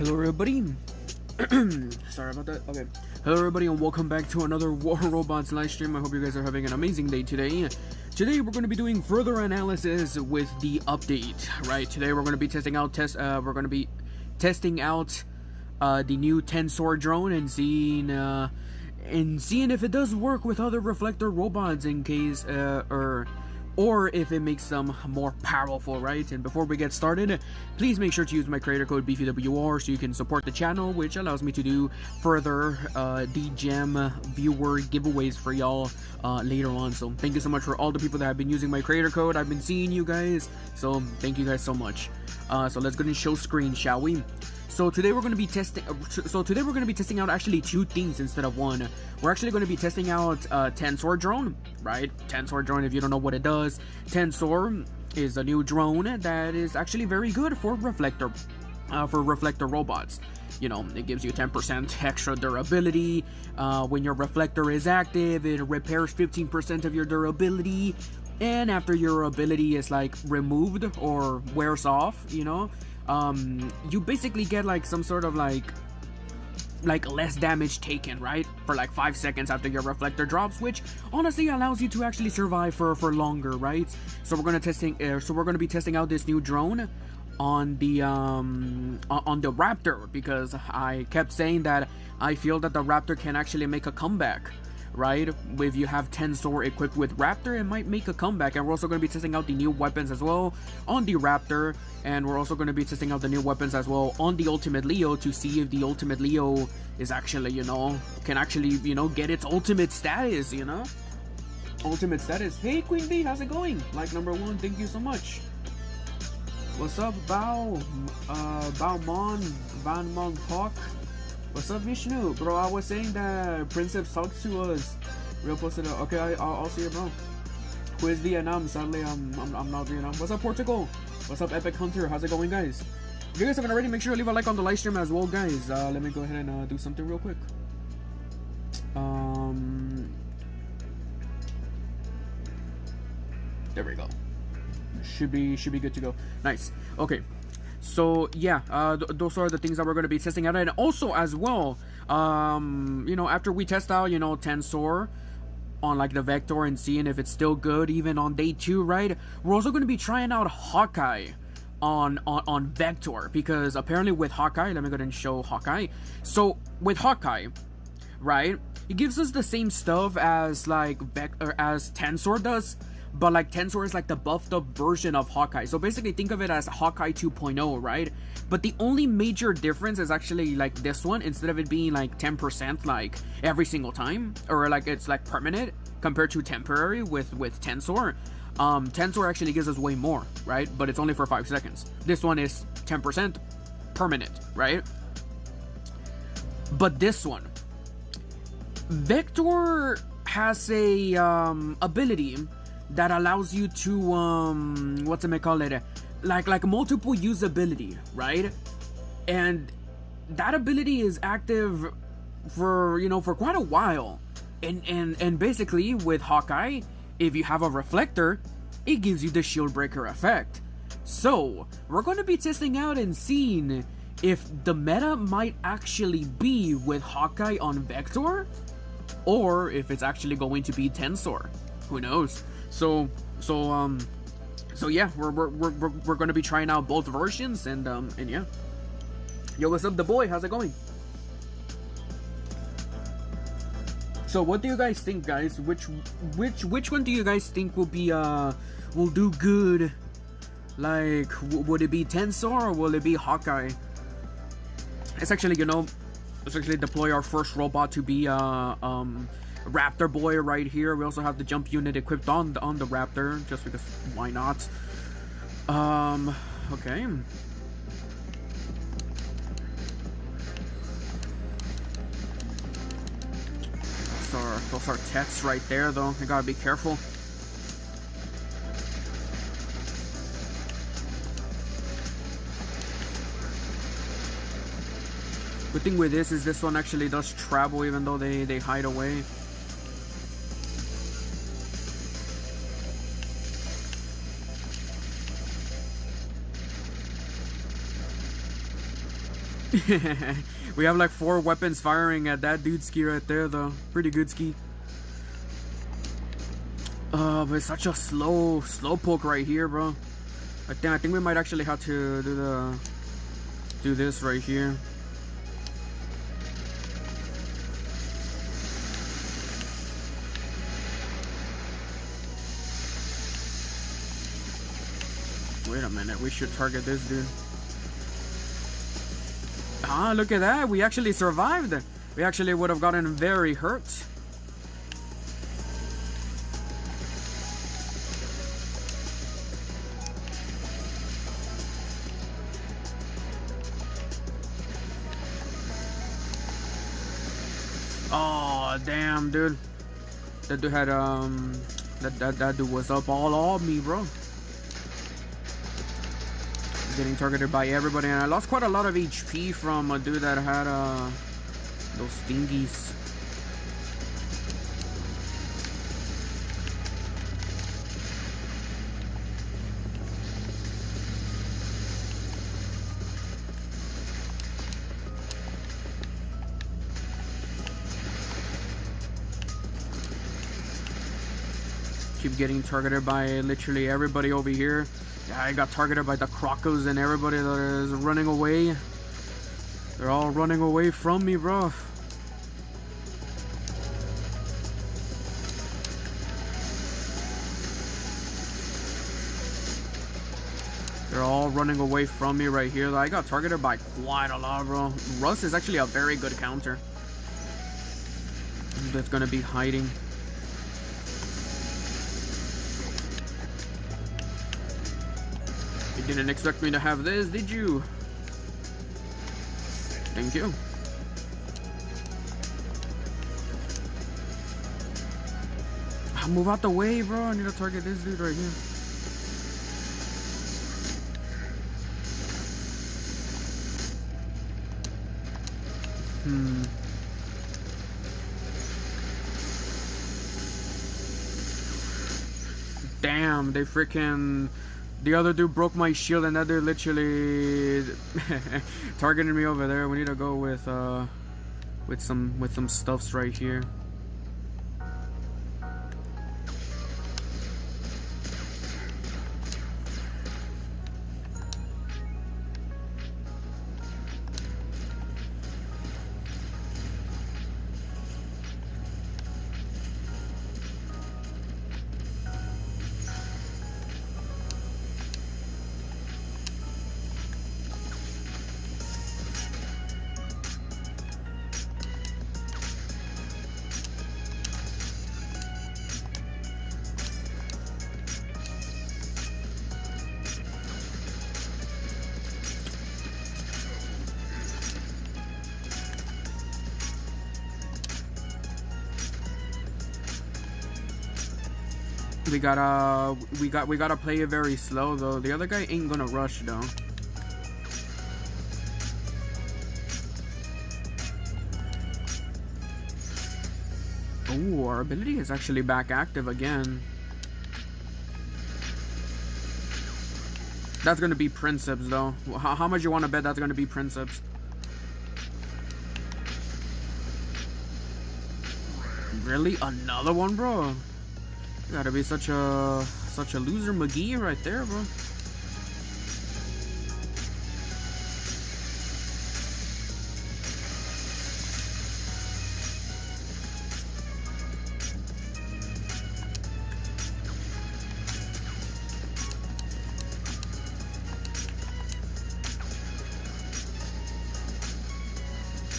Hello everybody. Sorry about that. Okay. Hello everybody and welcome back to another War Robots live stream. I hope you guys are having an amazing day today. Today we're going to be doing further analysis with the update. Right. Today we're going to be testing out the new Tensor drone and seeing if it does work with other Reflector robots in case or if it makes them more powerful, right? And before we get started, please make sure to use my creator code BeefyWR so you can support the channel, which allows me to do further DGEM viewer giveaways for y'all later on. So thank you so much for all the people that have been using my creator code. I've been seeing you guys, so thank you guys so much. So let's go and show screen, shall we? So today we're going to be testing. out actually two things instead of one. We're actually going to be testing out Tensor drone, right? Tensor drone. If you don't know what it does, Tensor is a new drone that is actually very good for Reflector robots. You know, it gives you 10% extra durability. When your Reflector is active, it repairs 15% of your durability. And after your ability is like removed or wears off, you know, you basically get like some sort of like less damage taken, right, for like 5 seconds after your Reflector drops, which honestly allows you to actually survive for longer, right? So we're gonna be testing out this new drone on the Raptor, because I kept saying that I feel that the Raptor can actually make a comeback. Right, if you have Tensor equipped with Raptor, it might make a comeback. And we're also going to be testing out the new weapons as well on the Raptor, and we're also going to be testing out the new weapons as well on the Ultimate Leo to see if the Ultimate Leo is actually, can actually, get its ultimate status, ultimate status. Hey Queen Bee, how's it going? Like number 1, thank you so much. What's up, Van Talk? What's up, Vishnu? Bro, I was saying that Princess talks to us. Real posted. Okay, I'll see you, bro. Who is Vietnam? Sadly, I'm not Vietnam. What's up, Portugal? What's up, Epic Hunter? How's it going, guys? If you guys haven't already, make sure to leave a like on the live stream as well, guys. Let me go ahead and do something real quick. There we go. Should be good to go. Nice. Okay. So yeah, those are the things that we're going to be testing out. And also as well, after we test out, Tensor on like the Vector and seeing if it's still good even on day 2, right? We're also going to be trying out Hawkeye on Vector, because apparently with Hawkeye, let me go ahead and show Hawkeye. So with Hawkeye, right, it gives us the same stuff as as Tensor does. But like Tensor is like the buffed up version of Hawkeye. So basically think of it as Hawkeye 2.0, right? But the only major difference is actually like this one, instead of it being like 10% like every single time, or like it's like permanent compared to temporary with Tensor. Tensor actually gives us way more, right? But it's only for 5 seconds. This one is 10% permanent, right? But this one, Vector has a ability that allows you to like multiple usability, right? And that ability is active for for quite a while. And basically with Hawkeye, if you have a Reflector, it gives you the shield breaker effect. So we're going to be testing out and seeing if the meta might actually be with Hawkeye on Vector, or if it's actually going to be Tensor. Who knows? So yeah, we're gonna be trying out both versions, and yeah. Yo, what's up, the boy? How's it going? So what do you guys think, guys? Which one do you guys think will be will do good? Like, would it be Tensor or will it be Hawkeye? It's actually, let's actually deploy our first robot to be Raptor boy right here. We also have the jump unit equipped on the Raptor, just because why not? Okay. Those are texts right there, though. I gotta be careful. Good thing with this is this one actually does travel, even though they hide away. We have like 4 weapons firing at that dude's ski right there, though. Pretty good ski. But it's such a slow poke right here, bro. I think we might actually have to do this right here. Wait a minute, we should target this dude. Ah, look at that. We actually survived. We actually would have gotten very hurt. Oh, damn, dude. That dude had, that dude was up all on me, bro. Getting targeted by everybody, and I lost quite a lot of HP from a dude that had those thingies. Keep getting targeted by literally everybody over here. Yeah, I got targeted by the crocos and everybody that is running away. They're all running away from me, bro. They're all running away from me right here. I got targeted by quite a lot, bro. Rust is actually a very good counter. That's gonna be hiding. You didn't expect me to have this, did you? Thank you. Move out the way, bro. I need to target this dude right here. Damn, they freaking... The other dude broke my shield, and that dude literally targeted me over there. We need to go with some stuffs right here. We gotta play it very slow though. The other guy ain't gonna rush though. Oh, our ability is actually back active again. That's gonna be Princeps though. How much you wanna bet that's gonna be Princeps? Really? Another one, bro? You gotta be such a loser McGee right there, bro.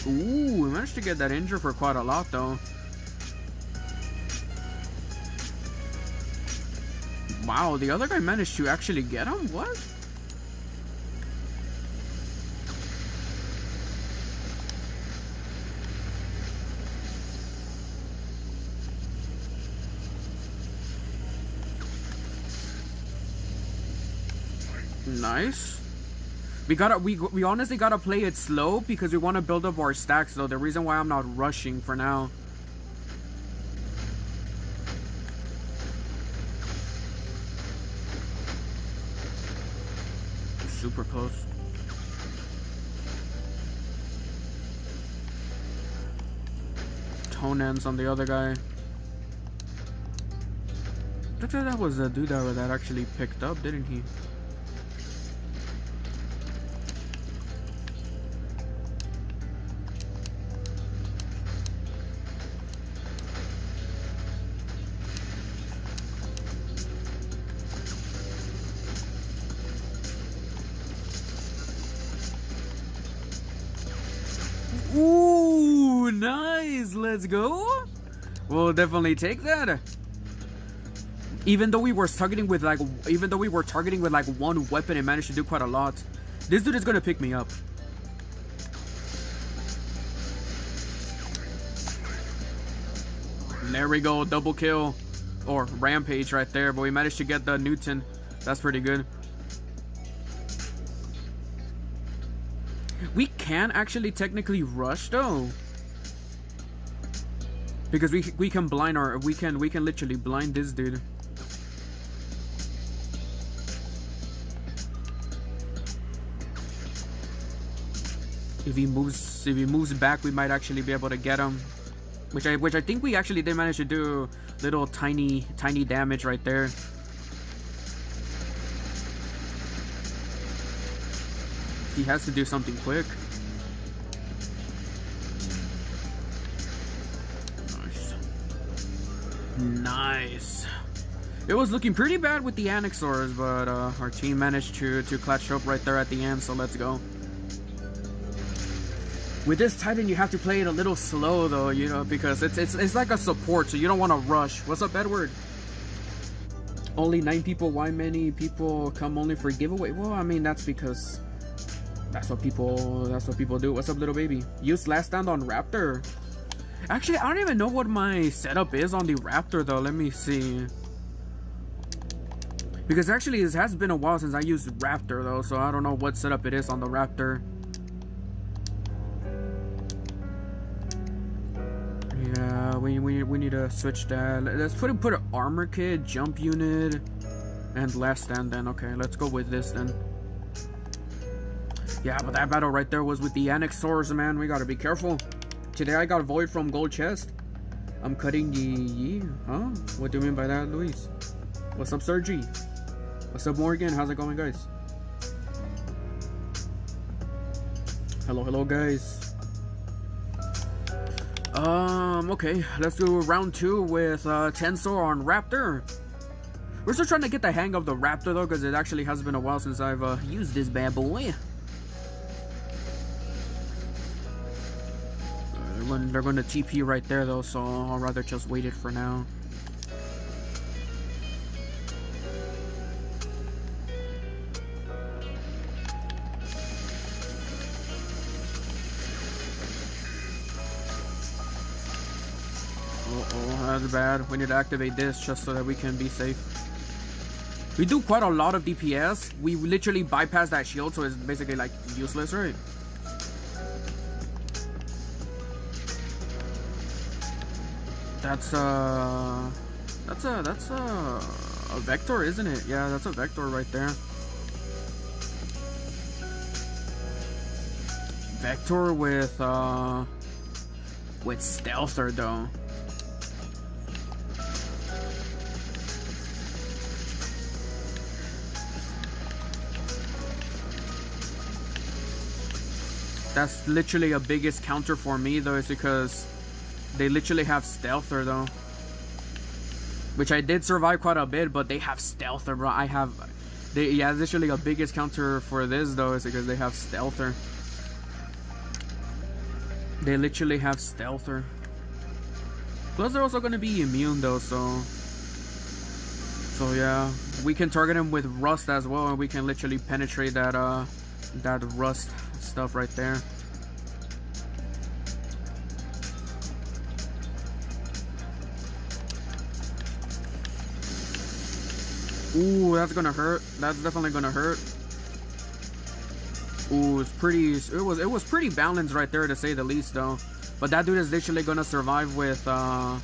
Ooh, we managed to get that injured for quite a lot though. Wow, the other guy managed to actually get him? What? Nice. We honestly gotta play it slow because we want to build up our stacks though. The reason why I'm not rushing for now. Super close. components on the other guy. Looks like that was a dude that actually picked up, didn't he? Ooh, nice. Let's go. We'll definitely take that. Even though we were targeting with like one weapon, it managed to do quite a lot. This dude is gonna pick me up. There we go, double kill or rampage right there. But we managed to get the Newton. That's pretty good. We can actually technically rush though, because we can blind our we can literally blind this dude. If he moves back, we might actually be able to get him, which I think we actually did manage to do. Little tiny damage right there. He has to do something quick. Nice. It was looking pretty bad with the Annexors, but our team managed to clutch up right there at the end, so let's go. With this Titan, you have to play it a little slow though, you know, because it's like a support, so you don't want to rush. What's up, Edward? Only 9 people. Why many people come only for giveaway? Well, I mean, that's because that's what people do. What's up, little baby? Use last stand on Raptor. Actually, I don't even know what my setup is on the Raptor though. Let me see. Because actually it has been a while since I used Raptor though, so I don't know what setup it is on the Raptor. Yeah, we need to switch that. Let's put an armor kit, jump unit, and last stand then. Okay, let's go with this then. Yeah, but that battle right there was with the Annexors, man. We gotta be careful. Today I got Void from Gold Chest. I'm cutting the... Huh? What do you mean by that, Luis? What's up, Sergi? What's up, Morgan? How's it going, guys? Hello, guys. Okay. Let's do round 2 with Tensor on Raptor. We're still trying to get the hang of the Raptor, though, because it actually has been a while since I've used this bad boy. They're going to TP right there though, so I'll rather just wait it for now. That's bad. We need to activate this just so that we can be safe. We do quite a lot of DPS. We literally bypass that shield, so it's basically like useless, right? That's a Vector, isn't it? Yeah, that's a Vector right there. Vector with Stealther though. That's literally a biggest counter for me though, is because they literally have Stealther though, which I did survive quite a bit, but they have Stealther, bro. Yeah, literally a biggest counter for this though is because they have Stealther. They literally have Stealther. Plus they're also gonna be immune though, so yeah, we can target them with Rust as well, and we can literally penetrate that that Rust stuff right there. Ooh, that's gonna hurt. That's definitely gonna hurt. Ooh, it was pretty balanced right there, to say the least though. But that dude is literally gonna survive with the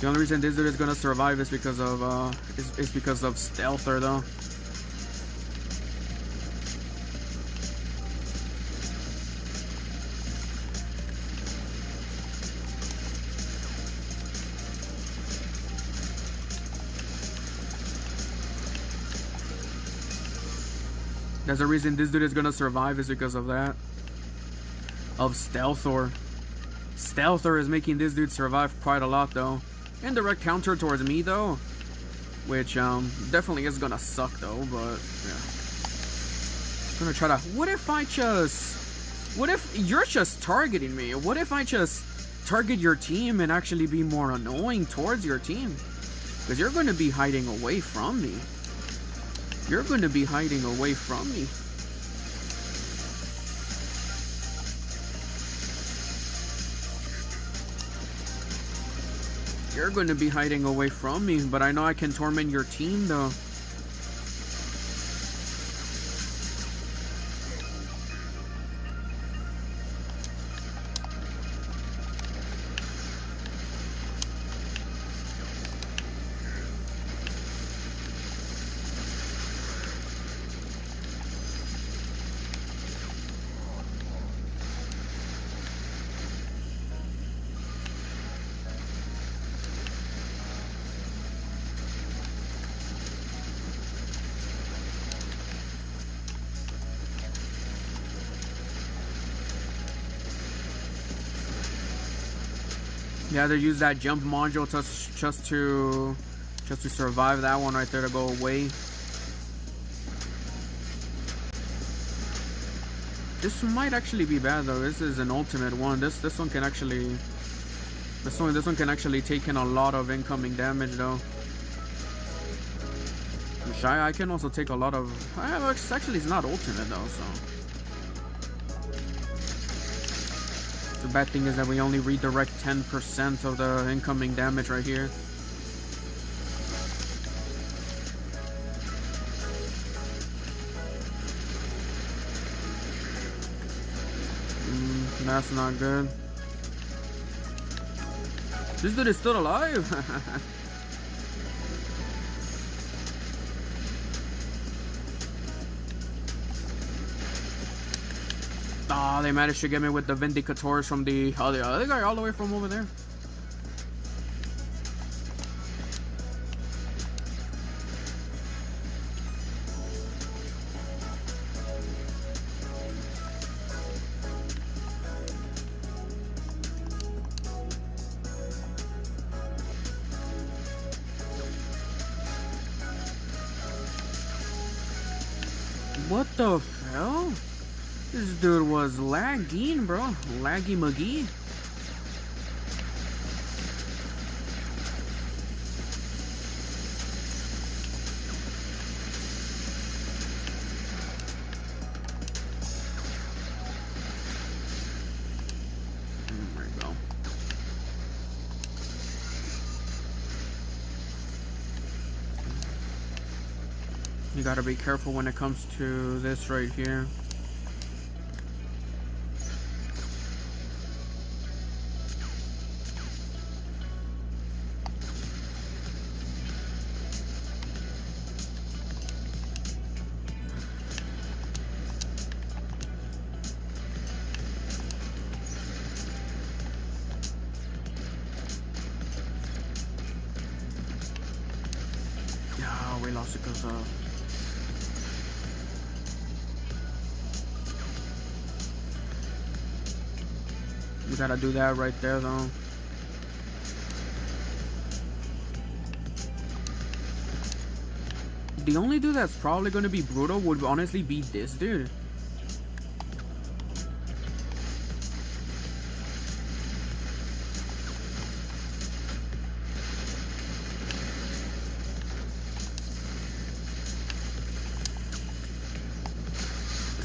only reason this dude is gonna survive is because of Stealther though. There's a reason this dude is gonna survive is because of that. Of Stealthor. Stealthor is making this dude survive quite a lot though. Indirect counter towards me though. Which definitely is gonna suck though, but yeah. I'm gonna try to... What if you're just targeting me? What if I just target your team and actually be more annoying towards your team? Because you're gonna be hiding away from me. You're gonna be hiding away from me. You're going to be hiding away from me, but I know I can torment your team though. Yeah, they use that jump module just to survive that one right there, to go away. This might actually be bad though. This is an ultimate one. This one can actually this one can actually take in a lot of incoming damage though. Which I can also take a lot of. Actually, it's not ultimate though, so. The bad thing is that we only redirect 10% of the incoming damage right here. That's not good. This dude is still alive. Ah, they managed to get me with the Vindicators from the other guy all the way from over there. What the hell? This dude was lagging, bro. Laggy McGee. There we go. You gotta be careful when it comes to this right here. We lost it because you gotta do that right there though. The only dude that's probably gonna be brutal would honestly be this dude.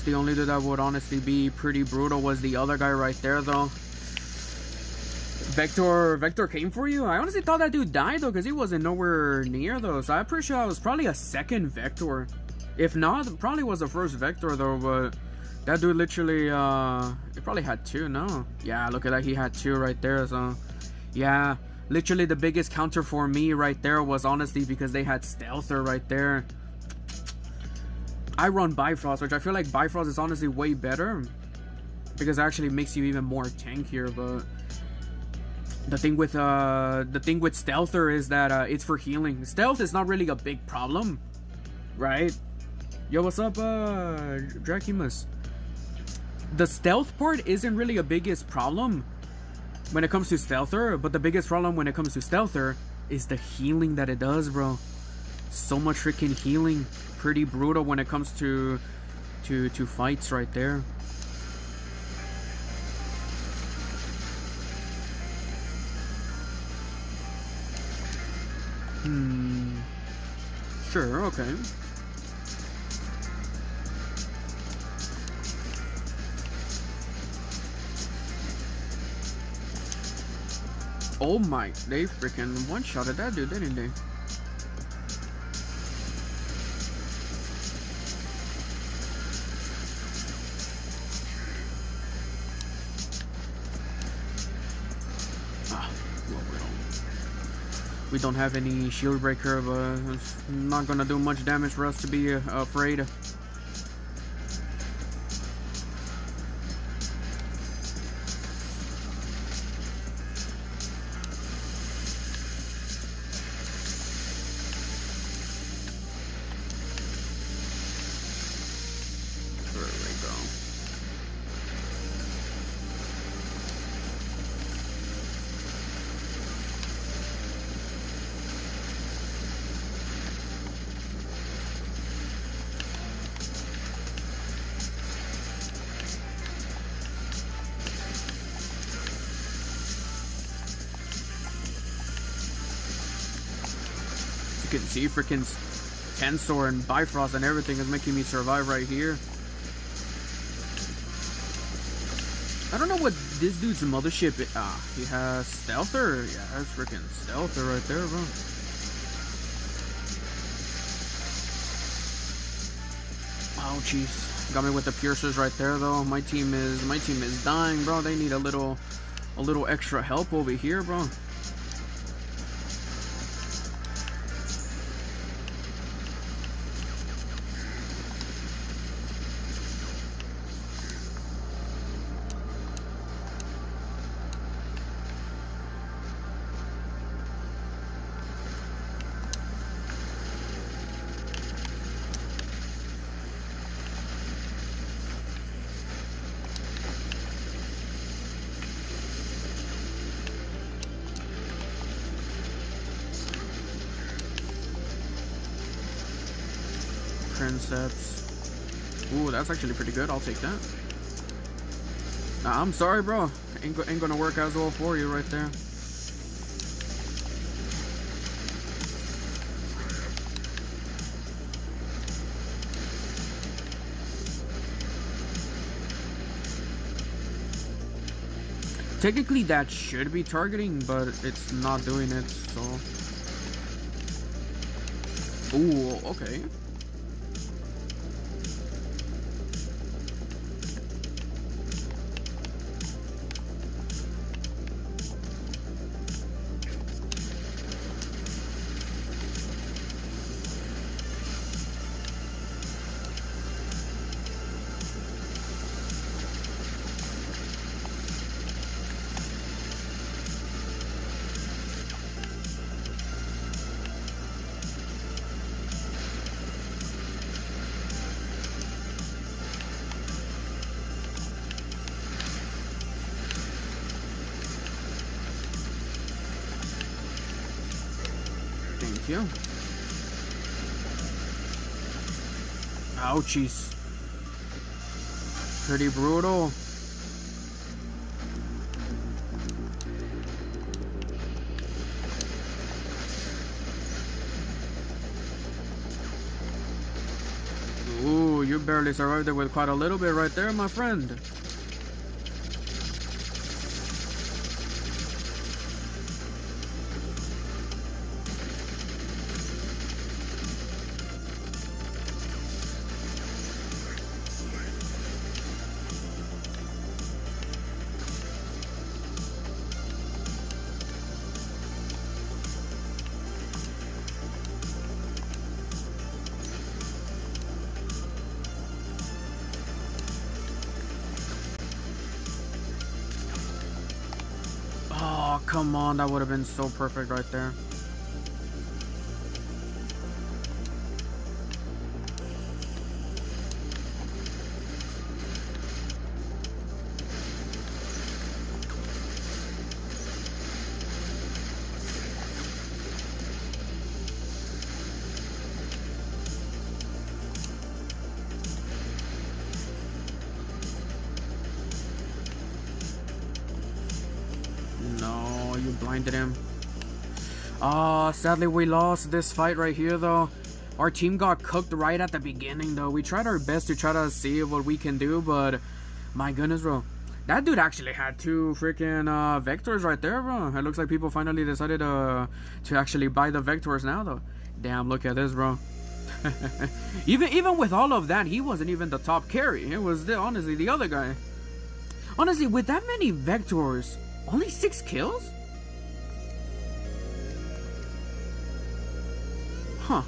The only dude that would honestly be pretty brutal was the other guy right there though. Vector came for you? I honestly thought that dude died though, because he wasn't nowhere near though. So I'm pretty sure I was probably a second Vector. If not, it probably was the first Vector though, but that dude literally he probably had two, no? Yeah, look at that, he had two right there, so yeah. Literally the biggest counter for me right there was honestly because they had Stealther right there. I run Bifrost, which I feel like Bifrost is honestly way better because it actually makes you even more tankier. But the thing with Stealther is that it's for healing. Stealth is not really a big problem, right? Yo, what's up, Dracumus? The stealth part isn't really a biggest problem when it comes to Stealther, but the biggest problem when it comes to Stealther is the healing that it does, bro. So much freaking healing. Pretty brutal when it comes to fights right there. Sure, okay. Oh my, they freaking one-shotted that dude, didn't they? We don't have any shield breaker, but it's not gonna do much damage for us to be afraid. You can see freaking Tensor and Bifrost and everything is making me survive right here. I don't know what this dude's mothership is. He has Stealther. Yeah, that's freaking Stealther right there, bro. Oh jeez, got me with the piercers right there though. My team is dying, bro. They need a little extra help over here, bro. Sets. Ooh, that's actually pretty good. I'll take that. Nah, I'm sorry, bro. Ain't gonna work as well for you right there. Technically, that should be targeting, but it's not doing it, so... Ooh, okay. Thank you. Ouchies. Pretty brutal. Ooh, you barely survived it with quite a little bit right there, my friend. Come on, that would have been so perfect right there. blinded him. Sadly we lost this fight right here though. Our team got cooked right at the beginning though. We tried our best to try to see what we can do, but my goodness, bro. That dude actually had 2 freaking vectors right there, bro. It looks like people finally decided to actually buy the vectors now though. Damn, look at this, bro. even with all of that, he wasn't even the top carry. It was honestly the other guy. Honestly, with that many vectors, only 6 kills? Huh.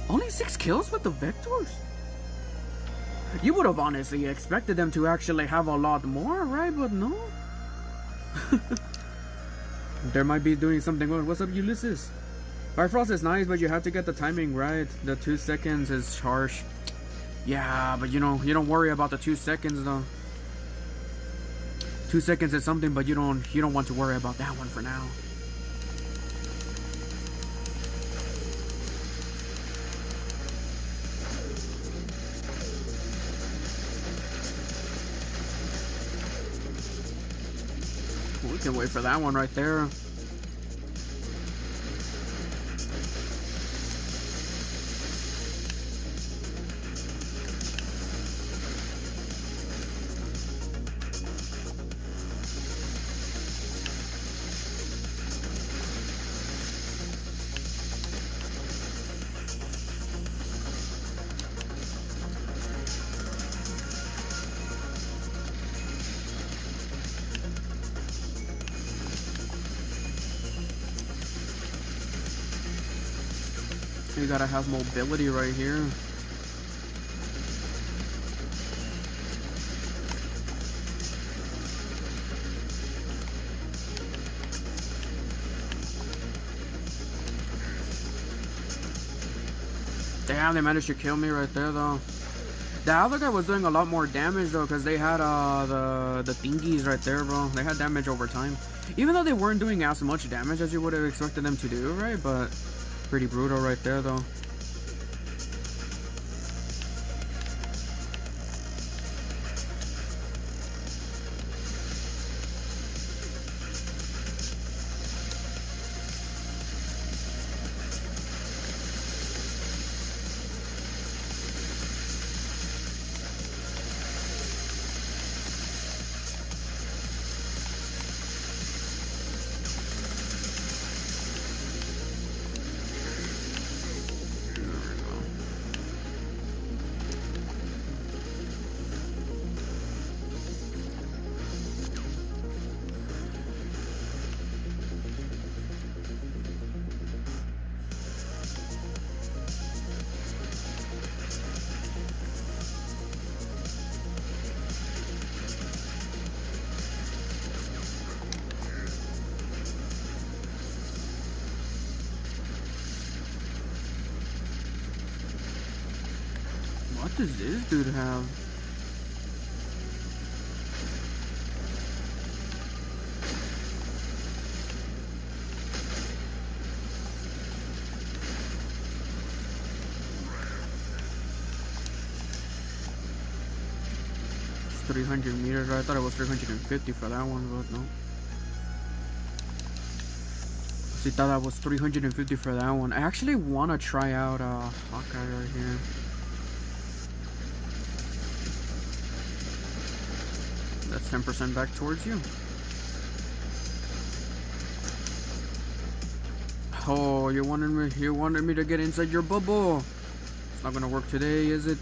Only 6 kills with the vectors? You would have honestly expected them to actually have a lot more, right? But no. There might be doing something wrong. What's up, Ulysses? Bifrost is nice, but you have to get the timing right. The 2 seconds is harsh. Yeah, but you know, you don't worry about the 2 seconds though. 2 seconds is something, but you don't want to worry about that one for now. We can wait for that one right there. You gotta have mobility right here. Damn, they managed to kill me right there though. The other guy was doing a lot more damage though, because they had the thingies right there, bro. They had damage over time. Even though they weren't doing as much damage as you would have expected them to do, right? But pretty brutal right there though. What does this dude have? It's 300 meters. I thought it was 350 for that one, but no. I thought that was 350 for that one. I actually want to try out Hawkeye right here. That's 10% back towards you. Oh, you wanted me to get inside your bubble. It's not gonna work today, is it?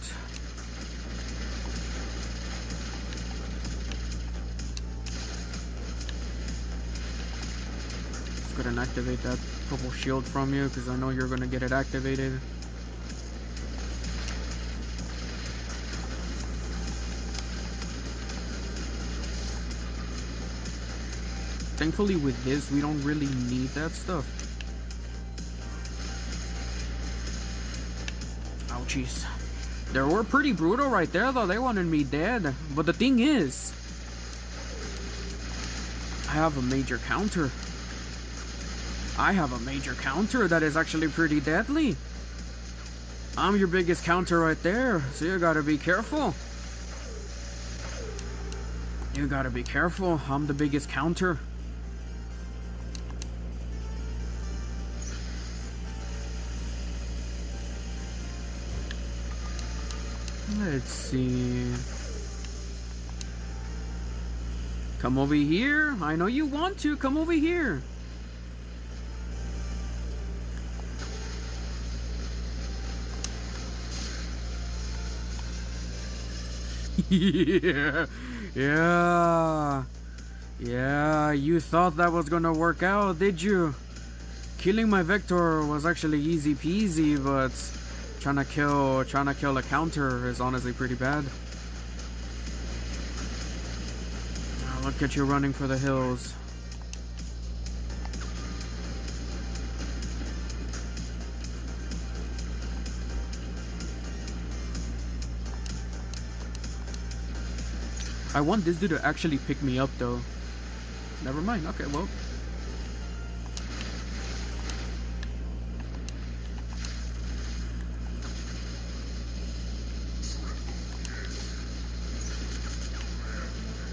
Let's go ahead and activate that purple shield from you, because I know you're gonna get it activated. Thankfully with this, we don't really need that stuff. Ouchies. They were pretty brutal right there though. They wanted me dead. But the thing is, I have a major counter. I have a major counter that is actually pretty deadly. I'm your biggest counter right there, so you gotta be careful. You gotta be careful. I'm the biggest counter. Let's see. Come over here. I know you want to. Come over here. Yeah, you thought that was gonna work out, did you? Killing my Vector was actually easy peasy, but trying to kill a counter is honestly pretty bad. Oh, look at you running for the hills. I want this dude to actually pick me up though. Never mind. Okay, well.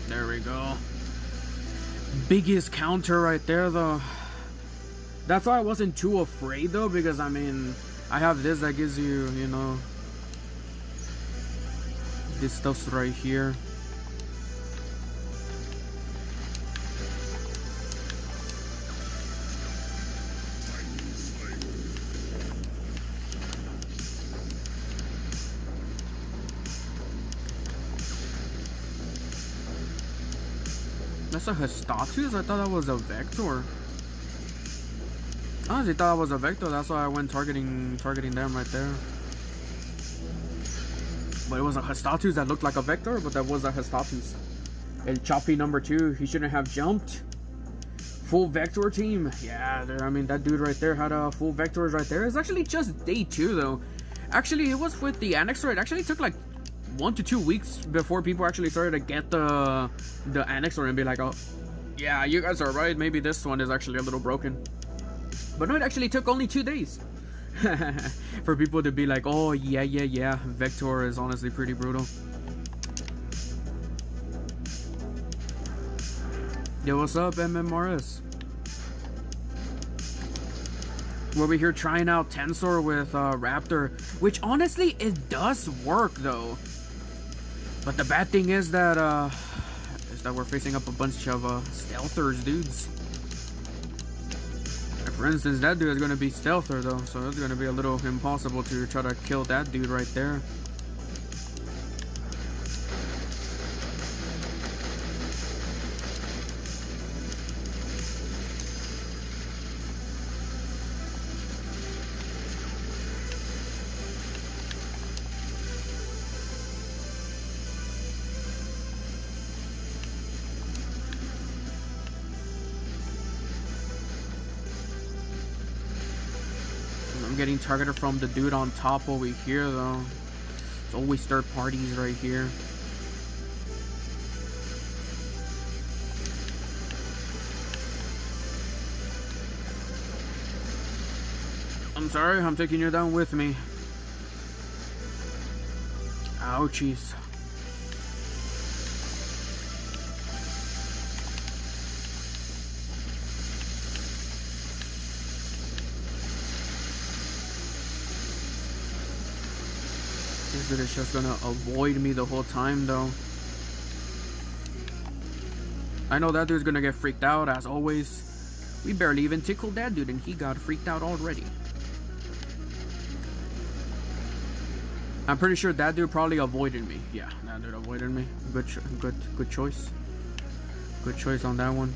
There we go. Biggest counter right there though. That's why I wasn't too afraid though, because I mean, I have this that gives you, you know, this stuff's right here. That's a Hestatus? I thought that was a Vector. I honestly thought it was a Vector, that's why I went targeting them right there. But it was a Hestatus that looked like a Vector, but that was a Hestatus. El Choppy number 2, he shouldn't have jumped. Full Vector team. Yeah, I mean, that dude right there had a full Vectors right there. It's actually just day 2 though. Actually, it was with the Annexor. It actually took like 1 to 2 weeks before people actually started to get the Annexor and be like, oh, yeah, you guys are right. Maybe this one is actually a little broken. But no, it actually took only 2 days for people to be like, oh, yeah. Vector is honestly pretty brutal. Yo, what's up, MMRS? We're over here trying out Tensor with Raptor, which honestly, it does work though. But the bad thing is that we're facing up a bunch of stealthers dudes. Like, for instance, that dude is going to be stealther though, so it's going to be a little impossible to try to kill that dude right there. Getting targeted from the dude on top over here though. It's always third parties right here. I'm sorry, I'm taking you down with me. Ouchies. This dude is just gonna avoid me the whole time though. I know that dude's gonna get freaked out as always. We barely even tickled that dude and he got freaked out already. I'm pretty sure that dude probably avoided me. Yeah, that dude avoided me. Good choice. Good choice on that one.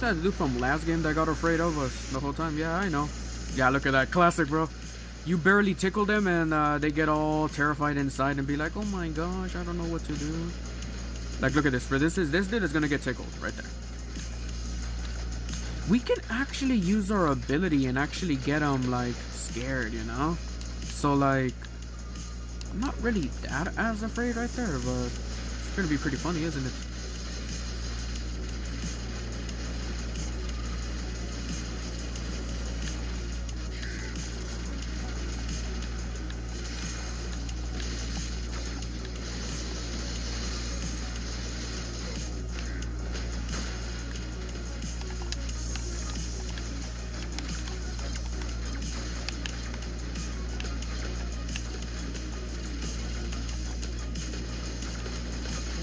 That dude from last game that got afraid of us the whole time. Yeah, I know. Yeah, look at that. Classic, bro. You barely tickle them and they get all terrified inside and be like, oh my gosh, I don't know what to do. Like, look at this. For this dude is gonna get tickled right there. We can actually use our ability and actually get them like scared, you know? So like, I'm not really that as afraid right there, but it's gonna be pretty funny, isn't it?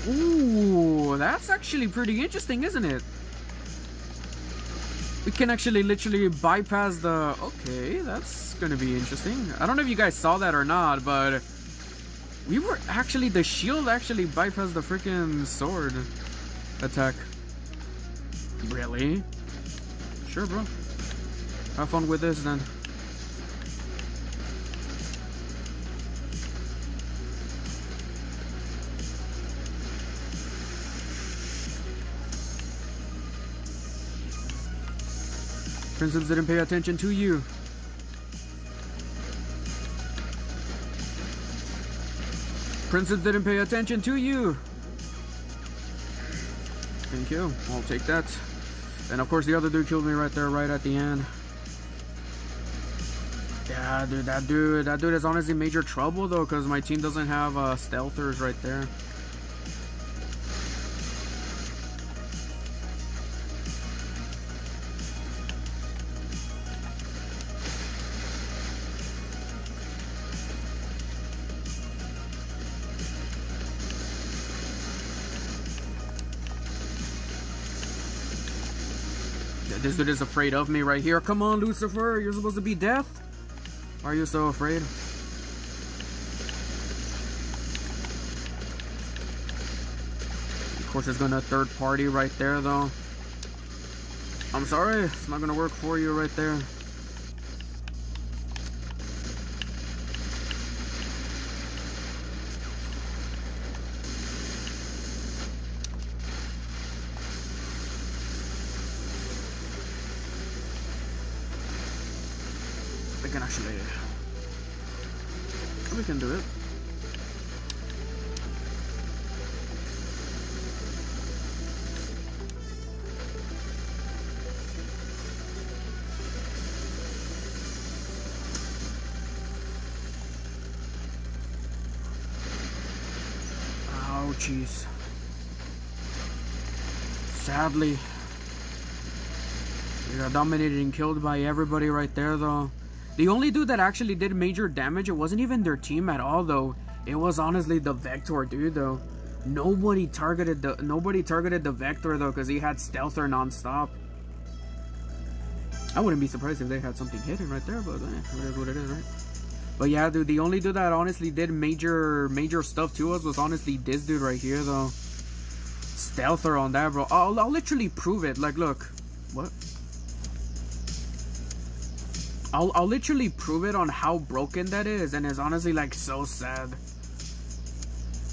Ooh, that's actually pretty interesting, isn't it? We can actually literally bypass the... Okay, that's gonna be interesting. I don't know if you guys saw that or not, but we were actually... The shield actually bypassed the freaking sword attack. Really? Sure, bro. Have fun with this then. Princess didn't pay attention to you. Princess didn't pay attention to you. Thank you. I'll take that. And of course the other dude killed me right there, right at the end. Yeah, dude, that dude is honestly major trouble though, because my team doesn't have stealthers right there. This dude is afraid of me right here. Come on, Lucifer. You're supposed to be death. Why are you so afraid? Of course, there's gonna third party right there, though. I'm sorry. It's not gonna work for you right there. We can do it. Oh, jeez. Sadly, we got dominated and killed by everybody right there, though. The only dude that actually did major damage, it wasn't even their team at all, though. It was honestly the Vector dude, though. Nobody targeted the Vector, though, because he had Stealther non-stop. I wouldn't be surprised if they had something hidden right there, but it is what it is, right? But yeah, dude, the only dude that honestly did major stuff to us was honestly this dude right here, though. Stealther on that, bro. I'll literally prove it. Like, look. What? I'll literally prove it on how broken that is, and it's honestly like so sad.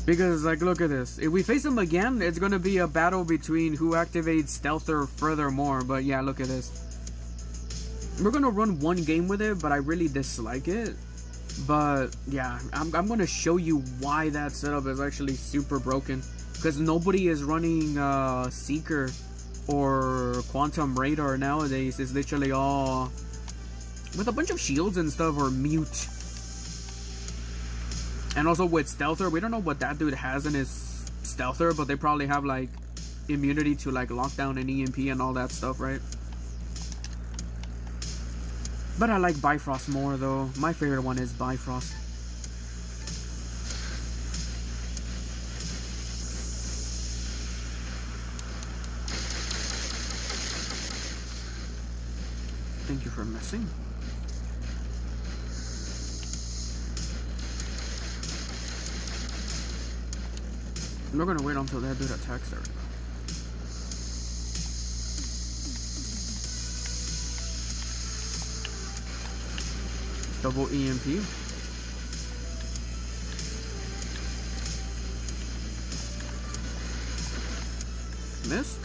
Because like, look at this. If we face him again, it's gonna be a battle between who activates Stealther furthermore. But yeah, look at this. We're gonna run one game with it, but I really dislike it. But yeah, I'm gonna show you why that setup is actually super broken. Because nobody is running Seeker or Quantum Radar nowadays. It's literally all with a bunch of shields and stuff, or mute. And also with Stealther, we don't know what that dude has in his Stealther, but they probably have like immunity to like lockdown and EMP and all that stuff, right? But I like Bifrost more though. My favorite one is Bifrost. Thank you for messing. We're gonna wait until that dude attacks there. Double EMP. Missed.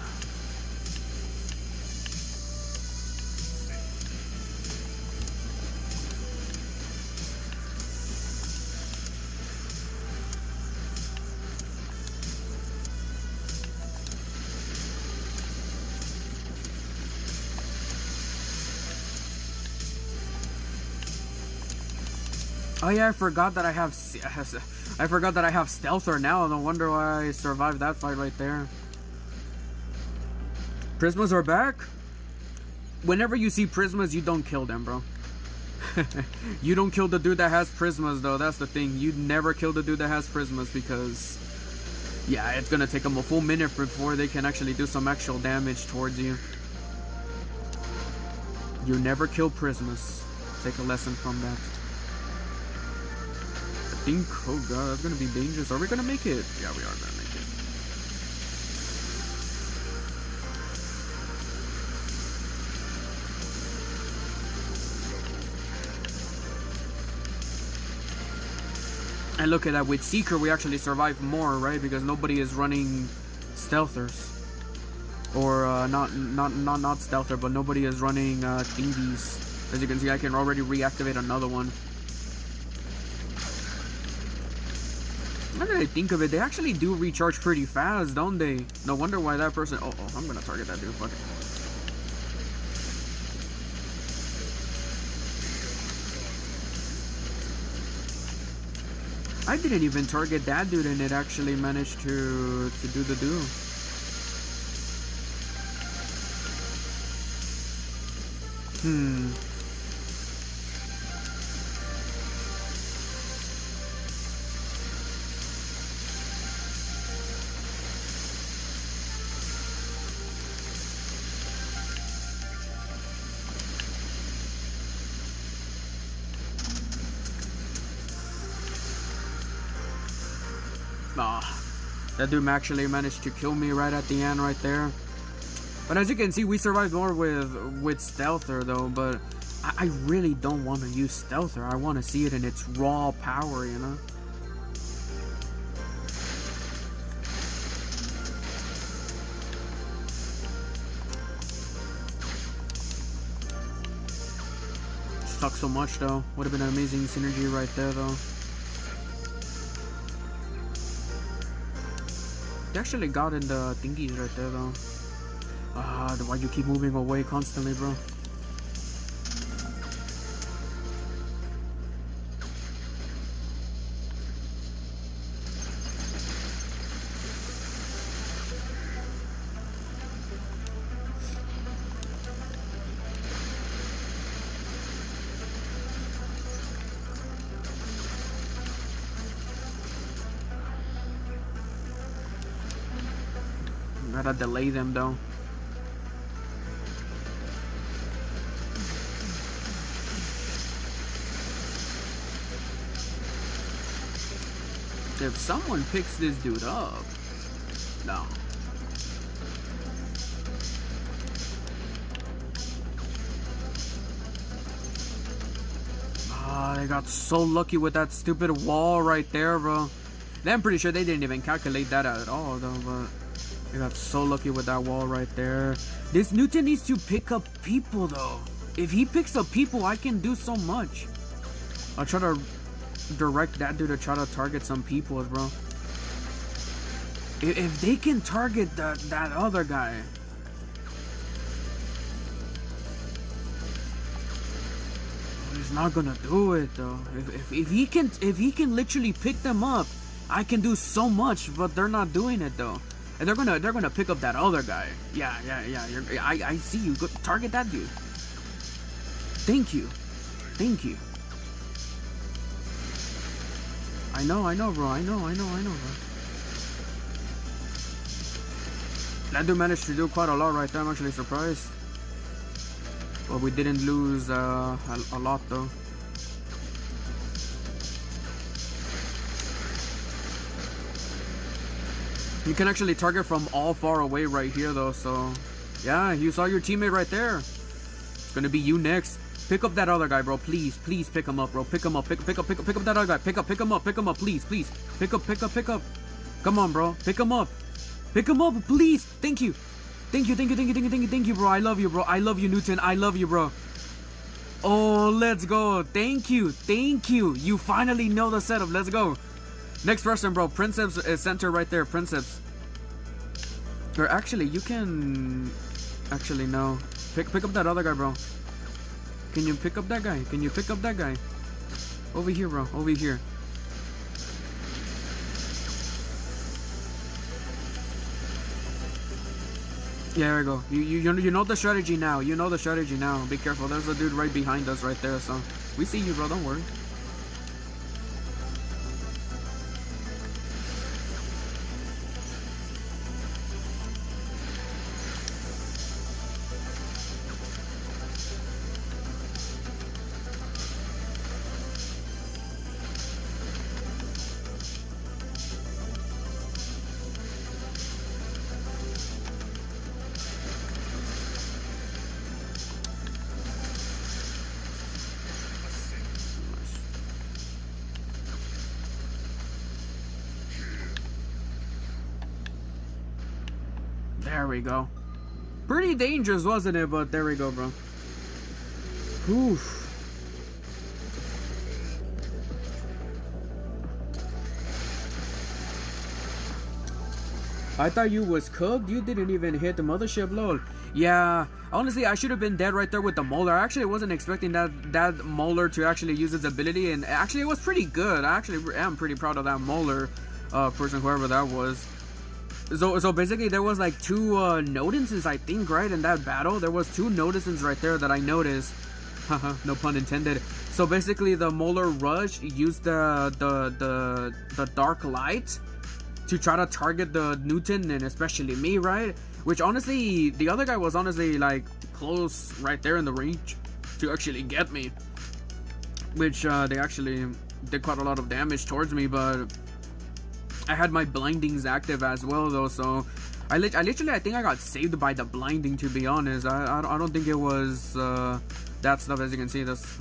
Oh yeah, I forgot that I have Stealther now. No wonder why I survived that fight right there. Prismas are back. Whenever you see Prismas, you don't kill them, bro. You don't kill the dude that has Prismas, though. That's the thing. You never kill the dude that has Prismas, because Yeah, it's gonna take them a full minute before they can actually do some actual damage towards you. You never kill Prismus. Take a lesson from that. I think, oh god, that's gonna be dangerous. Are we gonna make it? Yeah, we are gonna make it. And look at that, with Seeker we actually survive more, right? Because nobody is running stealthers. Or not stealther, but nobody is running thingies. As you can see, I can already reactivate another one. Now that I think of it, they actually do recharge pretty fast, don't they? No wonder why that person... Oh, I'm gonna target that dude, fuck it. I didn't even target that dude and it actually managed to do the do. That dude actually managed to kill me right at the end right there. But as you can see, we survived more with Stealther though, but I really don't want to use Stealther. I want to see it in its raw power, you know? Sucks so much though. Would have been an amazing synergy right there though. They actually got in the thingies right there though. Why you keep moving away constantly, bro? Gotta delay them though. If someone picks this dude up, no. They got so lucky with that stupid wall right there, bro. I'm pretty sure they didn't even calculate that at all though, but they got so lucky with that wall right there. This Newton needs to pick up people though. If he picks up people, I can do so much. I'll try to direct that dude to try to target some people, bro. If they can target that other guy. He's not gonna do it though. If he can literally pick them up, I can do so much, but they're not doing it though. And they're gonna pick up that other guy. Yeah. I see you. Go target that dude. Thank you. I know, bro. I know, bro. That dude managed to do quite a lot right there. I'm actually surprised. But we didn't lose a lot though. You can actually target from all far away right here though, so yeah, you saw your teammate right there. It's gonna be you next. Pick up that other guy, bro. Please pick him up, bro. Pick him up. Pick up that other guy. Pick him up, please. Pick up. Come on, bro. Pick him up, please. Thank you, bro. I love you, bro. I love you, Newton. I love you, bro. Oh, let's go. Thank you. You finally know the setup. Let's go. Next person, bro. Princeps is center right there. Princeps. Or actually, you can... Actually, no. Pick up that other guy, bro. Can you pick up that guy? Over here, bro. Over here. Yeah, there we go. You know the strategy now. Be careful. There's a dude right behind us right there, so... We see you, bro. Don't worry. There we go. Pretty dangerous, wasn't it? But there we go, bro. Oof. I thought you was cooked. You didn't even hit the mothership, lol. Yeah, honestly, I should have been dead right there with the molar. I actually wasn't expecting that molar to actually use its ability, and actually it was pretty good. I actually am pretty proud of that molar person, whoever that was. So basically, there was like two notices, I think, right, in that battle. There was two notices right there that I noticed. Haha, no pun intended. So basically, the molar rush used the dark light to try to target the Newton and especially me, right? Which honestly, the other guy was honestly like close right there in the range to actually get me. Which they actually did quite a lot of damage towards me, but I had my blindings active as well though, so I literally I think I got saved by the blinding, to be honest. I don't think it was that stuff. As you can see, that's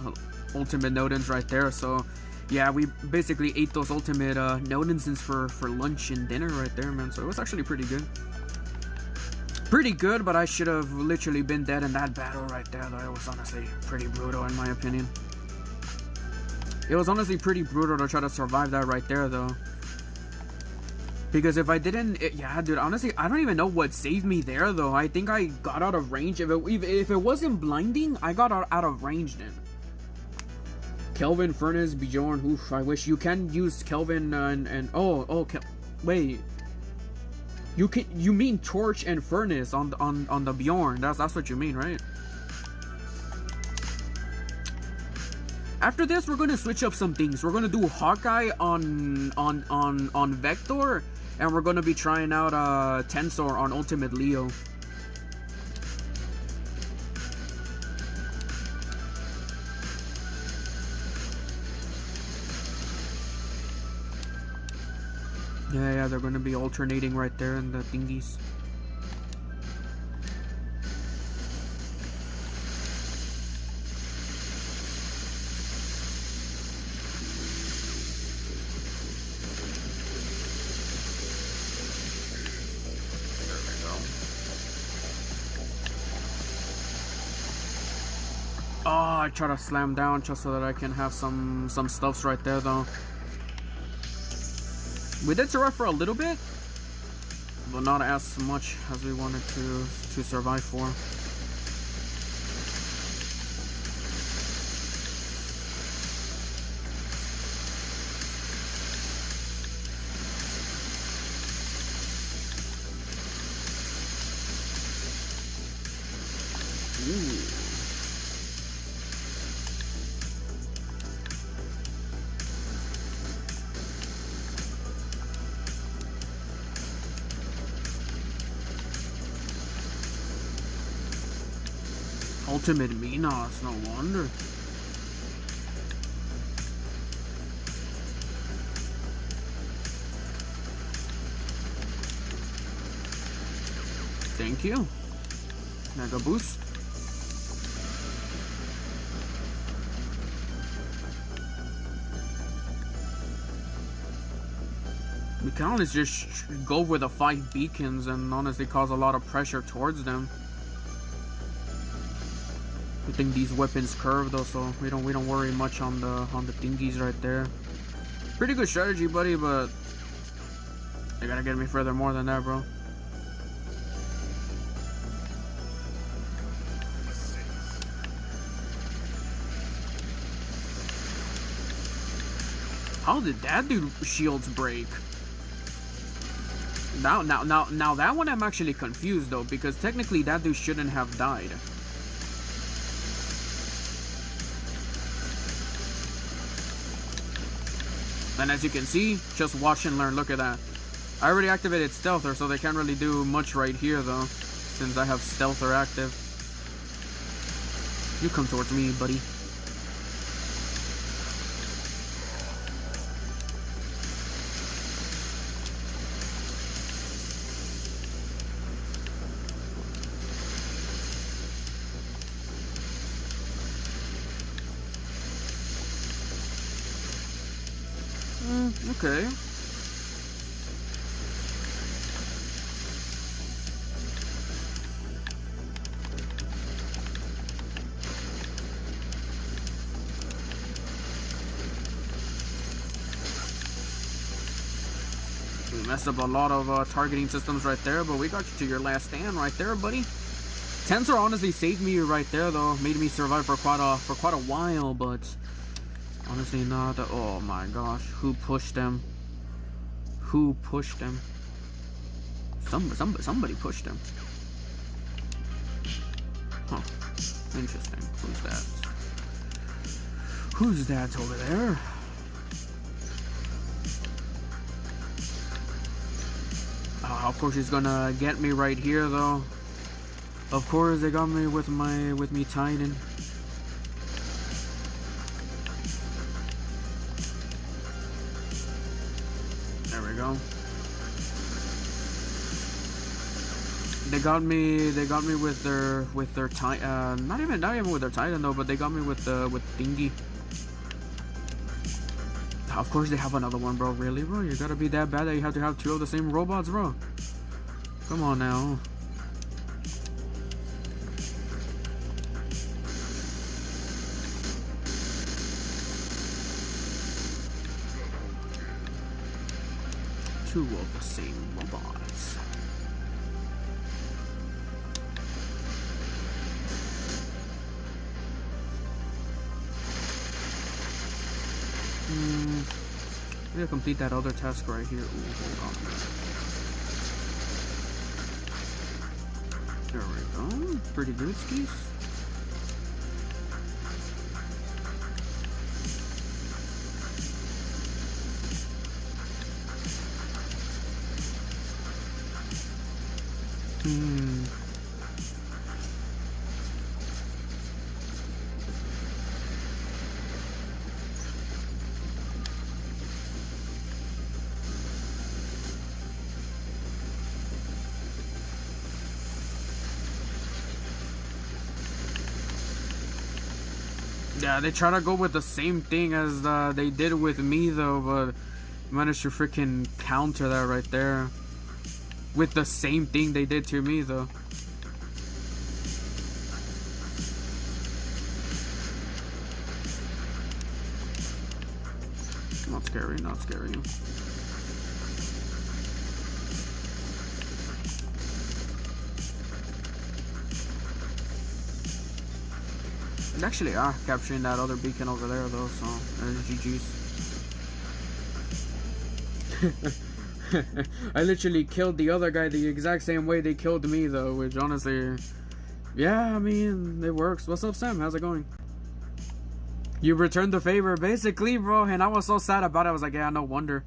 ultimate Nodens right there. So yeah, we basically ate those ultimate Nodensons for lunch and dinner right there, man. So it was actually pretty good. Pretty good, but I should have literally been dead in that battle right there, though. It was honestly pretty brutal in my opinion. It was honestly pretty brutal to try to survive that right there, though. Because if I didn't, yeah, dude, honestly, I don't even know what saved me there, though. I think I got out of range. If it wasn't blinding, I got out of range then. Kelvin, Furnace, Bjorn, oof, I wish you can use Kelvin wait. You mean Torch and Furnace on the Bjorn. That's what you mean, right? After this, we're gonna switch up some things. We're gonna do Hawkeye on Vector, and we're gonna be trying out Tensor on Ultimate Leo. Yeah, they're gonna be alternating right there in the thingies. Oh, I try to slam down just so that I can have some stuffs right there, though. We did survive for a little bit, but not as much as we wanted to survive for. Ooh. Ultimate Minos, no wonder. Thank you. Mega boost. We can always just go with the 5 beacons and honestly cause a lot of pressure towards them. I think these weapons curve though, so we don't worry much on the thingies right there. Pretty good strategy, buddy, but they gotta get me further more than that, bro. How did that dude shields break? Now that one I'm actually confused though, because technically that dude shouldn't have died. And as you can see, just watch and learn. Look at that. I already activated Stealther, so they can't really do much right here, though, since I have Stealther active. You come towards me, buddy. Okay. We messed up a lot of targeting systems right there, but we got you to your last stand right there, buddy. Tensor honestly saved me right there, though. Made me survive for quite a while, but honestly not. Oh my gosh, who pushed them? Who pushed them? Somebody pushed them. Huh. Interesting. Who's that? Who's that over there? Of course he's gonna get me right here, though. Of course they got me with me Titan. There we go. They got me with their Titan. Not even with their Titan though, but they got me with Thingy. Of course they have another one, bro. Really, bro? You gotta be that bad that you have to have two of the same robots, bro? Come on now. Two of the same robots. I'm gonna complete that other task right here. Ooh, hold on. There we go. Pretty good, skis. Yeah, they try to go with the same thing as they did with me, though, but managed to freaking counter that right there. With the same thing they did to me, though. Not scary, not scary. Actually, capturing that other beacon over there, though, so GG's. I literally killed the other guy the exact same way they killed me, though, which honestly, yeah, I mean, it works. What's up, Sam? How's it going? You returned the favor, basically, bro, and I was so sad about it. I was like, yeah, no wonder.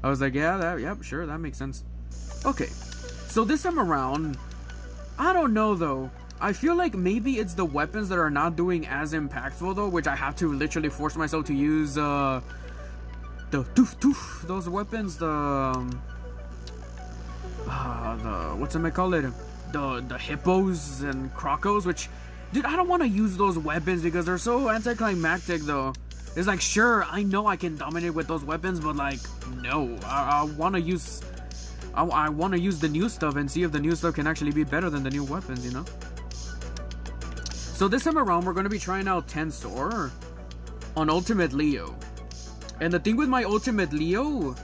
I was like, yeah, yep, sure, that makes sense. Okay, so this time around, I don't know, though. I feel like maybe it's the weapons that are not doing as impactful, though, which I have to literally force myself to use those weapons, the what's it call it, the hippos and crocos, which, dude, I don't want to use those weapons because they're so anticlimactic, though. It's like, sure, I know I can dominate with those weapons, but like, no, I want to use the new stuff and see if the new stuff can actually be better than the new weapons, you know. So this time around, we're going to be trying out Tensor on Ultimate Leo. And the thing with my Ultimate Leo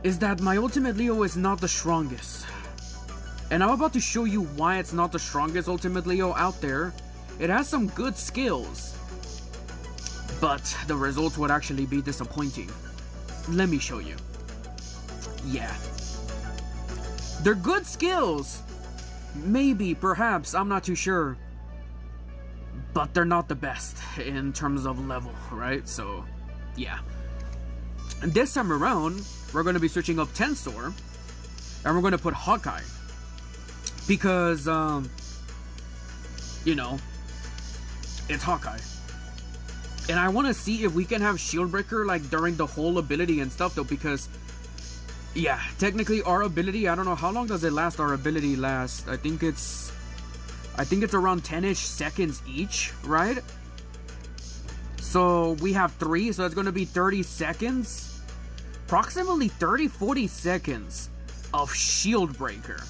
is that my Ultimate Leo is not the strongest. And I'm about to show you why it's not the strongest Ultimate Leo out there. It has some good skills, but the results would actually be disappointing. Let me show you. Yeah. They're good skills. Maybe, perhaps, I'm not too sure. But they're not the best in terms of level, right? So, yeah. And this time around, we're going to be switching up Tensor, and we're going to put Hawkeye. Because, you know, it's Hawkeye. And I want to see if we can have Shield Breaker, like, during the whole ability and stuff, though, because, yeah, technically our ability, I don't know, how long does it last, our ability last? I think it's around 10-ish seconds each, right? So we have 3, so it's going to be 30 seconds. Approximately 30-40 seconds of Shield Breaker.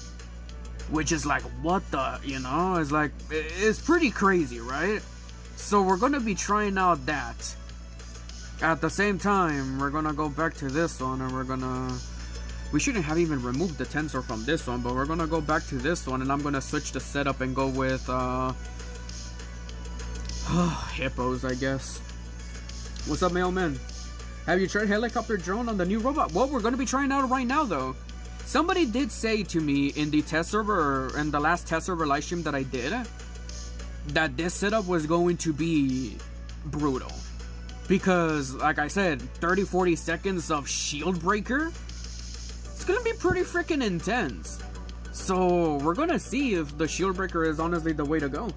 Which is like, what the, you know? It's like, it's pretty crazy, right? So we're going to be trying out that. At the same time, we're gonna go back to this one, and we're gonna... We shouldn't have even removed the Tensor from this one, but we're gonna go back to this one, and I'm gonna switch the setup and go with, hippos, I guess. What's up, mailman? Have you tried helicopter drone on the new robot? Well, we're gonna be trying out right now, though. Somebody did say to me in the test server, in the last test server live stream that I did, that this setup was going to be brutal. Because, like I said, 30-40 seconds of shield breaker, it's gonna be pretty freaking intense. So, we're gonna see if the shield breaker is honestly the way to go.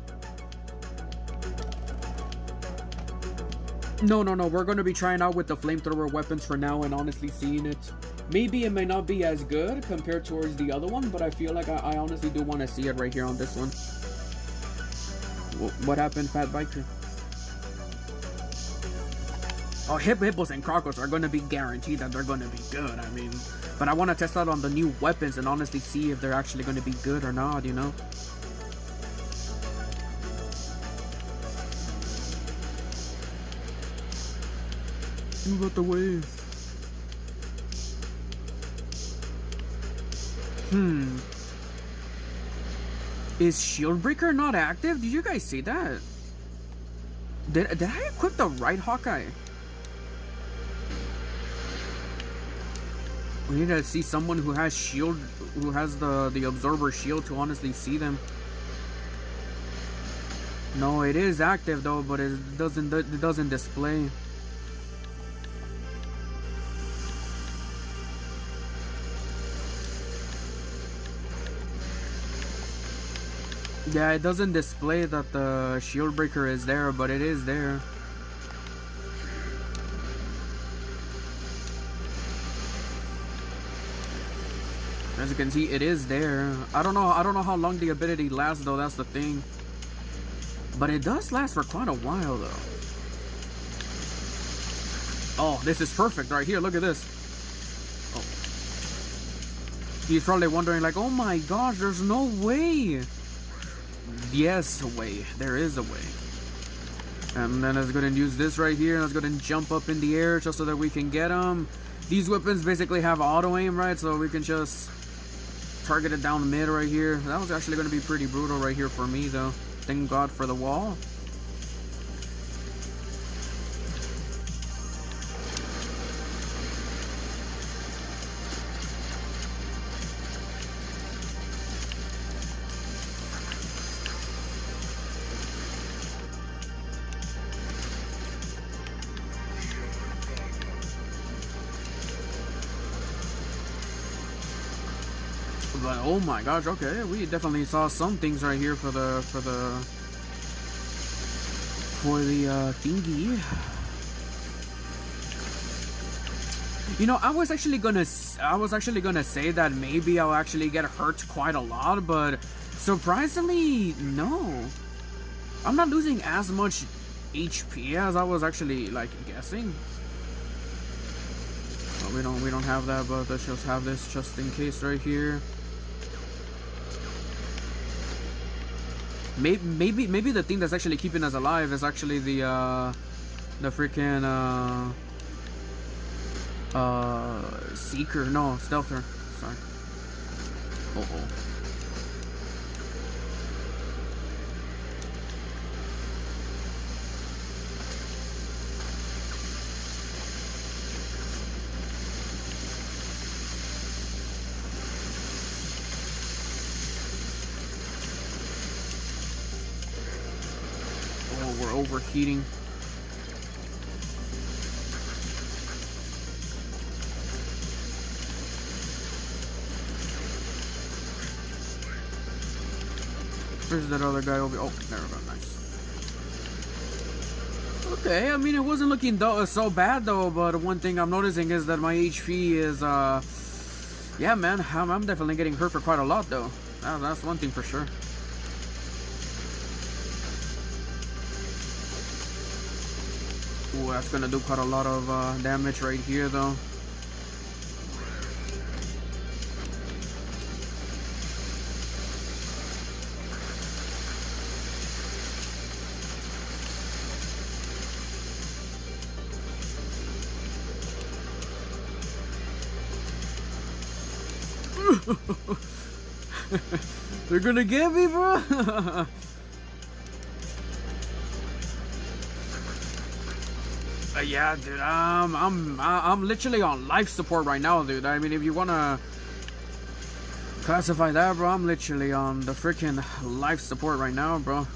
No, we're gonna be trying out with the flamethrower weapons for now and honestly seeing it. Maybe it may not be as good compared towards the other one, but I feel like I honestly do want to see it right here on this one. What happened, Fat Biker? Oh, hippos and crocos are going to be guaranteed that they're going to be good, I mean. But I want to test out on the new weapons and honestly see if they're actually going to be good or not, you know? Move out the way. Is shield breaker not active? Did you guys see that? Did I equip the right Hawkeye? We need to see someone who has shield, who has the absorber shield to honestly see them. No, it is active though, but it doesn't display. Yeah, it doesn't display that the shield breaker is there, but it is there. As you can see, it is there. I don't know how long the ability lasts though, that's the thing. But it does last for quite a while though. Oh, this is perfect right here, look at this. Oh. He's probably wondering like, oh my gosh, there's no way. Yes, a way. There is a way. And then let's go ahead and use this right here. Let's go ahead and jump up in the air just so that we can get them. These weapons basically have auto aim, right? So we can just target it down mid right here. That was actually going to be pretty brutal right here for me, though. Thank God for the wall. But oh my gosh, okay, we definitely saw some things right here for the thingy. You know, I was actually gonna say that maybe I'll actually get hurt quite a lot, but surprisingly, no. I'm not losing as much HP as I was actually like guessing. Well, we don't have that, but let's just have this just in case right here. Maybe the thing that's actually keeping us alive is actually the freaking seeker, no, stealther. Sorry. We're overheating. Where's that other guy over? Oh, there we go. Nice. Okay, I mean, it wasn't looking so bad though, but one thing I'm noticing is that my HP is, yeah, man, I'm definitely getting hurt for quite a lot though. That's one thing for sure. Ooh, that's gonna do quite a lot of damage right here though. They're gonna get me, bro. Yeah, dude. I'm literally on life support right now, dude. I mean, if you wanna classify that, bro, I'm literally on the freaking life support right now, bro.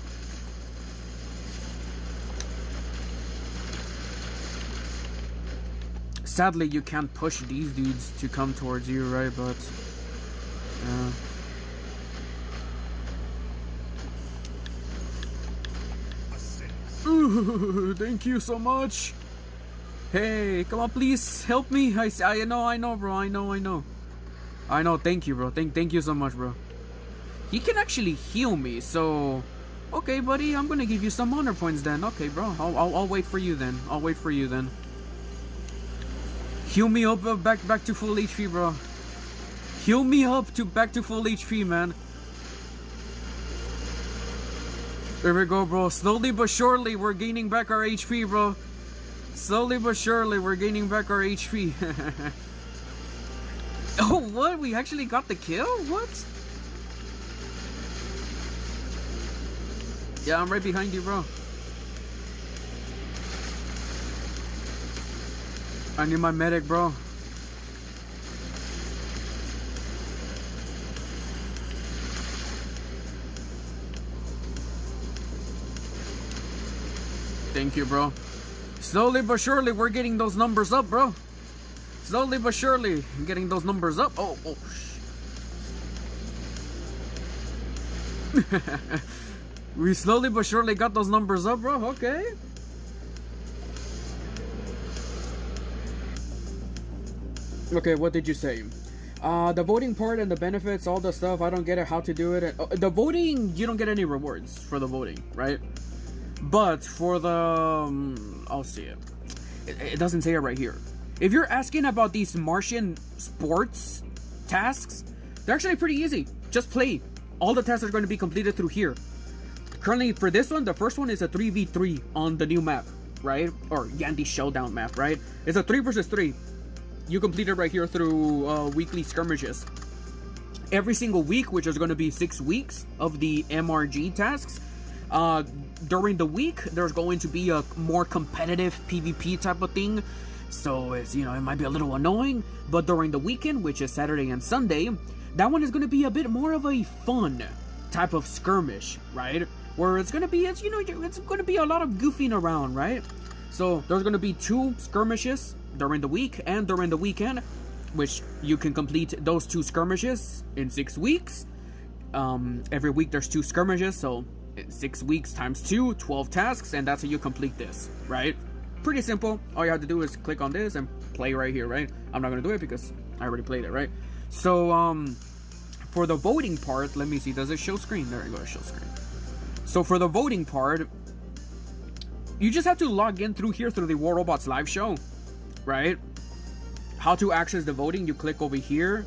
Sadly, you can't push these dudes to come towards you, right? But ooh, thank you so much. Hey, come on, please help me. I know, bro. I know. Thank you, bro. Thank you so much, bro. He can actually heal me, so okay, buddy. I'm gonna give you some honor points then. Okay, bro. I'll wait for you then. Heal me up back to full HP, bro. Heal me up back to full HP, man. There we go, bro. Slowly but surely, we're gaining back our HP, bro. Slowly but surely, we're gaining back our HP. Oh, what? We actually got the kill? What? Yeah, I'm right behind you, bro. I need my medic, bro. Thank you, bro. Slowly but surely, we're getting those numbers up, bro. Slowly but surely, getting those numbers up. Oh. We slowly but surely got those numbers up, bro. Okay. Okay, what did you say? The voting part and the benefits, all the stuff, I don't get it, how to do it. The voting, you don't get any rewards for the voting, right? But for the... I'll see it. It doesn't say it right here. If you're asking about these Martian sports tasks, they're actually pretty easy. Just play. All the tasks are going to be completed through here. Currently, for this one, the first one is a 3v3 on the new map, right? Or Yandy Showdown map, right? It's a 3 versus 3. You complete it right here through weekly skirmishes. Every single week, which is going to be 6 weeks of the MRG tasks, during the week, there's going to be a more competitive PvP type of thing. So it's, you know, it might be a little annoying, but during the weekend, which is Saturday and Sunday, that one is going to be a bit more of a fun type of skirmish, right? Where it's going to be, it's going to be a lot of goofing around, right? So there's going to be 2 skirmishes during the week and during the weekend, which you can complete those 2 skirmishes in 6 weeks. Every week there's 2 skirmishes, so 6 weeks times 2, 12 tasks, and that's how you complete this, right? Pretty simple. All you have to do is click on this and play right here, right? I'm not gonna do it because I already played it, right? So for the voting part, let me see, does it show screen? There you go, show screen. So for the voting part, you just have to log in through here through the War Robots live show, right? How to access the voting, you click over here,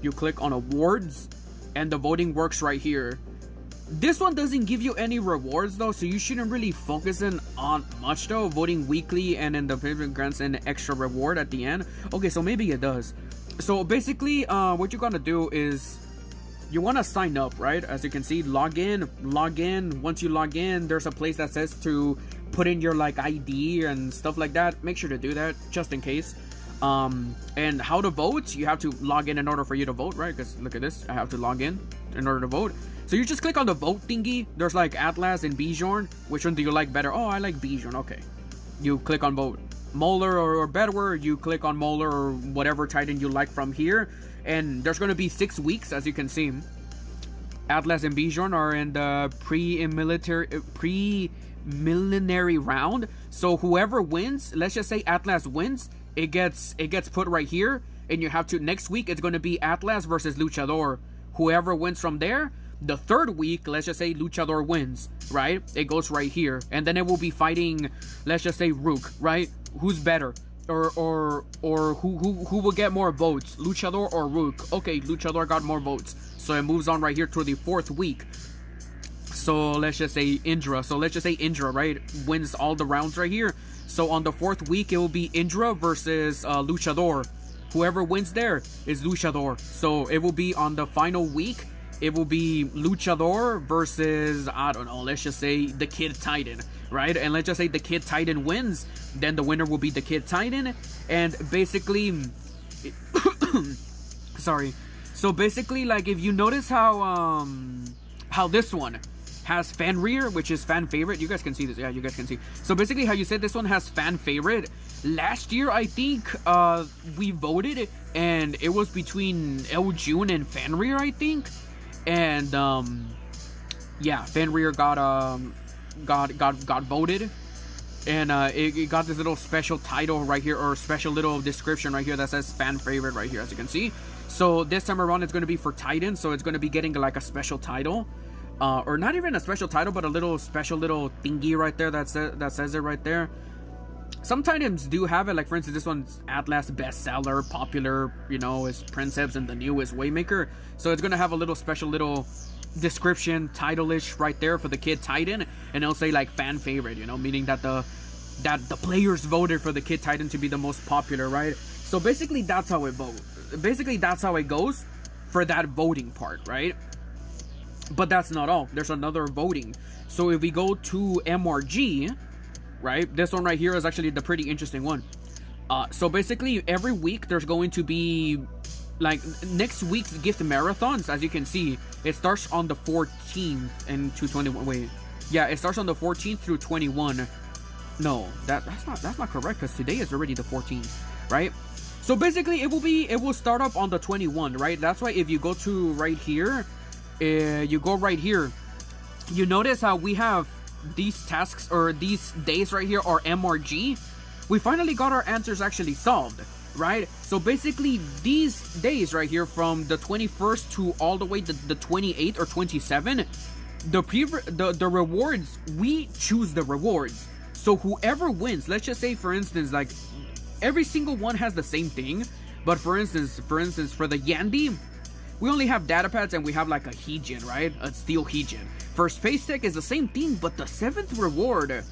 you click on awards, and the voting works right here. This one doesn't give you any rewards though, so you shouldn't really focus in on much though. Voting weekly and then the payment grants an extra reward at the end. Okay, so maybe it does. So basically, what you're gonna do is you want to sign up, right? As you can see, log in. Once you log in, there's a place that says to put in your like ID and stuff like that. Make sure to do that just in case. And how to vote, you have to log in order for you to vote, right? Because look at this, I have to log in order to vote. So you just click on the vote thingy. There's like Atlas and Bijon. Which one do you like better? Oh, I like Bijon. Okay, you click on vote. Molar or Bedwar, you click on Molar or whatever Titan you like from here. And there's going to be 6 weeks, as you can see. Atlas and Bijon are in the preliminary round. So whoever wins, let's just say Atlas wins, it gets put right here. And you have to, next week, it's going to be Atlas versus Luchador. Whoever wins from there, the 3rd week, let's just say Luchador wins, right? It goes right here. And then it will be fighting, let's just say Rook, right? Who's better? Or who will get more votes? Luchador or Rook? Okay, Luchador got more votes. So it moves on right here to the 4th week. So let's just say Indra. So let's just say Indra, right? Wins all the rounds right here. So on the 4th week, it will be Indra versus Luchador. Whoever wins there is Luchador. So it will be on the final week. It will be Luchador versus, I don't know, let's just say the Kid Titan, right? And let's just say the Kid Titan wins, then the winner will be the Kid Titan. And basically, sorry. So basically, like, if you notice how this one has fan rear, which is fan favorite. You guys can see this. Yeah, you guys can see. So basically, how you said this one has fan favorite. Last year, I think we voted, and it was between El June and fan rear, I think. And yeah, fan rear got voted, and it got this little special title right here, or special little description right here that says fan favorite right here, as you can see. So this time around, it's going to be for Titan, so it's going to be getting like a special title. Or not even a special title, but a little special little thingy right there that says it right there. Some Titans do have it, like for instance, this one's Atlas bestseller, popular, you know, is Princeps, and the new is Waymaker. So it's gonna have a little special little description, title-ish right there for the Kid Titan, and it'll say like fan favorite, you know, meaning that the players voted for the Kid Titan to be the most popular, right? So basically that's how it votes. Basically that's how it goes for that voting part, right? But that's not all. There's another voting. So if we go to MRG, right, this one right here is actually the pretty interesting one. So basically every week there's going to be like next week's gift marathons. As you can see, it starts on the 14th and to 21. Wait, yeah, it starts on the 14th through 21. No, that's not correct, because today is already the 14th, right? So basically it will start up on the 21, right? That's why if you go to right here, you go right here, you notice how we have these tasks, or these days right here are MRG. We finally got our answers actually solved, right? So basically these days right here, from the 21st to all the way to the 28th or 27th, the rewards, we choose the rewards. So whoever wins, let's just say for instance, like every single one has the same thing, but for instance for the Yandy, we only have data pads, and we have like a Heejin, right? A steel Heejin. For Space Tech is the same thing, but the 7th reward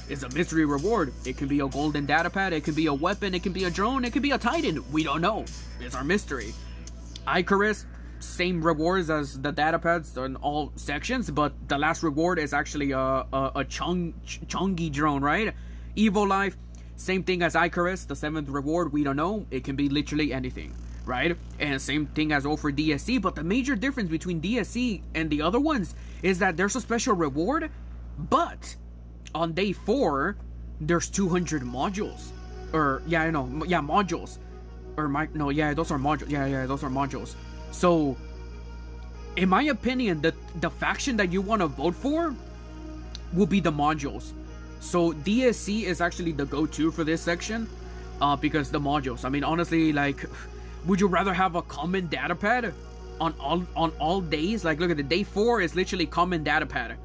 is a mystery reward. It can be a golden data pad, it can be a weapon, it can be a drone, it can be a Titan. We don't know. It's our mystery. Icarus, same rewards as the data pads in all sections, but the last reward is actually a Chongi drone, right? Evo Life, same thing as Icarus. The 7th reward, we don't know. It can be literally anything, right? And same thing as all for DSC, but the major difference between DSC and the other ones is that there's a special reward, but on day 4 there's 200 modules, or yeah, I know, yeah, modules, or no, yeah, those are modules, yeah, those are modules. So in my opinion, the faction that you want to vote for will be the modules. So DSC is actually the go-to for this section, because the modules, I mean, honestly, like, would you rather have a common data pad on all days? Like, look at the day 4 is literally common data pad.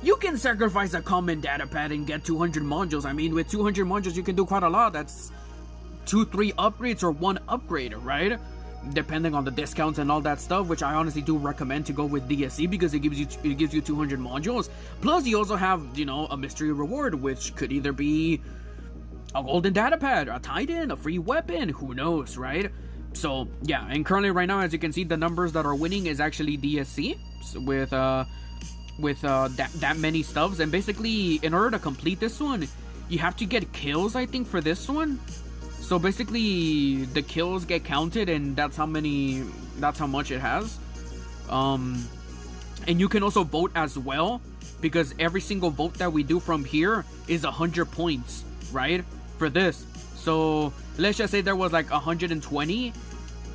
You can sacrifice a common data pad and get 200 modules. I mean, with 200 modules, you can do quite a lot. That's 2-3 upgrades or 1 upgrade, right? Depending on the discounts and all that stuff, which I honestly do recommend to go with DSC, because it gives you 200 modules. Plus, you also have, you know, a mystery reward, which could either be a golden data pad, a Titan, a free weapon, who knows, right? So yeah, and currently right now, as you can see, the numbers that are winning is actually DSC, so with that many stuffs. And basically, in order to complete this one, you have to get kills, I think, for this one. So basically, the kills get counted, and that's how much it has. And you can also vote as well, because every single vote that we do from here is 100 points, right? For this. So let's just say there was like 120,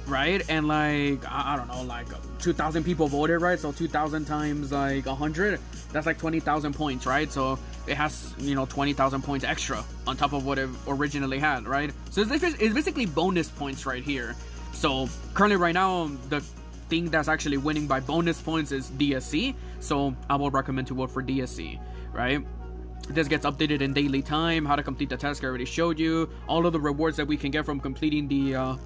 right? And like, I don't know, like 2,000 people voted, right? So 2,000 times like 100, that's like 20,000 points, right? So it has, you know, 20,000 points extra on top of what it originally had, right? So it's basically bonus points right here. So currently right now, the thing that's actually winning by bonus points is DSC. So I would recommend to vote for DSC, right? This gets updated in daily time. How to complete the task I already showed you. All of the rewards that we can get from completing the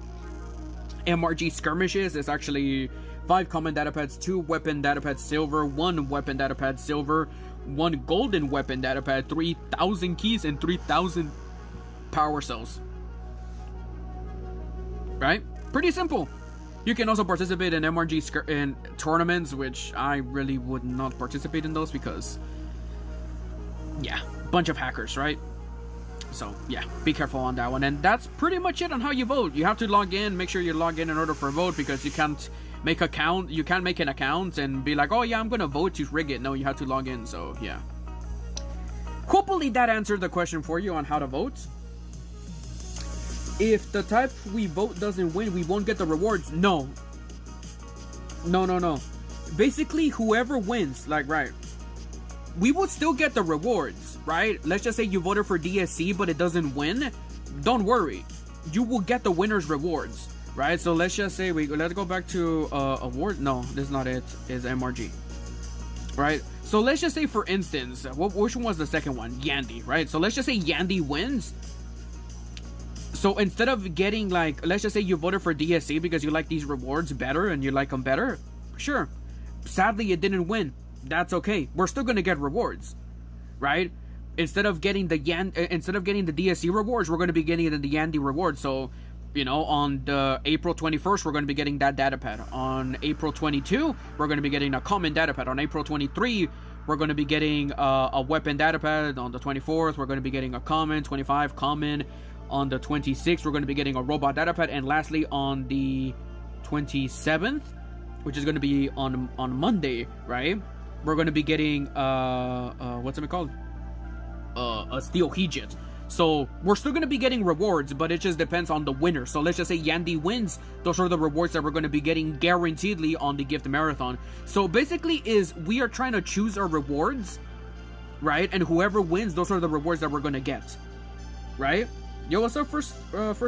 MRG skirmishes is actually 5 common data pads, 2 weapon data pads silver, 1 weapon data pad silver, 1 golden weapon data pad, 3,000 keys, and 3,000 power cells. right? Pretty simple. You can also participate in MRG in tournaments, which I really would not participate in those because, yeah, bunch of hackers, right? So yeah, be careful on that one. And that's pretty much it on how you vote. You have to log in, make sure you log in order for a vote, because you can't make you can't make an account and be like, oh yeah, I'm gonna vote to rig it. No, you have to log in. So yeah, hopefully that answered the question for you on how to vote. If the type we vote doesn't win, we won't get the rewards. No. Basically, whoever wins, like, right, we will still get the rewards, right? Let's just say you voted for DSC, but it doesn't win. Don't worry. You will get the winner's rewards, right? So let's just say let's go back to award. No, this is not it. It's MRG, right? So let's just say, for instance, which one was the second one? Yandy, right? So let's just say Yandy wins. So instead of getting, like, let's just say you voted for DSC because you like these rewards better and you like them better. Sure. Sadly, it didn't win. That's okay. We're still going to get rewards, right? Instead of getting the DSC rewards, we're going to be getting the Yandy rewards. So, you know, on the April 21st, we're going to be getting that data pad. On April 22, we're going to be getting a common data pad. On April 23, we're going to be getting a weapon data pad. On the 24th, we're going to be getting a common. 25, common. On the 26th, we're going to be getting a robot data pad. And lastly, on the 27th, which is going to be on Monday, right? We're going to be getting, what's it called? A steel Heejit. So we're still going to be getting rewards, but it just depends on the winner. So let's just say Yandy wins. Those are the rewards that we're going to be getting guaranteedly on the gift marathon. So basically we are trying to choose our rewards, right? And whoever wins, those are the rewards that we're going to get, right? Yo, what's up, first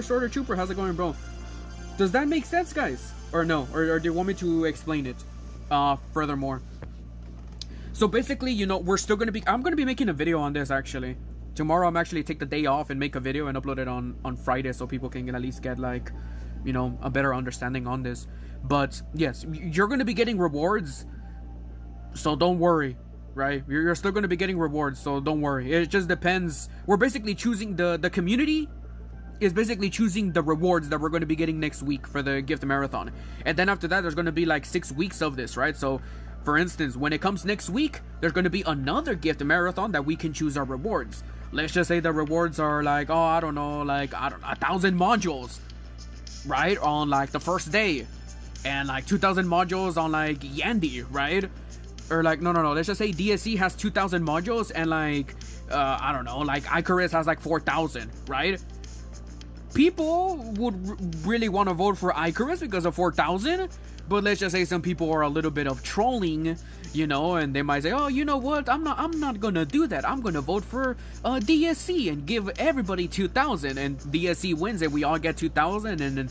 order trooper? How's it going, bro? Does that make sense, guys? Or no? Or do you want me to explain it furthermore? So basically, you know, we're still going to be... I'm going to be making a video on this, actually. Tomorrow, I'm actually take the day off and make a video and upload it on Friday so people can at least get, like, you know, a better understanding on this. But, yes, you're going to be getting rewards, so don't worry. Right, you're still going to be getting rewards, so don't worry. It just depends. We're basically choosing the community is basically choosing the rewards that we're going to be getting next week for the gift marathon, and then after that there's going to be like 6 weeks of this, right? So for instance, when it comes next week, there's going to be another gift marathon that we can choose our rewards. Let's just say the rewards are like, oh, I don't know, like 1,000 modules, right, on like the first day, and like 2,000 modules on like Yandy, right? Or like, no, let's just say DSC has 2,000 modules and like, I don't know, like Icarus has like 4,000, right? People would really want to vote for Icarus because of 4,000, but let's just say some people are a little bit of trolling, you know, and they might say, oh, you know what, I'm not gonna do that. I'm gonna vote for DSC and give everybody 2,000, and DSC wins and we all get 2,000, and then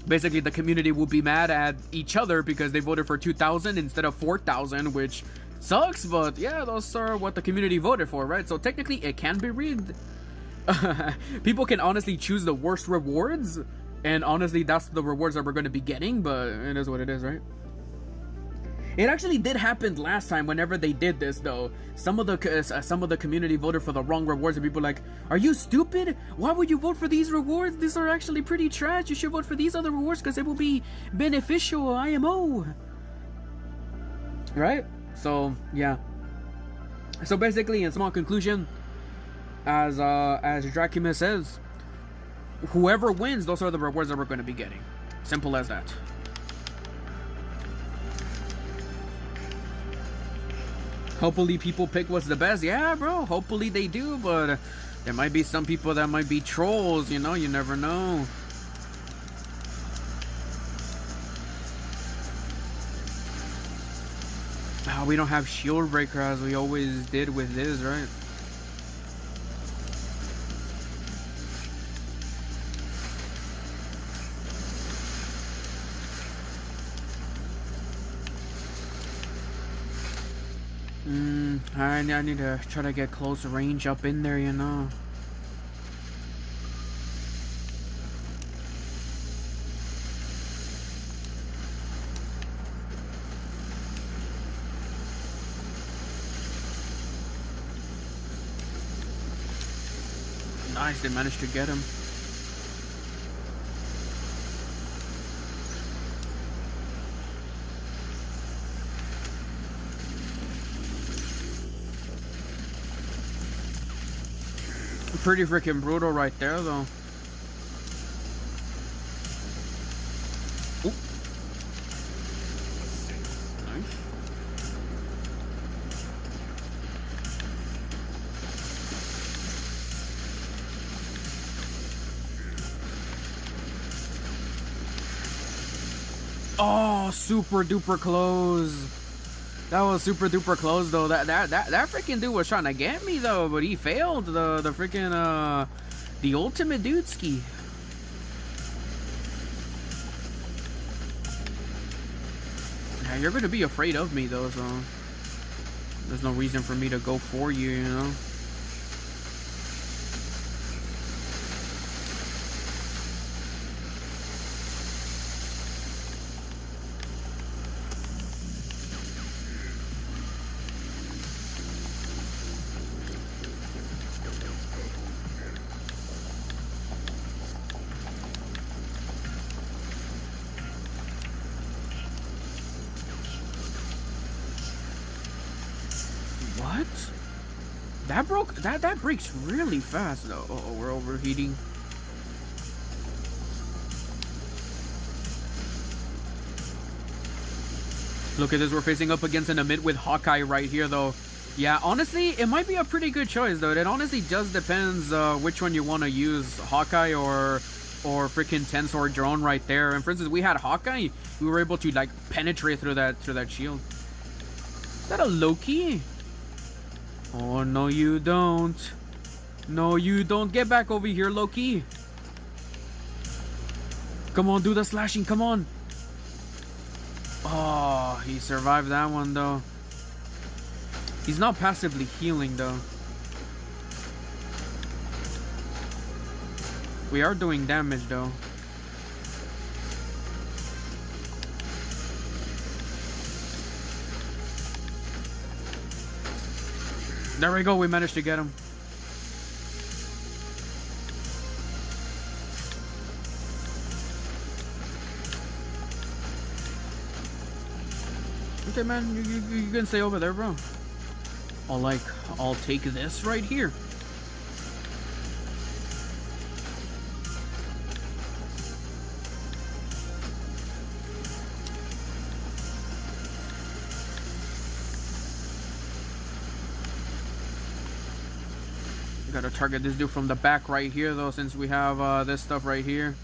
basically the community will be mad at each other because they voted for 2,000 instead of 4,000, which sucks, but yeah, those are what the community voted for, right? So technically it can be rigged. People can honestly choose the worst rewards, and honestly that's the rewards that we're going to be getting, but it is what it is, right? It actually did happen last time whenever they did this, though. Some of the community voted for the wrong rewards, and people like, are you stupid? Why would you vote for these rewards? These are actually pretty trash. You should vote for these other rewards because it will be beneficial IMO. Right? So, yeah. So basically, in small conclusion, as Dracula says, whoever wins, those are the rewards that we're going to be getting. Simple as that. Hopefully people pick what's the best. Yeah, bro, hopefully they do, but there might be some people that might be trolls, you know, you never know. Oh, we don't have shield breaker as we always did with this, right? I need to try to get close range up in there, you know. Nice, they managed to get him. pretty freaking brutal right there, though. Ooh. Nice. Oh, super duper close. That was super duper close though. That freaking dude was trying to get me though, but he failed the freaking the ultimate dude ski. Yeah, you're gonna be afraid of me though, so there's no reason for me to go for you, you know. What? That broke. That breaks really fast though. Oh, we're overheating. Look at this. We're facing up against an mid with Hawkeye right here though. Yeah, honestly, it might be a pretty good choice though. It honestly just depends which one you want to use, Hawkeye or freaking Tensor drone right there. And for instance, we had Hawkeye. We were able to like penetrate through that shield. Is that a Loki? Oh, no, you don't. No, you don't. Get back over here, Loki. Come on, do the slashing. Come on. Oh, he survived that one, though. He's not passively healing, though. We are doing damage, though. There we go, we managed to get him. Okay, man, you can stay over there, bro. I'll take this right here. Gotta target this dude from the back right here though, since we have this stuff right here.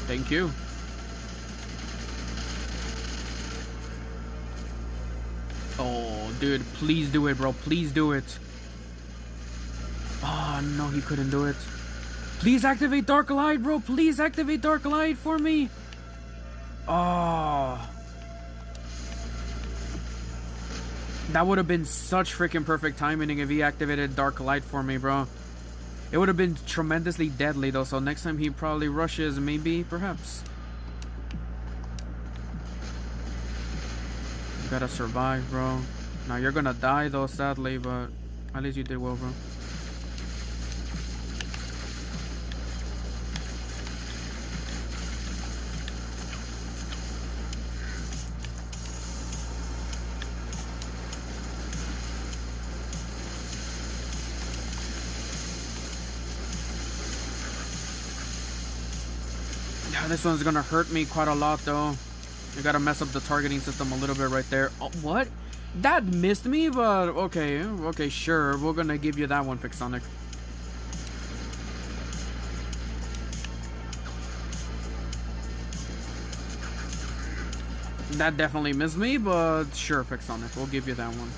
Thank you. Oh, dude, please do it, bro. Please do it. Oh, no, he couldn't do it. Please activate Dark Light, bro. Please activate Dark Light for me. Oh. That would have been such freaking perfect timing if he activated Dark Light for me, bro. It would have been tremendously deadly, though. So next time he probably rushes, maybe, perhaps. You gotta survive, bro. Now you're gonna die, though, sadly, but at least you did well, bro. Yeah, this one's gonna hurt me quite a lot, though. You gotta mess up the targeting system a little bit right there. Oh, what? That missed me, but okay. Okay, sure. We're gonna give you that one, PIXONIC. That definitely missed me, but sure, PIXONIC. We'll give you that one.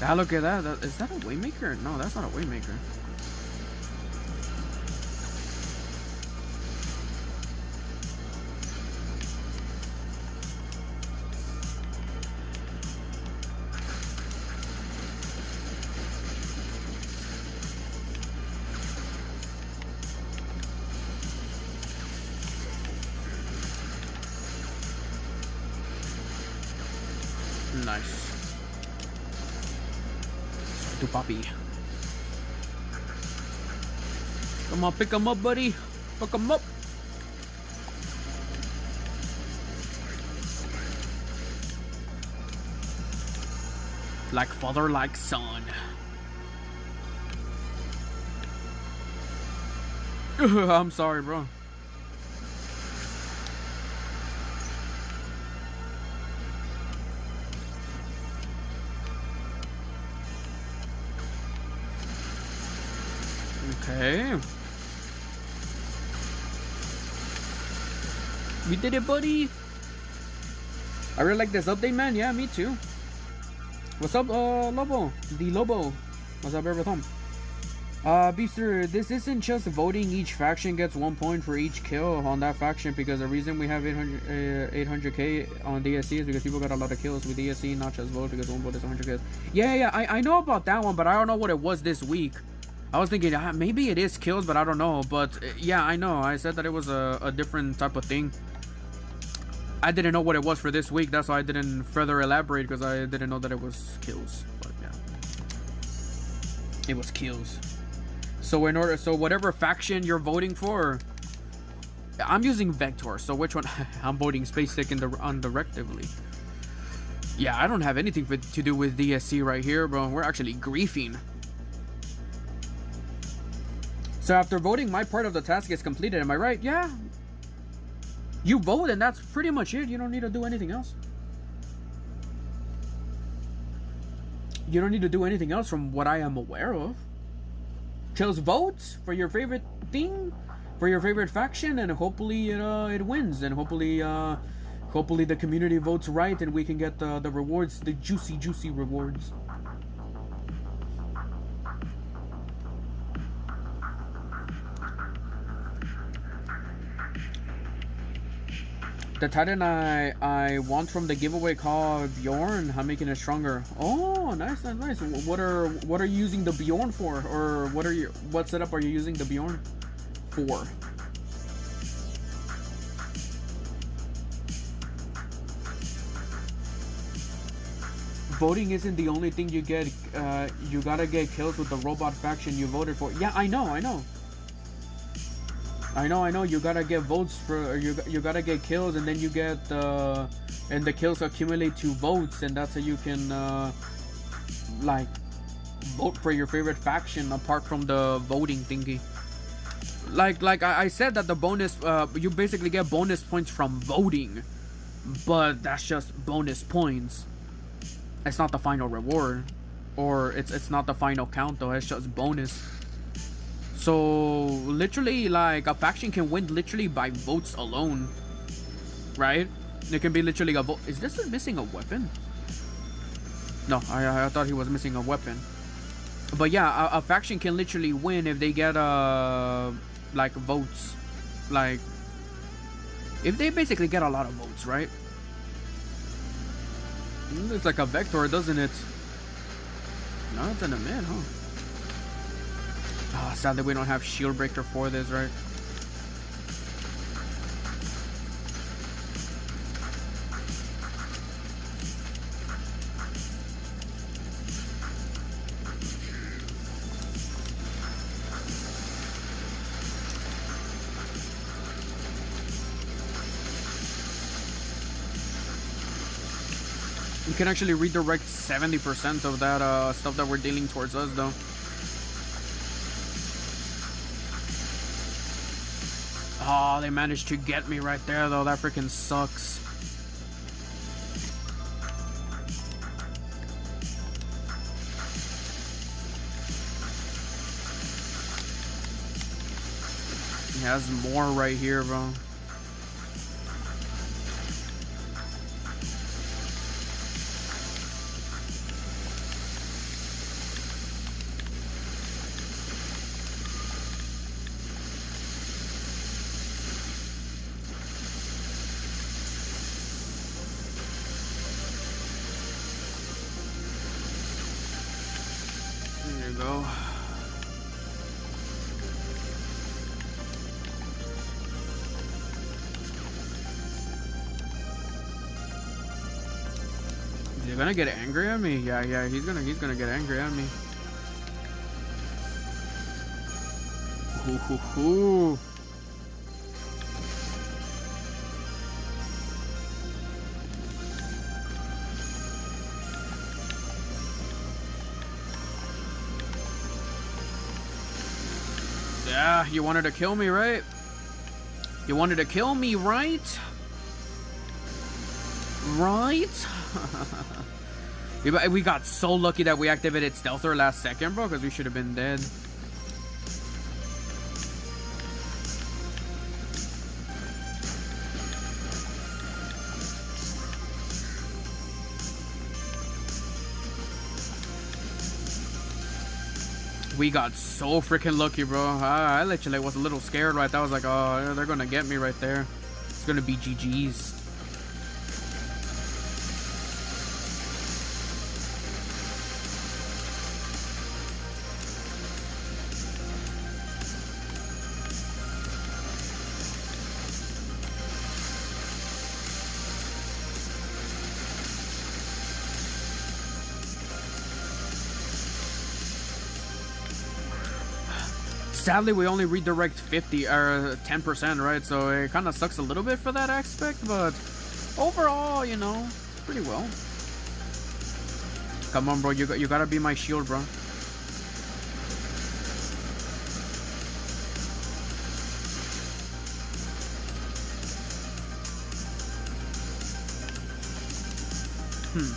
Ah, look at that. Is that a Waymaker? No, that's not a Waymaker. Nice. to Poppy. Come on, pick him up, buddy. Pick him up. Like father, like son. I'm sorry, bro. Okay. We did it, buddy. I really like this update, man. Yeah, me too. What's up, Lobo? The Lobo. What's up, everything? Beefster, this isn't just voting. Each faction gets 1 point for each kill on that faction, because the reason we have 800k on DSC is because people got a lot of kills with DSC, not just vote, because one vote is 100 kills. Yeah, I know about that one, but I don't know what it was this week. I was thinking maybe it is kills, but I don't know. But yeah, I know. I said that it was a different type of thing. I didn't know what it was for this week. That's why I didn't further elaborate, because I didn't know that it was kills. But yeah, it was kills. So whatever faction you're voting for, I'm using Vector. So which one? I'm voting Space Stick undirectively. Yeah, I don't have anything to do with DSC right here, bro. We're actually griefing. So after voting, my part of the task is completed. Am I right? Yeah. You vote and that's pretty much it. You don't need to do anything else. You don't need to do anything else from what I am aware of. Just vote for your favorite thing, for your favorite faction, and hopefully it wins. And hopefully the community votes right, and we can get the rewards, the juicy rewards. The Titan I want from the giveaway called Bjorn. I'm making it stronger. Oh, nice. What are you using the Bjorn for? Or what setup are you using the Bjorn for? Voting isn't the only thing you get. You gotta get kills with the robot faction you voted for. Yeah, I know. You gotta get votes for, you gotta get kills, and then you get and the kills accumulate to votes, and that's how you can like vote for your favorite faction apart from the voting thingy. Like I said that the bonus, you basically get bonus points from voting, but that's just bonus points. It's not the final reward, or it's not the final count though. It's just bonus. So literally, like, a faction can win literally by votes alone, right? It can be literally a vote. Is this missing a weapon? No, I thought he was missing a weapon. But yeah, a faction can literally win if they get like votes, like if they basically get a lot of votes, right? It's like a vector, doesn't it? No, it's in the mid, huh? Oh, sad that we don't have shield breaker for this, right? You can actually redirect 70% of that stuff that we're dealing towards us, though. Oh, they managed to get me right there, though. That freaking sucks. He has more right here, bro. Go. Is he gonna get angry at me? Yeah, he's gonna get angry at me. hoo, hoo, hoo. Yeah, you wanted to kill me, right? You wanted to kill me, right? Right? We got so lucky that we activated Stealther last second, bro, because we should have been dead. We got so freaking lucky, bro. I literally was a little scared right there. I was like, oh, they're gonna get me right there. It's gonna be GG's. Sadly, we only redirect 50 or 10%, right? So it kind of sucks a little bit for that aspect, but overall, you know, pretty well. Come on, bro, you gotta be my shield, bro.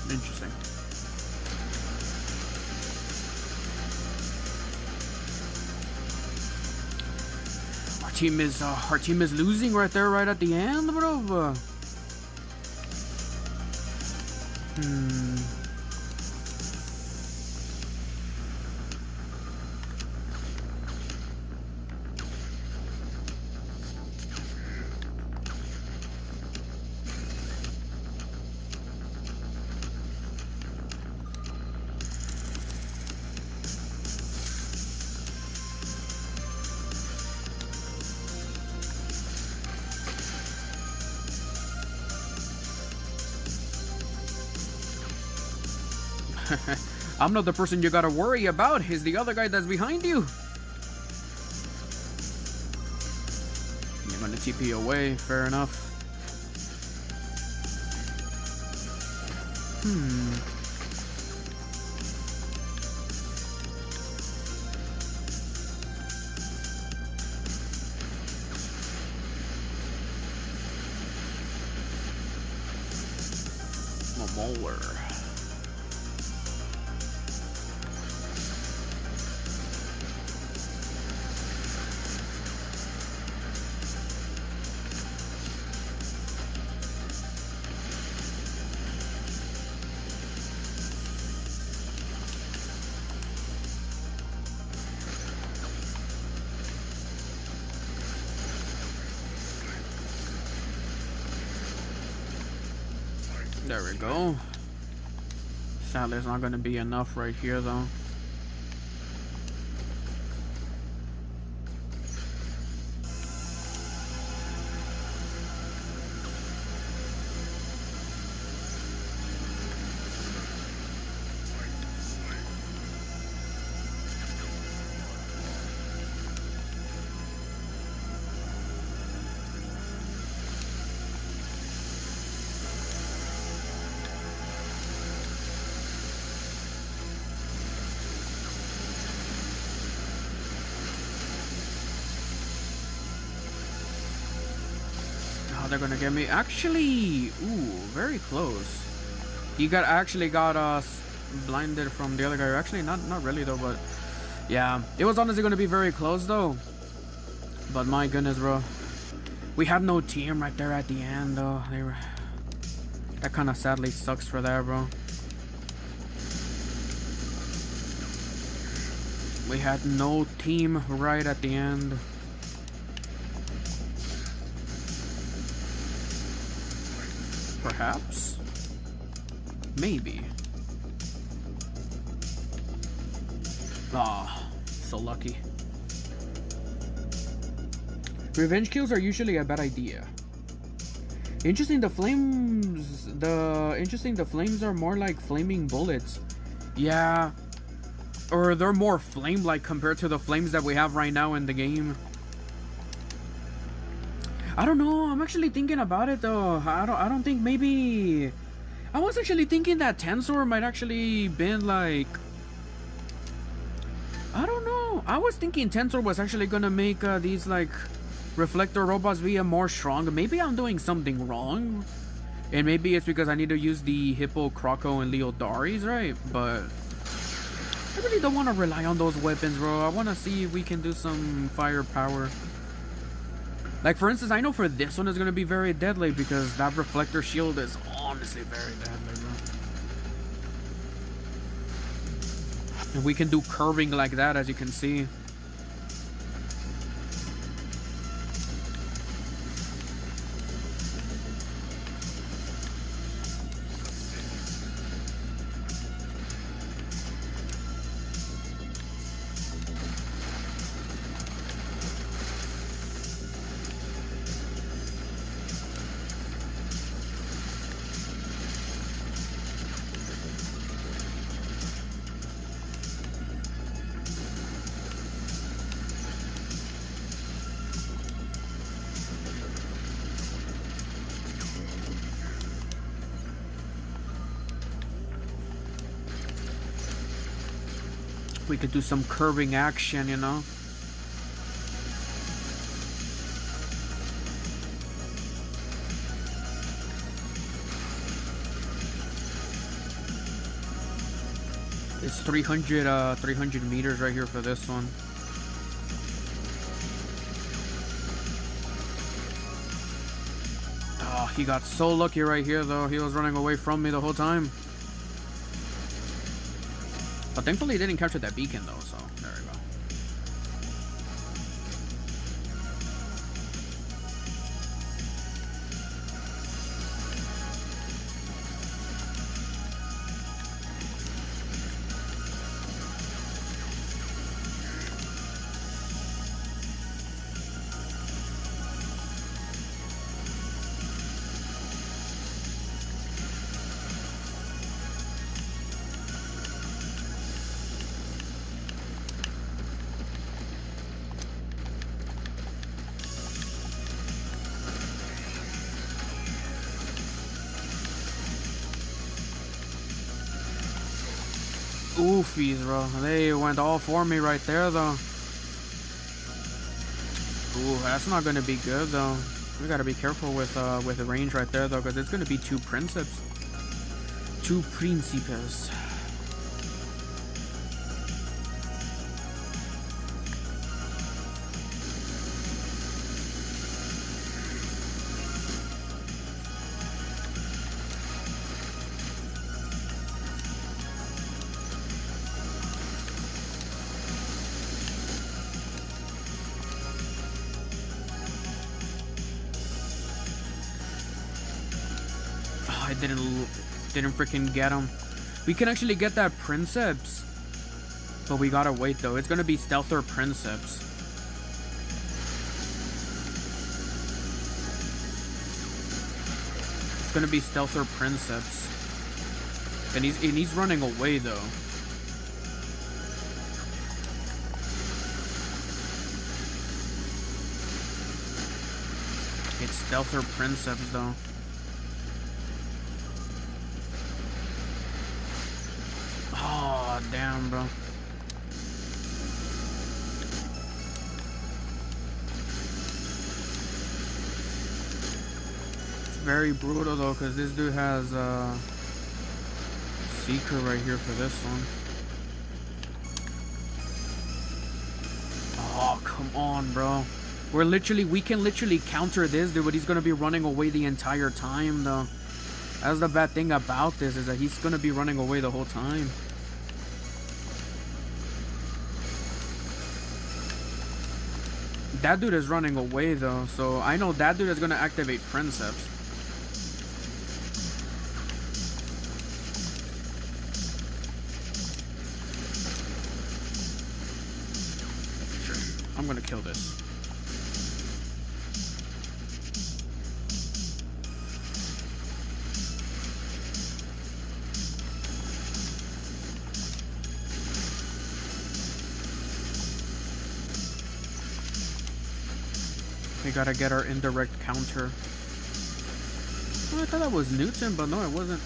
Interesting. Our team is losing right there, right at the end, bro. I'm not the person you gotta worry about. He's the other guy that's behind you. You're gonna TP away. Fair enough. Molar. There we go. Sadly, it's not going to be enough right here, though. They're gonna get me. Actually, ooh, very close. He actually got us blinded from the other guy. Actually, not really though, but yeah, it was honestly gonna be very close though. But my goodness, bro, we had no team right there at the end though. That kind of sadly sucks for that, bro. We had no team right at the end. Perhaps? Maybe. Ah, so lucky. Revenge kills are usually a bad idea. Interesting, the flames are more like flaming bullets. Yeah. or they're more flame-like compared to the flames that we have right now in the game. I don't know. I'm actually thinking about it though. I don't think maybe. I was actually thinking that Tensor might actually been like. I don't know. I was thinking Tensor was actually gonna make these like Reflector robots be more strong. Maybe I'm doing something wrong, and maybe it's because I need to use the Hippo, Croco, and Leo Daris, right? But I really don't want to rely on those weapons, bro. I want to see if we can do some firepower. Like, for instance, I know for this one it's going to be very deadly because that Reflector shield is honestly very deadly, bro. And we can do curving like that, as you can see. We could do some curving action, you know. It's 300 meters right here for this one. Oh, he got so lucky right here though. He was running away from me the whole time. But thankfully he didn't capture that beacon though, so there we go. Oofies, bro. They went all for me right there, though. Ooh, that's not gonna be good, though. We gotta be careful with the range right there, though, because it's gonna be two Princeps. Two Principes. I didn't freaking get him. We can actually get that Princeps, but we gotta wait though. It's gonna be Stealther Princeps. It's gonna be Stealther Princeps, and he's running away though. It's Stealther Princeps though. Oh, damn, bro. It's very brutal, though, because this dude has Seeker right here for this one. Oh, come on, bro. We can literally counter this dude, but he's going to be running away the entire time, though. That's the bad thing about this, is that he's going to be running away the whole time. That dude is running away though, so I know that dude is gonna activate Princeps. Sure, I'm gonna kill this. We gotta get our indirect counter. Oh, I thought that was Newton, but no, it wasn't.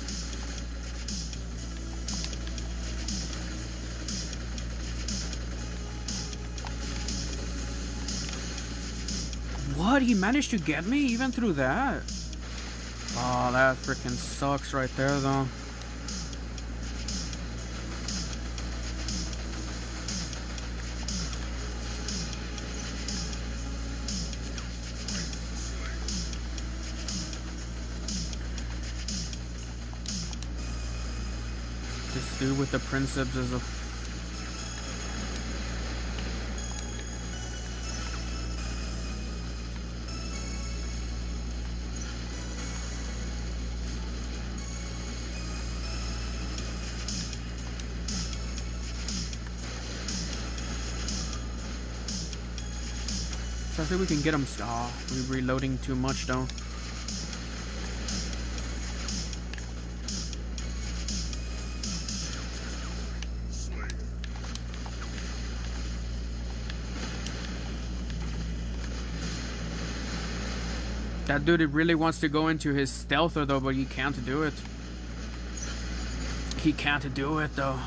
What? He managed to get me even through that? Oh, that freaking sucks right there, though. This dude with the princeps is a... I think we can get him. Oh, we're reloading too much though. That dude really wants to go into his stealther though, but he can't do it. He can't do it though.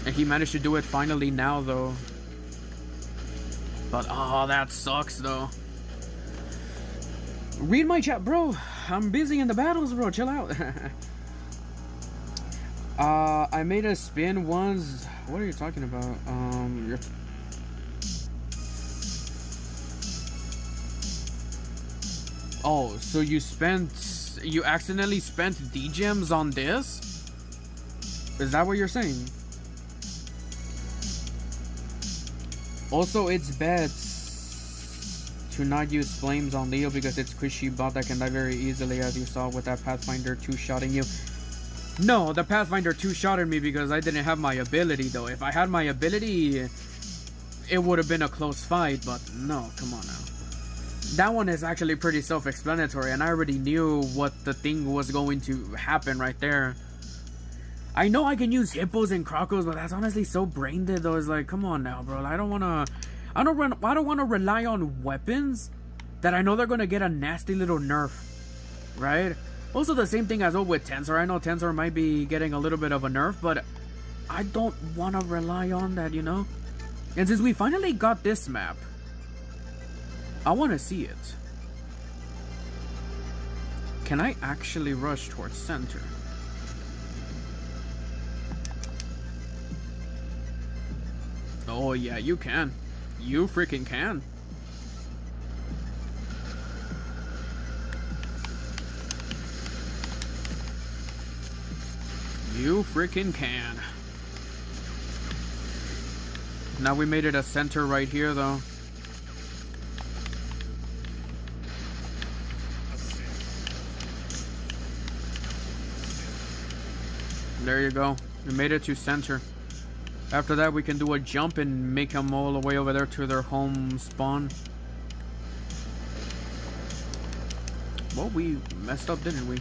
And he managed to do it finally now though. But oh, that sucks though. Read my chat, bro. I'm busy in the battles, bro. Chill out. I made a spin once. What are you talking about? Oh, so you accidentally spent D-gems on this? Is that what you're saying? Also, it's best to not use flames on Leo because it's squishy bot that can die very easily, as you saw with that Pathfinder 2-shotting you. No, the Pathfinder 2-shotted me because I didn't have my ability though. If I had my ability, it would have been a close fight, but no, come on now. That one is actually pretty self-explanatory, and I already knew what the thing was going to happen right there. I know I can use hippos and crocos, but that's honestly so brain dead though. It's like, come on now, bro. I don't wanna rely on weapons that I know they're gonna get a nasty little nerf, right? Also, the same thing as well with Tensor. I know Tensor might be getting a little bit of a nerf, but I don't wanna rely on that, you know. And since we finally got this map, I wanna see it. Can I actually rush towards center? Oh yeah, you can. You freaking can. You freaking can. Now we made it a center right here though. There you go. We made it to center. After that, we can do a jump and make them all the way over there to their home spawn. Well, we messed up, didn't we?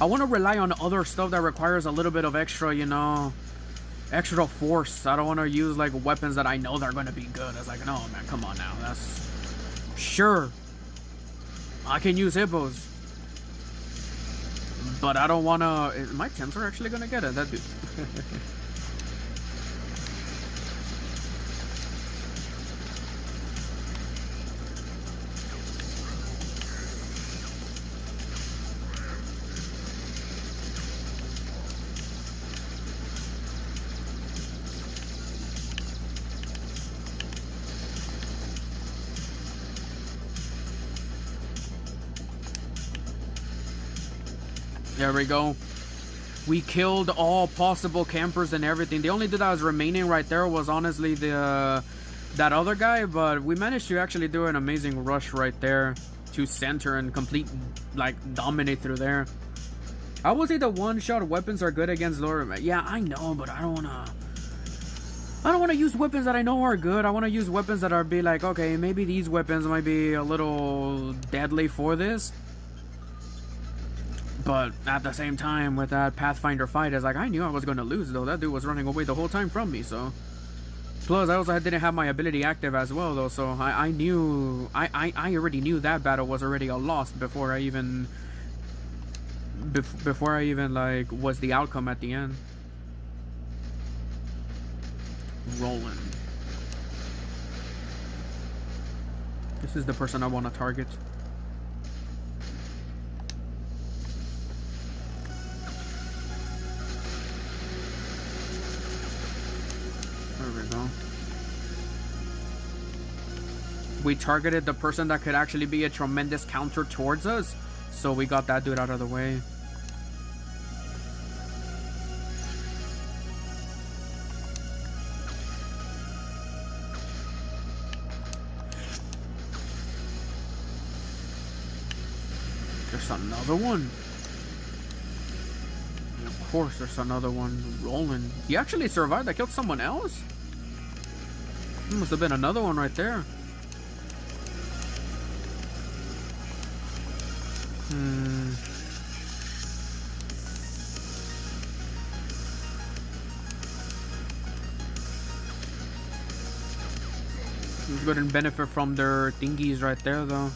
I want to rely on other stuff that requires a little bit of extra, you know, extra force. I don't want to use like weapons that I know they're going to be good. It's like, no, man, come on now. That's sure. I can use hippos, but I don't want to. Is my Tensor actually going to get it? That dude. There we go. We killed all possible campers and everything. The only dude that was remaining right there was honestly the that other guy, but we managed to actually do an amazing rush right there to center and complete, like, dominate through there. I would say the one-shot weapons are good against lower. Yeah, I know, but I don't wanna. I don't want to use weapons that I know are good. I want to use weapons that are be like, okay, maybe these weapons might be a little deadly for this. But at the same time, with that Pathfinder fight, it's like, I knew I was going to lose, though. That dude was running away the whole time from me, so... Plus, I also didn't have my ability active as well, though, so I knew... I already knew that battle was already a loss before I even... Before I even, like, was the outcome at the end. Roland. This is the person I want to target. There we go. We targeted the person that could actually be a tremendous counter towards us, so we got that dude out of the way. There's another one. And of course, there's another one. Roland. He actually survived. I killed someone else. Must have been another one right there. We couldn't benefit from their thingies right there, though.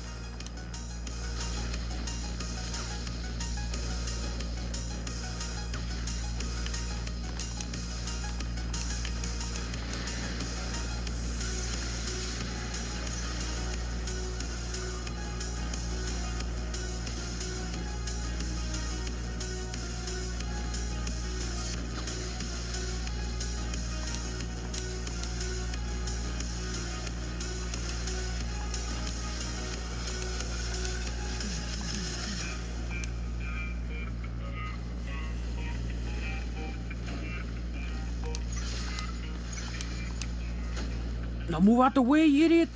Now move out the way, you idiot!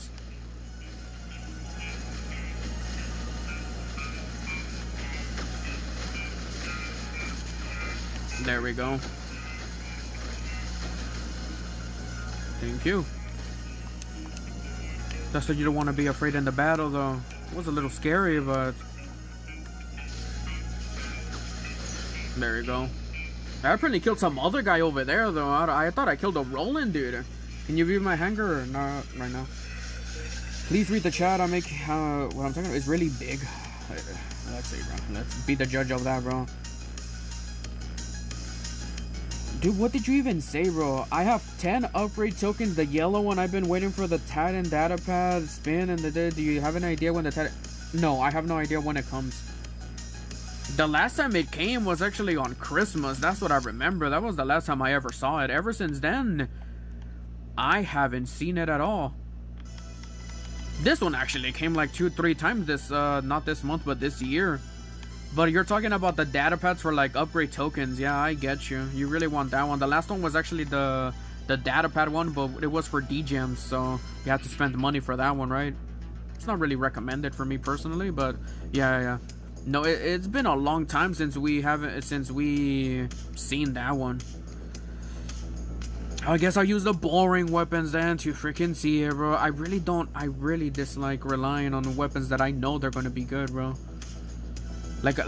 There we go. Thank you. That's what you don't want to be afraid in the battle, though. It was a little scary, but... There you go. I apparently killed some other guy over there, though. I thought I killed a Roland dude. Can you view my hanger or not right now? Please read the chat. What I'm talking about is really big. Let's see, bro. Let's be the judge of that, bro. Dude, what did you even say, bro? I have 10 upgrade tokens. The yellow one, I've been waiting for the Titan data pad spin and the... Do you have an idea when the Titan... No, I have no idea when it comes. The last time it came was actually on Christmas. That's what I remember. That was the last time I ever saw it. Ever since then... I haven't seen it at all. This one actually came like 2-3 times this, not this month, but this year. But you're talking about the data pads for like upgrade tokens. Yeah, I get you. You really want that one. The last one was actually the data pad one, but it was for DGems, so you have to spend money for that one, right? It's not really recommended for me personally, but yeah. No, it's been a long time since we seen that one. I guess I'll use the boring weapons then to freaking see it, bro. I really dislike relying on weapons that I know they're gonna be good, bro. Like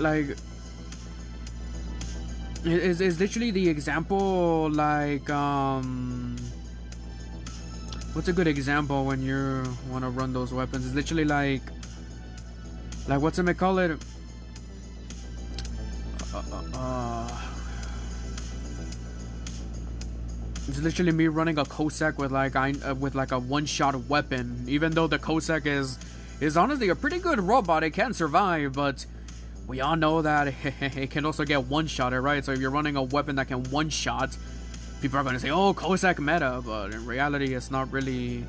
it's literally the example, like, what's a good example when you want to run those weapons? It's literally like what's it call it? It's literally me running a Cossack with like a one-shot weapon. Even though the Cossack is honestly a pretty good robot, it can survive, but we all know that it can also get one-shotted, right? So if you're running a weapon that can one-shot, people are gonna say, "Oh, Cossack meta," but in reality, it's not really.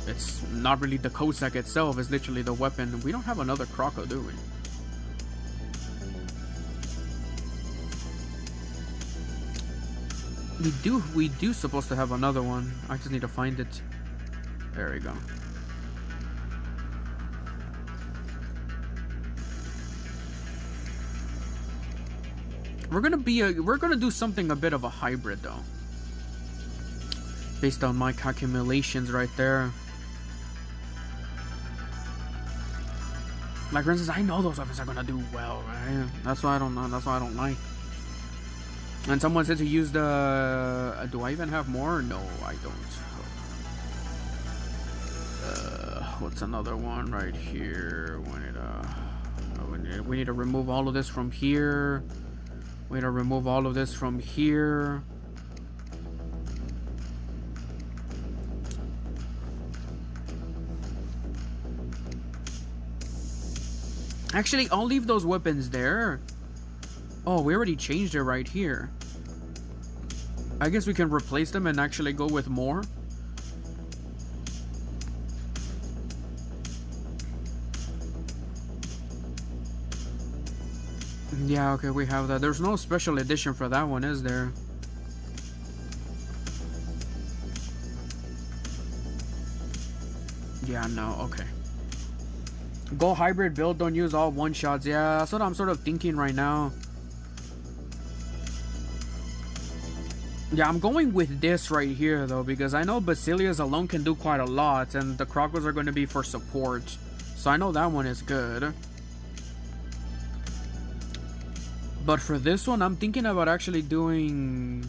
It's not really the Cossack itself. It's literally the weapon. We don't have another Croco, do we? We do supposed to have another one. I just need to find it. There we go. We're gonna do something a bit of a hybrid though, based on my calculations right there. Like for instance, I know those weapons are gonna do well, right? That's why I don't know. That's why I don't like. And someone said to use the. Do I even have more? No, I don't. What's another one right here? We need to remove all of this from here. We need to remove all of this from here. Actually, I'll leave those weapons there. Oh, we already changed it right here. I guess we can replace them and actually go with more. Yeah, okay, we have that. There's no special edition for that one, is there? Yeah, no, okay. Go hybrid build, don't use all one-shots. Yeah, that's what I'm sort of thinking right now. Yeah, I'm going with this right here, though, because I know Basilius alone can do quite a lot, and the Crocos are going to be for support. So I know that one is good. But for this one, I'm thinking about actually doing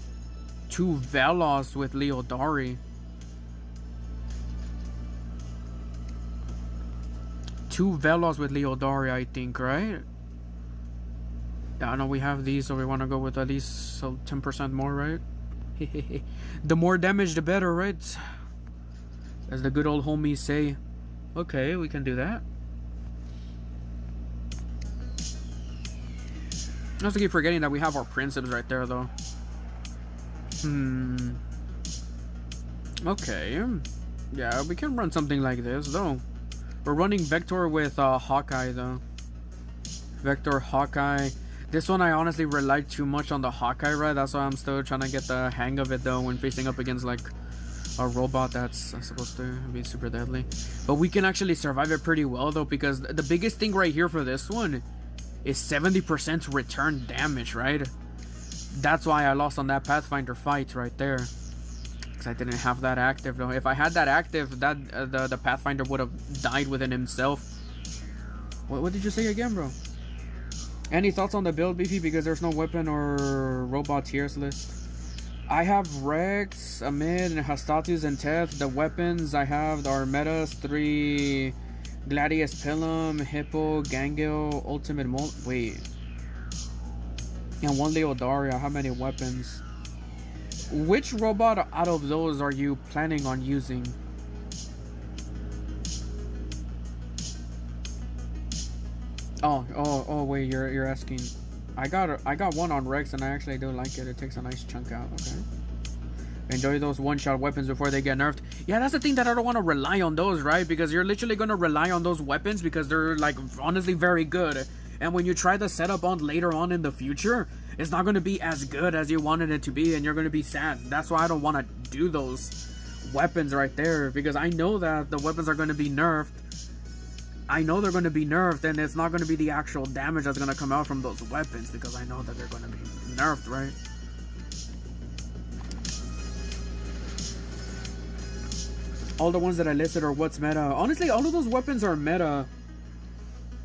2 Velos with Leodari. 2 Velos with Leodari, I think, right? Yeah, I know we have these, so we want to go with at least 10% more, right? The more damage, the better, right? As the good old homies say. Okay, we can do that. I also keep forgetting that we have our Princeps right there, though. Okay. Yeah, we can run something like this, though. We're running Vector with Hawkeye, though. Vector, Hawkeye. This one I honestly rely too much on the Hawkeye, right? That's why I'm still trying to get the hang of it, though, when facing up against, like, a robot that's supposed to be super deadly. But we can actually survive it pretty well, though, because the biggest thing right here for this one is 70% return damage, right? That's why I lost on that Pathfinder fight right there. Because I didn't have that active, though. If I had that active, that the Pathfinder would have died within himself. What did you say again, bro? Any thoughts on the build, Beefy? Because there's no weapon or robot tiers list. I have Rex, Amid, and Hastatus and Teth. The weapons I have are Metas, 3 Gladius Pilum, Hippo, Gangil, Ultimate Mol. Wait. And 1 Leodaria. How many weapons? Which robot out of those are you planning on using? Oh, wait, you're asking. I got one on Rex and I actually do like it. It takes a nice chunk out. Okay. Enjoy those one-shot weapons before they get nerfed. Yeah, that's the thing, that I don't want to rely on those, right? Because you're literally going to rely on those weapons because they're, like, honestly very good. And when you try the setup on later on in the future, it's not going to be as good as you wanted it to be, and you're going to be sad. That's why I don't want to do those weapons right there, because I know that the weapons are going to be nerfed. I know they're going to be nerfed, and it's not going to be the actual damage that's going to come out from those weapons, because I know that they're going to be nerfed, right? All the ones that I listed are what's meta. Honestly, all of those weapons are meta.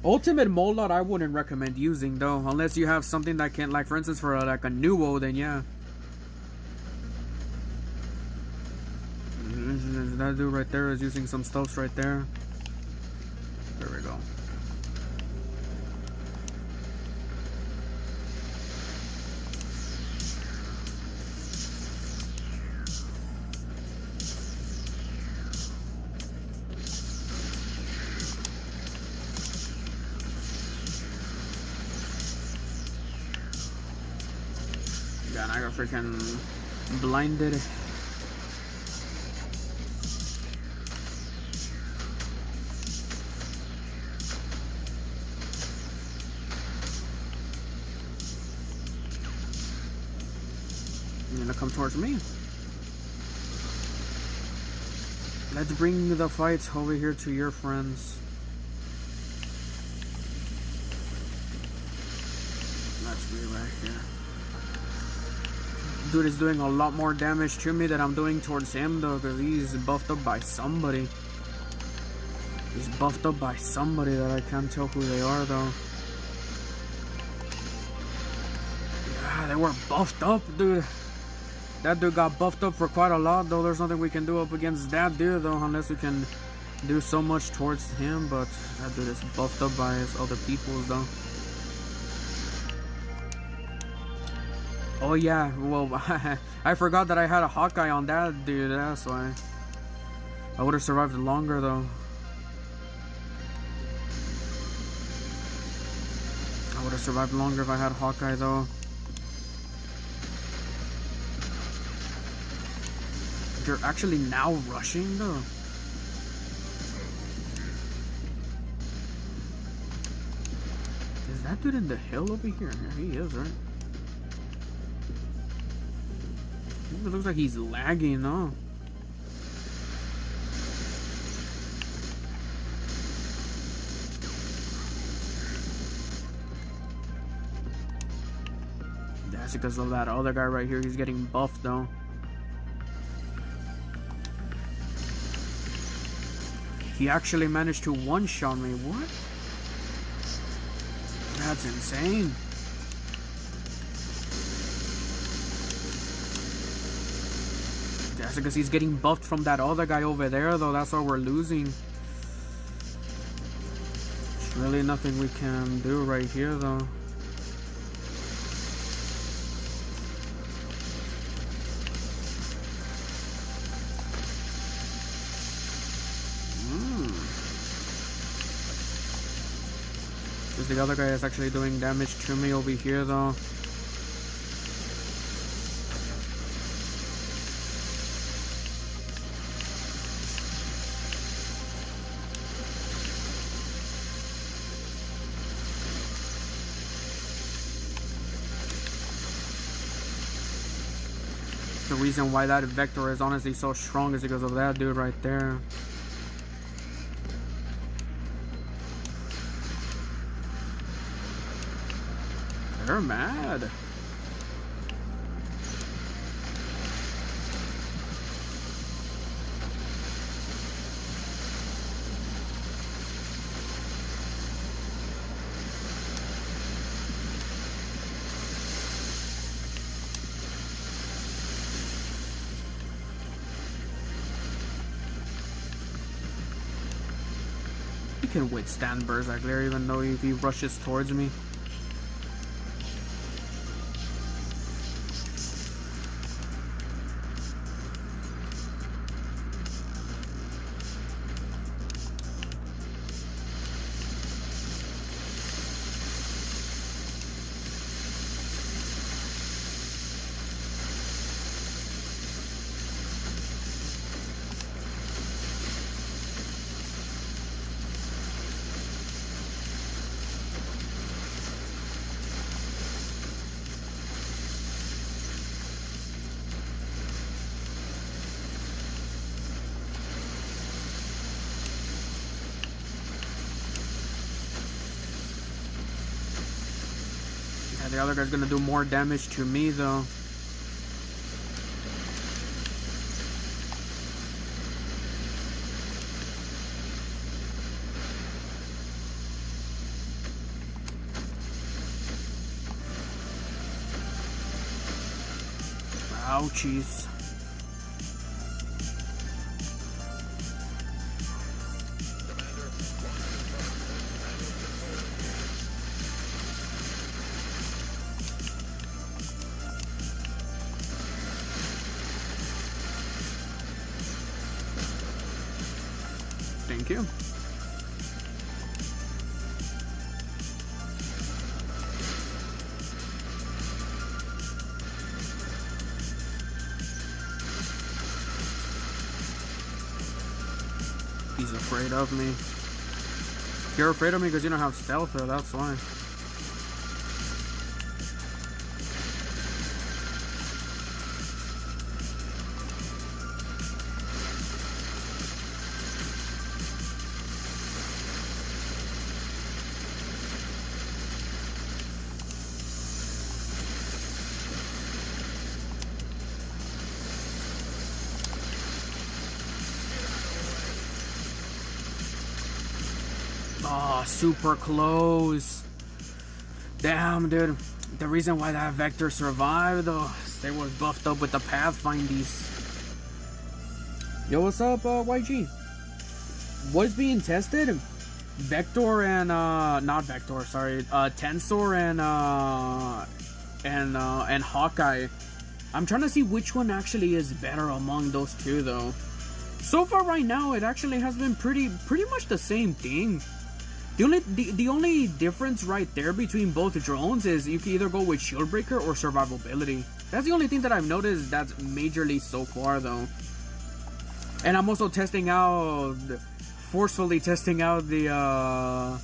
Ultimate Molot I wouldn't recommend using, though, unless you have something that can, like, for instance, for like a Nuo, then yeah. That dude right there is using some stuffs right there. There we go. Yeah, and I got freaking blinded. You're gonna come towards me. Let's bring the fights over here to your friends. Let's be right here. dude is doing a lot more damage to me than I'm doing towards him though, because he's buffed up by somebody. He's buffed up by somebody that I can't tell who they are though. Yeah, they were buffed up, dude. That dude got buffed up for quite a lot though. There's nothing we can do up against that dude though, unless we can do so much towards him, but that dude is buffed up by his other peoples though. Oh yeah, well, I forgot that I had a Hawkeye on that dude, that's why. I would have survived longer though. I would have survived longer if I had Hawkeye though. You're actually now rushing though. Is that dude in the hill over here? Yeah, he is, right? It looks like he's lagging, no? That's because of that other guy right here. He's getting buffed though. He actually managed to one-shot me. What? That's insane. That's because he's getting buffed from that other guy over there though. That's why we're losing. There's really nothing we can do right here though. The other guy is actually doing damage to me over here though. The reason why that Vector is honestly so strong is because of that dude right there. They're mad. He can withstand Berserk there even though if he rushes towards me. The other guy's gonna do more damage to me though. Ouchies. Thank you. He's afraid of me. You're afraid of me because you don't have stealth, though, that's why. Oh, super close. Damn, dude. The reason why that Vector survived, though, they was buffed up with the Pathfindies. Yo, what's up, YG? What's being tested? Vector and, not Vector, sorry. Tensor and Hawkeye. I'm trying to see which one actually is better among those two, though. So far right now, it actually has been pretty much the same thing. The only difference right there between both drones is you can either go with shield breaker or survivability. That's the only thing that I've noticed that's majorly so far, though. And I'm also forcefully testing out the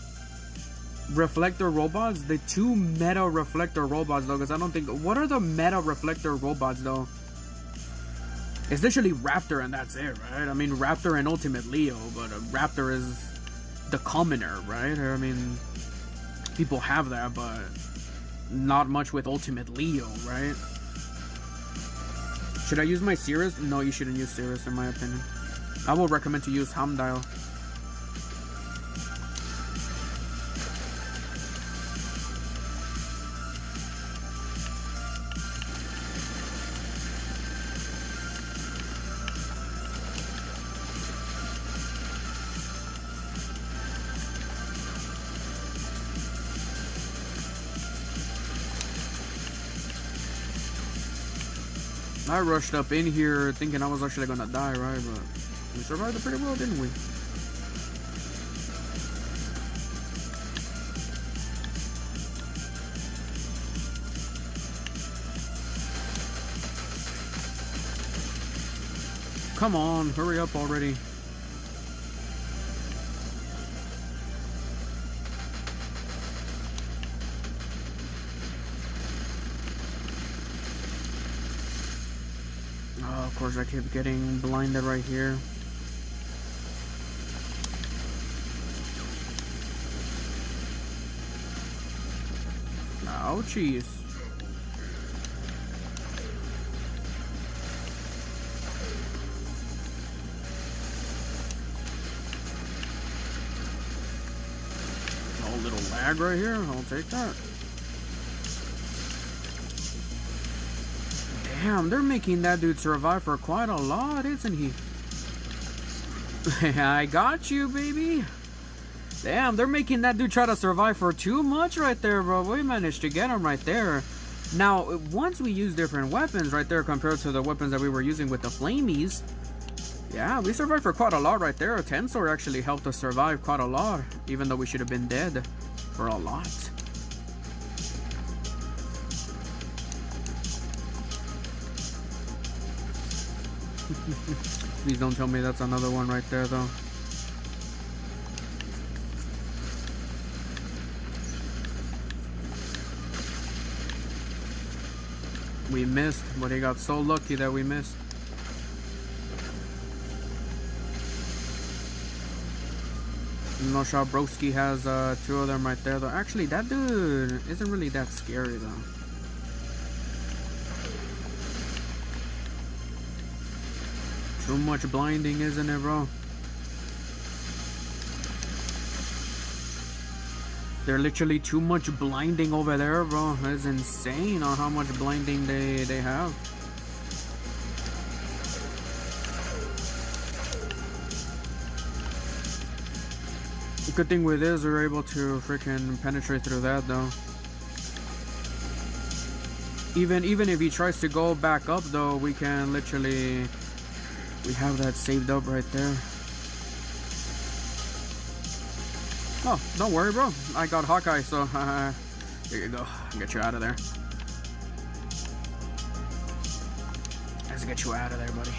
Reflector robots, the 2 meta Reflector robots, though, because I don't think... What are the meta Reflector robots, though? It's literally Raptor and that's it, right? I mean, Raptor and Ultimate Leo, but Raptor is the commoner, right? I mean, people have that, but not much with Ultimate Leo, right? Should I use my Cirrus? No, you shouldn't use Cirrus, in my opinion. I will recommend to use Hamdial. I rushed up in here thinking I was actually gonna die, right? But we survived it pretty well, didn't we? Come on, hurry up already. Of course, I keep getting blinded right here. Ouchies. A little lag right here. I'll take that. Damn, they're making that dude survive for quite a lot, isn't he? I got you, baby. Damn, they're making that dude try to survive for too much right there, bro. We managed to get him right there. Now, once we use different weapons right there compared to the weapons that we were using with the flamies, yeah, we survived for quite a lot right there. Tensor actually helped us survive quite a lot, even though we should have been dead for a lot. Please don't tell me that's another one right there, though. We missed, but he got so lucky that we missed. No, Shabrowski has 2 of them right there, though. Actually, that dude isn't really that scary, though. Too much blinding, isn't it, bro? They're literally too much blinding over there, bro. It's insane on how much blinding they have. The good thing with this, we're able to freaking penetrate through that, though. Even if he tries to go back up, though, we can literally... We have that saved up right there. Oh, don't worry, bro. I got Hawkeye, so here you go. Get you out of there. Let's get you out of there, buddy.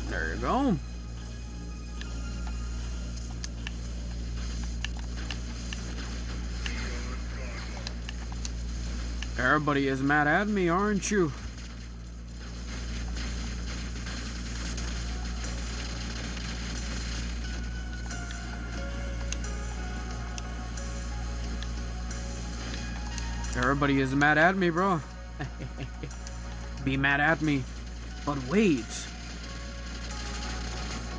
There you go. Everybody is mad at me, aren't you? Everybody is mad at me, bro. Be mad at me. But wait.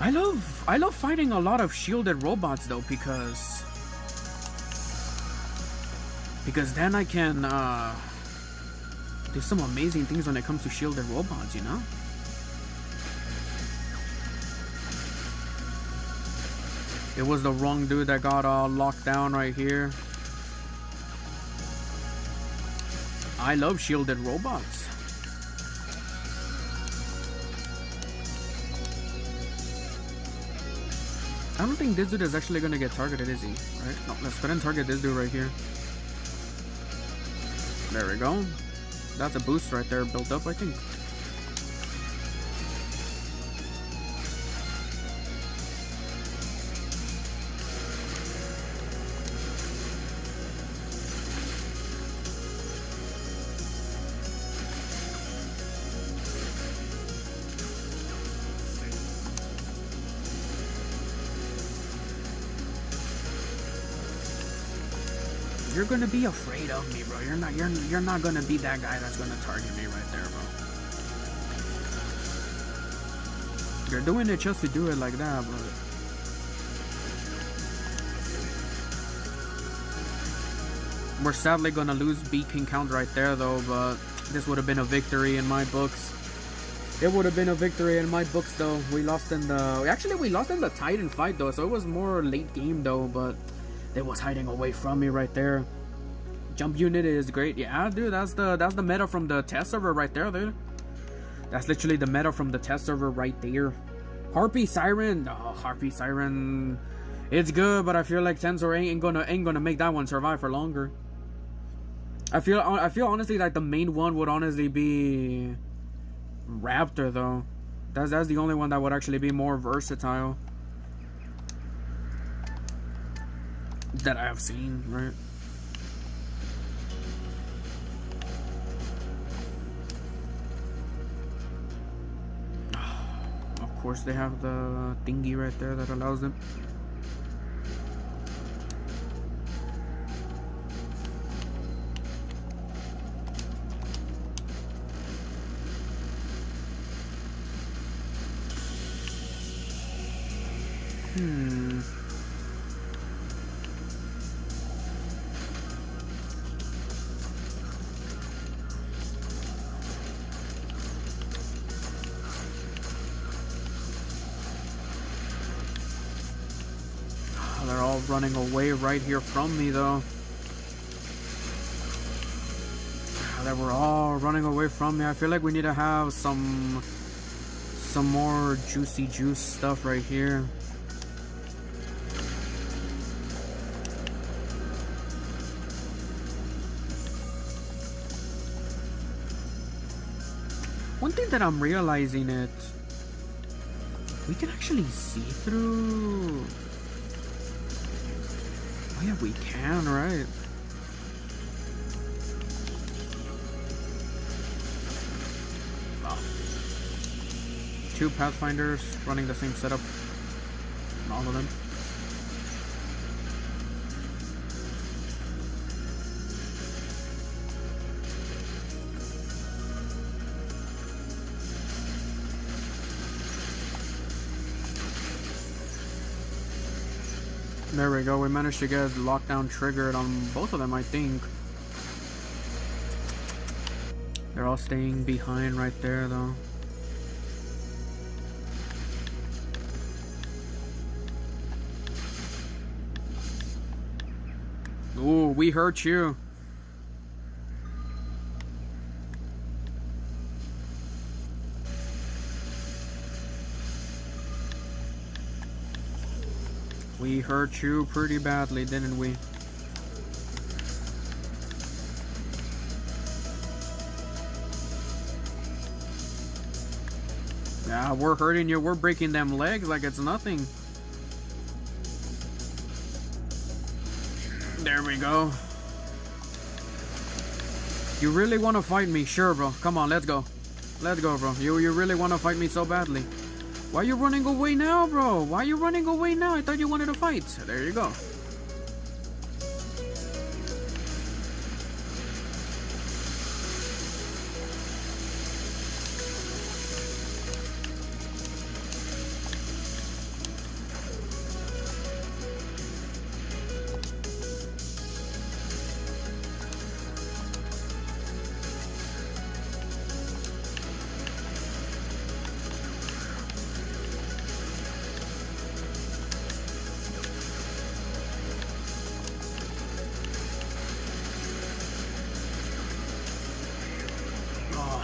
I love fighting a lot of shielded robots though, because then I can do some amazing things when it comes to shielded robots, you know? It was the wrong dude that got locked down right here. I love shielded robots. I don't think this dude is actually gonna get targeted, is he? Right? No, let's go ahead and target this dude right here. There we go. That's a boost right there built up, I think. You're gonna be afraid of me, bro. You're not gonna be that guy that's gonna target me right there, bro. You're doing it just to do it like that, but we're sadly gonna lose beacon count right there though, but this would have been a victory in my books. It would have been a victory in my books though. We lost in the Titan fight though, so it was more late game though, but it was hiding away from me right there. Jump unit is great. Yeah, dude, that's the meta from the test server right there, dude. That's literally the meta from the test server right there. Harpy Siren. Oh, Harpy Siren. It's good, but I feel like Tensor ain't gonna make that one survive for longer. I feel honestly like the main one would honestly be Raptor though. That's the only one that would actually be more versatile that I have seen, right? Of course they have the thingy right there that allows them. They're all running away right here from me though. They were all running away from me. I feel like we need to have some more juicy juice stuff right here. One thing that I'm realizing it, we can actually see through. Oh yeah, we can, right? Wow. 2 Pathfinders running the same setup. All of them. There we go, we managed to get lockdown triggered on both of them, I think. They're all staying behind right there, though. Ooh, we hurt you. We hurt you pretty badly, didn't we? Yeah, we're hurting you. We're breaking them legs like it's nothing. There we go. You really want to fight me? Sure, bro. Come on, let's go. Let's go, bro. You really want to fight me so badly. Why are you running away now, bro? Why are you running away now? I thought you wanted to fight. There you go.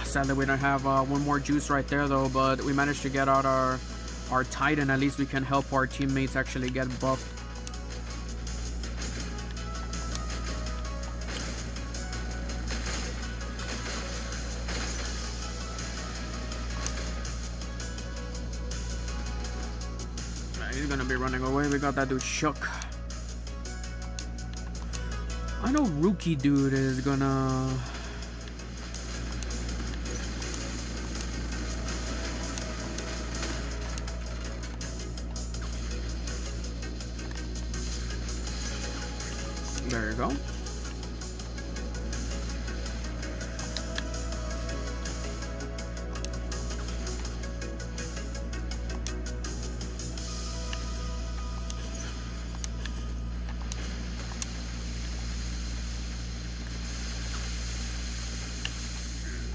Sadly, we don't have one more juice right there, though, but we managed to get out our Titan. At least we can help our teammates actually get buffed. He's gonna be running away. We got that dude shook. I know Rookie Dude is gonna... There you go.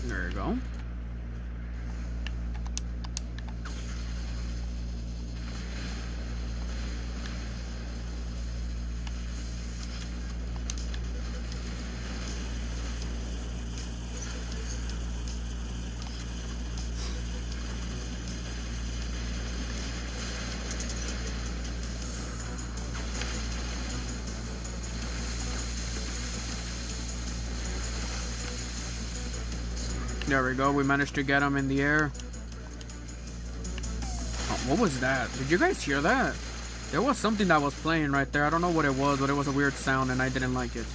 There you go. There we go, we managed to get him in the air. Oh, what was that? Did you guys hear that? There was something that was playing right there. I don't know what it was, but it was a weird sound and I didn't like it.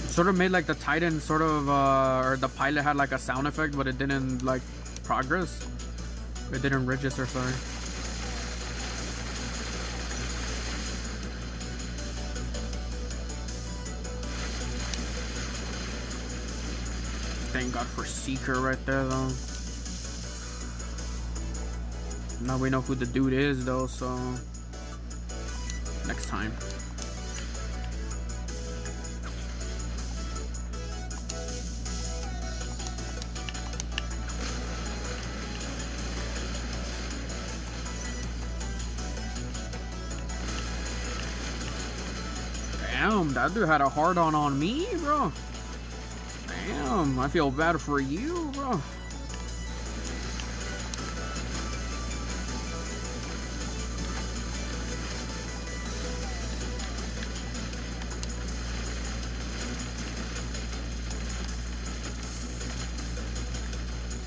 It sort of made like the Titan sort of, or the pilot had like a sound effect, but it didn't like progress. It didn't register, sorry. Thank God for Seeker right there, though. Now we know who the dude is, though, so... next time. Damn, that dude had a hard-on on me, bro. Damn, I feel bad for you, bro.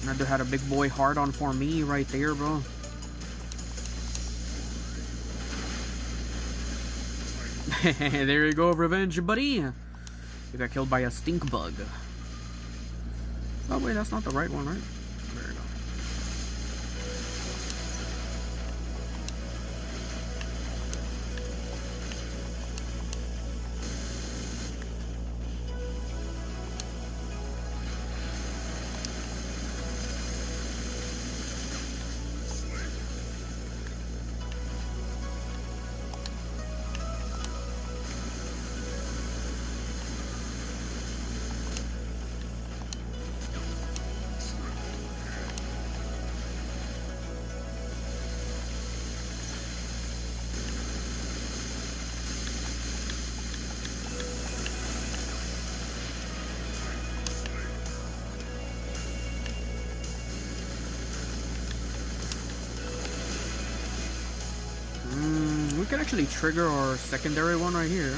That dude had a big boy hard on for me right there, bro. There you go, revenge, buddy. You got killed by a stink bug. Oh wait, that's not the right one, right? There you go. We can actually trigger our secondary one right here.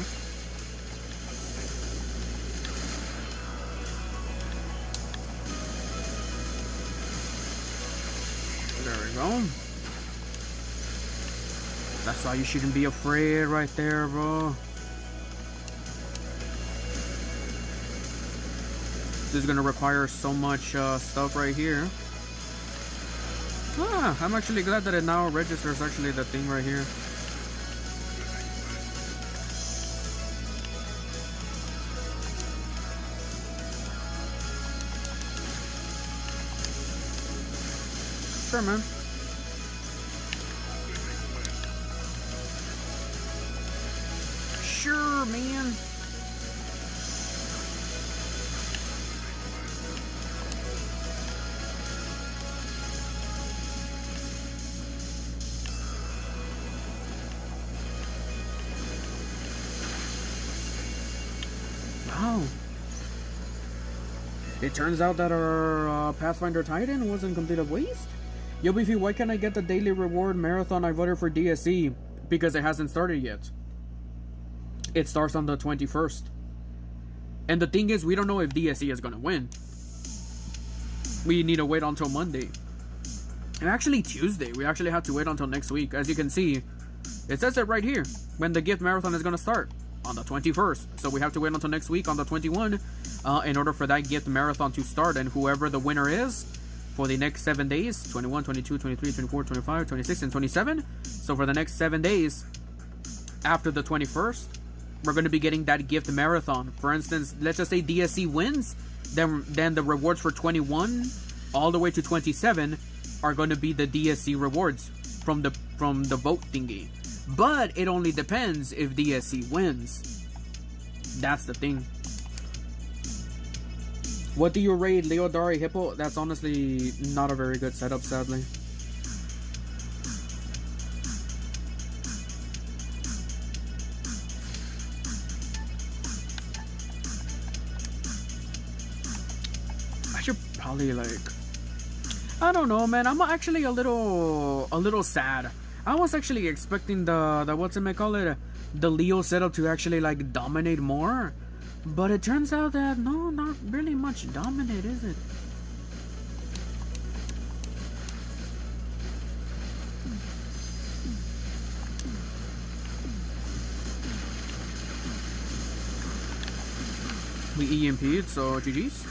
There we go. That's why you shouldn't be afraid right there, bro. This is gonna require so much stuff right here. Ah, I'm actually glad that it now registers actually the thing right here. Sure, man. Sure, man. Wow. It turns out that our Pathfinder Titan wasn't complete a waste. Yo, Beefy, why can't I get the daily reward marathon? I voted for DSE because it hasn't started yet. It starts on the 21st. And the thing is, we don't know if DSE is going to win. We need to wait until Monday. And actually Tuesday. We actually have to wait until next week. As you can see, it says it right here. When the gift marathon is going to start. On the 21st. So we have to wait until next week on the 21 in order for that gift marathon to start. And whoever the winner is for the next 7 days, 21, 22, 23, 24, 25, 26, and 27. So for the next 7 days after the 21st, we're going to be getting that gift marathon. For instance, let's just say DSC wins, then the rewards for 21 all the way to 27 are going to be the DSC rewards from the vote thingy. But it only depends if DSC wins. That's the thing. What do you raid, Leo, Dari, Hippo? That's honestly not a very good setup, sadly. I should probably like... I don't know, man. I'm actually a little sad. I was actually expecting the whatchamacallit, the Leo setup to actually like dominate more. But it turns out that no, not really much dominate, is it? We EMP'd, so GG's.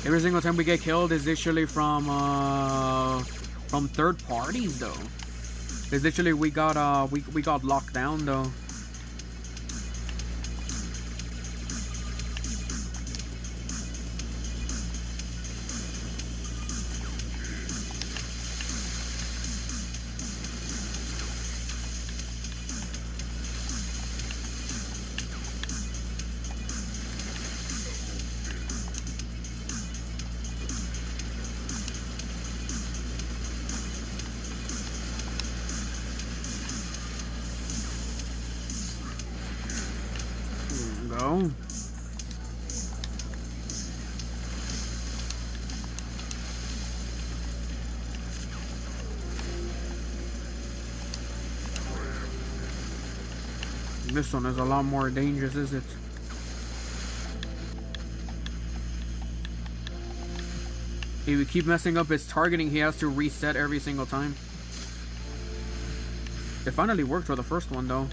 Every single time we get killed is literally from third parties though. It's literally we got locked down though. Go. This one is a lot more dangerous, is it? If we keep messing up his targeting, he has to reset every single time. It finally worked for the first one though.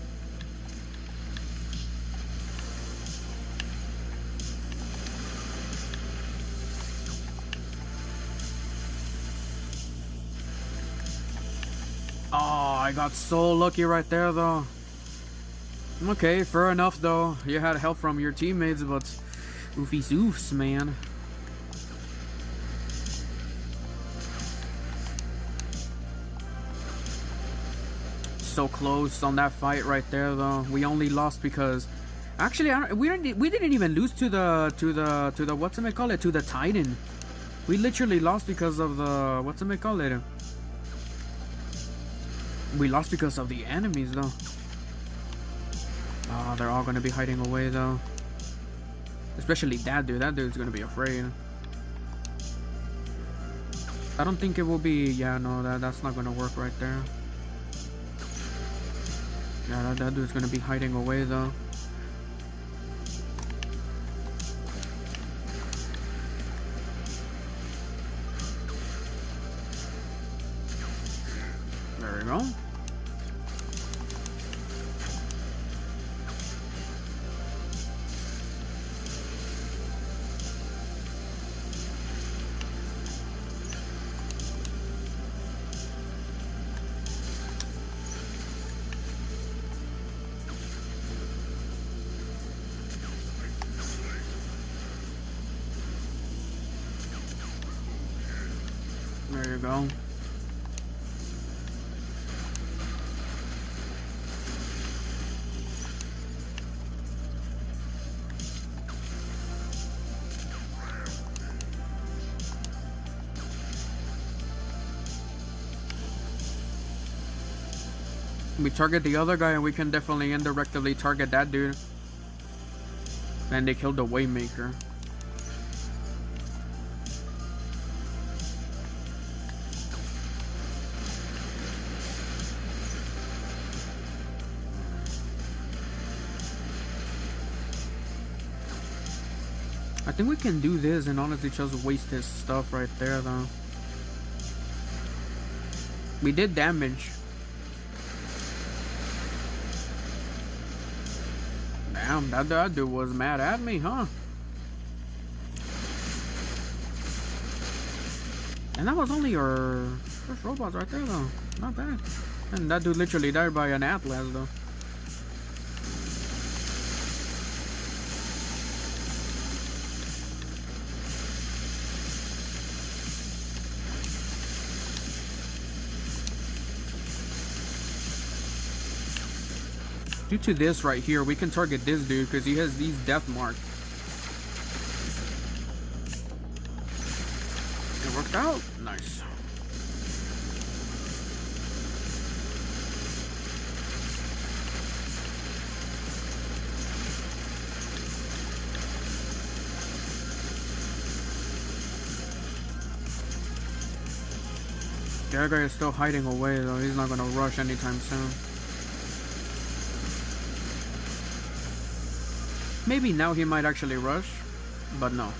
I got so lucky right there though. Okay, fair enough though. You had help from your teammates, but oofy oofs, man. So close on that fight right there though. We only lost because actually we didn't even lose to the whatchamacallit, to the Titan. We literally lost because of the whatchamacallit. We lost because of the enemies, though. Oh, they're all gonna be hiding away, though. Especially that dude. That dude's gonna be afraid. I don't think it will be... Yeah, no, that's not gonna work right there. Yeah, that dude's gonna be hiding away, though. There we go. There you go. We target the other guy and we can definitely indirectly target that dude. And they killed the Waymaker. I think we can do this and honestly just waste his stuff right there, though. We did damage. Damn, that dude was mad at me, huh? And that was only our first robots right there, though. Not bad. And that dude literally died by an Atlas, though. Due to this right here, we can target this dude because he has these death marks. It worked out. Nice. The other guy is still hiding away, though. He's not gonna rush anytime soon. Maybe now he might actually rush, but no.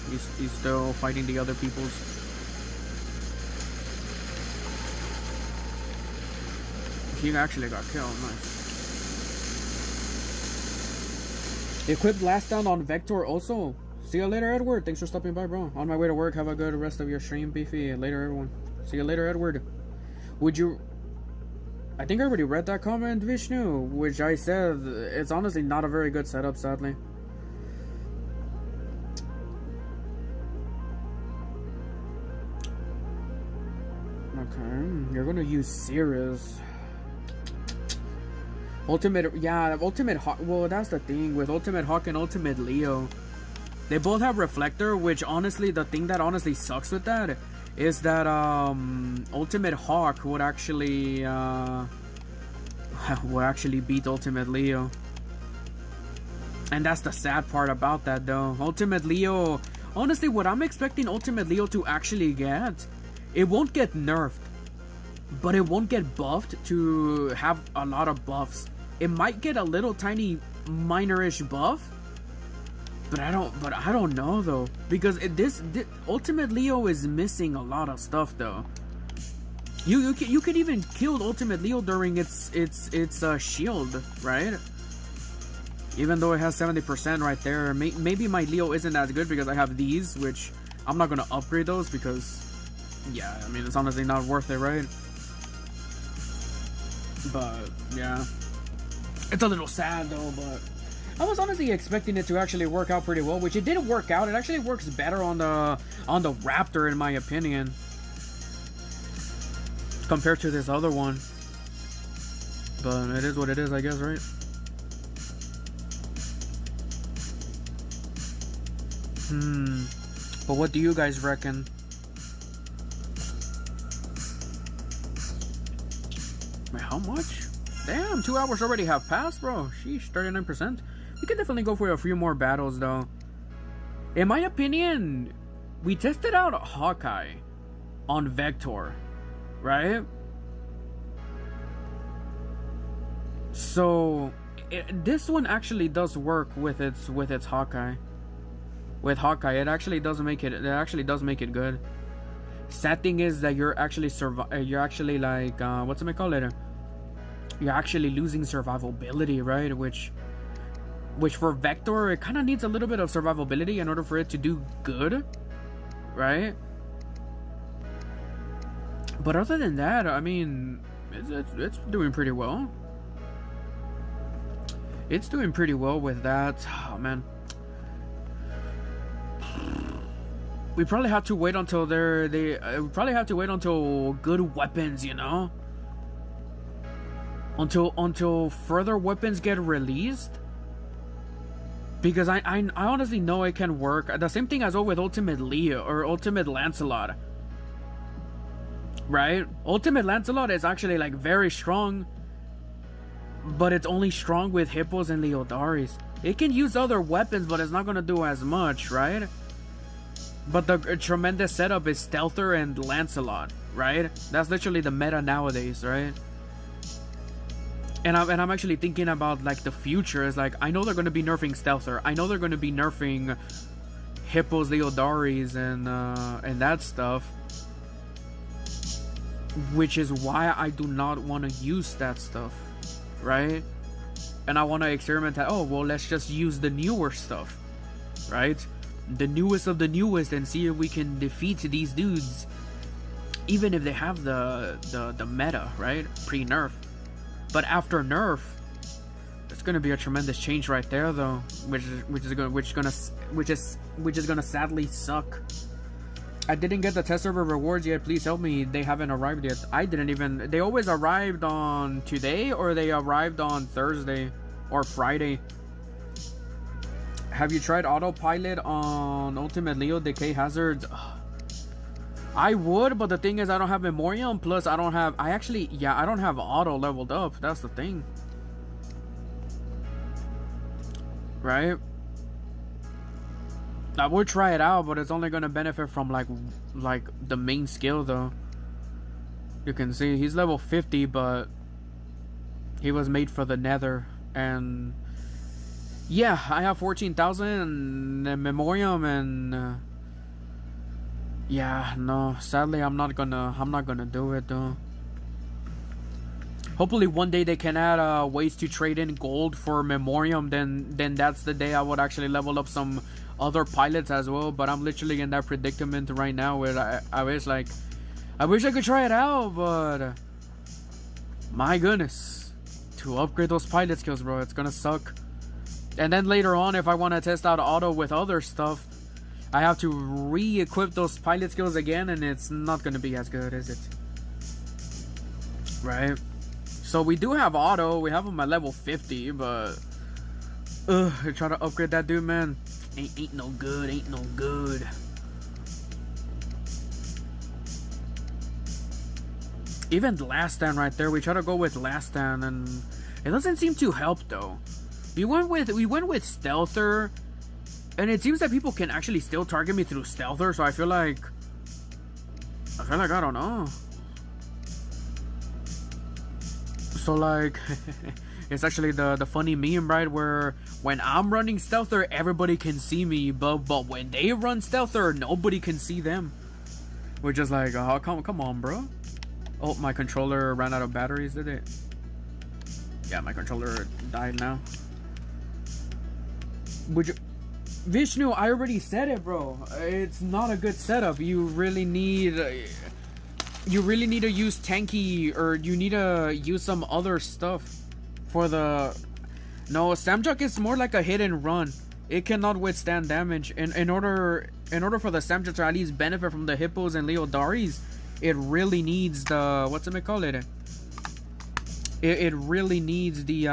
He's still fighting the other peoples. He actually got killed. Nice. Equipped last down on Vector also. See you later, Edward. Thanks for stopping by, bro. On my way to work. Have a good rest of your stream, Beefy. Later, everyone. See you later, Edward. Would you... I think I already read that comment, Vishnu, which I said it's honestly not a very good setup, sadly. Okay, you're gonna use Cirrus. Ultimate, yeah, Ultimate Hawk. Well, that's the thing with Ultimate Hawk and Ultimate Leo. They both have Reflector, which honestly, the thing that honestly sucks with that is that Ultimate Hawk would actually beat Ultimate Leo. And that's the sad part about that, though. Ultimate Leo, honestly, what I'm expecting Ultimate Leo to actually get, it won't get nerfed, but it won't get buffed to have a lot of buffs. It might get a little tiny minor-ish buff, but I don't know, though, because this Ultimate Leo is missing a lot of stuff, though. You could even kill Ultimate Leo during its shield, right? Even though it has 70% right there. Maybe my Leo isn't as good because I have these, which I'm not gonna upgrade those because, yeah, I mean, it's honestly not worth it, right? But yeah, it's a little sad though, but I was honestly expecting it to actually work out pretty well, which it didn't work out. It actually works better on the Raptor, in my opinion, compared to this other one. But it is what it is, I guess, right? But what do you guys reckon? Wait, how much? Damn, 2 hours already have passed, bro. Sheesh, 39%. We could definitely go for a few more battles, though. In my opinion, we tested out Hawkeye on Vector, right? So this one actually does work with its Hawkeye. With Hawkeye, it actually does make it. It actually does make it good. Sad thing is that you're actually You're actually like what's it call it? You're actually losing survivability, right? Which for Vector, it kind of needs a little bit of survivability in order for it to do good, right? But other than that, I mean, it's doing pretty well. It's doing pretty well with that. Oh man, we probably have to wait until we probably have to wait until good weapons, you know, until further weapons get released. Because I honestly know it can work. The same thing as well with Ultimate Leo or Ultimate Lancelot, right? Ultimate Lancelot is actually like very strong, but it's only strong with Hippos and Leodaris. It can use other weapons, but it's not gonna do as much, right? But the tremendous setup is Stealther and Lancelot, right? That's literally the meta nowadays, right? And I'm actually thinking about like the future. Is like, I know they're gonna be nerfing Stealther. I know they're gonna be nerfing Hippos, Leodaris, and that stuff. Which is why I do not want to use that stuff, right? And I want to experiment at, oh well, let's just use the newer stuff, right? The newest of the newest, and see if we can defeat these dudes, even if they have the meta, right? Pre-nerf. But after nerf, it's gonna be a tremendous change right there, though, which is gonna sadly suck. I didn't get the test server rewards yet. Please help me. They haven't arrived yet. I didn't even. They always arrived on today, or they arrived on Thursday or Friday. Have you tried autopilot on Ultimate Leo Decay Hazards? I would, but the thing is, I don't have Memoriam. Plus, I don't have. I don't have auto leveled up. That's the thing, right? I would try it out, but it's only gonna benefit from like the main skill, though. You can see he's level 50, but he was made for the Nether, and yeah, I have 14,000 Memoriam, and yeah, no, sadly, I'm not gonna do it, though. Hopefully one day they can add ways to trade in gold for Memoriam. Then that's the day I would actually level up some other pilots as well. But I'm literally in that predicament right now where I wish I could try it out, but my goodness, to upgrade those pilot skills, bro, it's gonna suck. And then later on, if I want to test out auto with other stuff, I have to re-equip those pilot skills again, and it's not gonna be as good, is it? Right? So we do have auto. We have him at level 50, but try to upgrade that dude, man. Ain't no good. Ain't no good. Even last stand right there. We try to go with last stand, and it doesn't seem to help though. We went with Stealther, and it seems that people can actually still target me through Stealther. So I feel like I don't know. So like, it's actually the funny meme, right? Where when I'm running Stealther, everybody can see me, but when they run Stealther, nobody can see them. We're just like, oh, come on, bro. Oh, my controller ran out of batteries, did it? Yeah, my controller died now. Would you... Vishnu, I already said it, bro. It's not a good setup. You really need to use tanky, or you need to use some other stuff for the... No, Samjuk is more like a hit and run. It cannot withstand damage. In order for the Samjuk to at least benefit from the Hippos and Leodaris, it really needs the... What's it call it? It really needs the...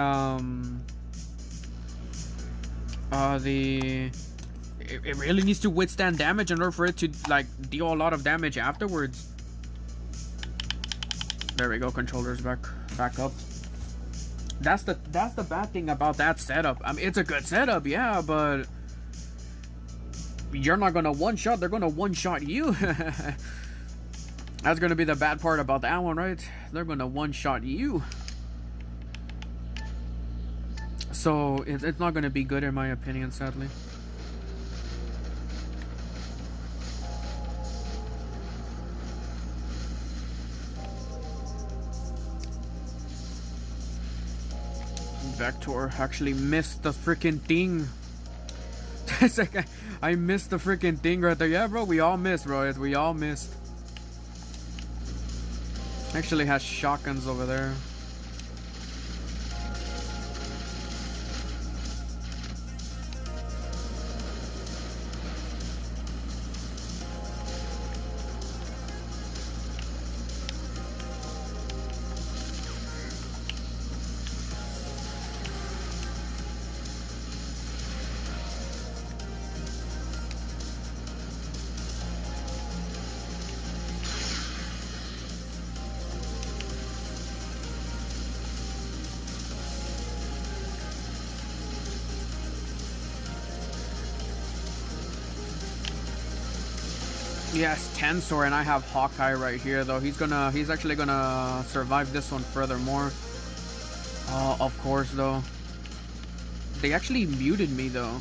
It really needs to withstand damage in order for it to like deal a lot of damage afterwards. There we go, controller's back. back up. That's the bad thing about that setup. I mean, it's a good setup, yeah, but you're not gonna one shot. They're gonna one shot you. That's gonna be the bad part about that one, right? They're gonna one shot you. So it's not gonna be good in my opinion, sadly. Vector actually missed the freaking thing. It's like I missed the freaking thing right there. Yeah, bro, we all missed, bro. We all missed. Actually has shotguns over there. Yes, Tensor, and I have Hawkeye right here though. He's actually gonna survive this one furthermore. Of course though. They actually muted me though.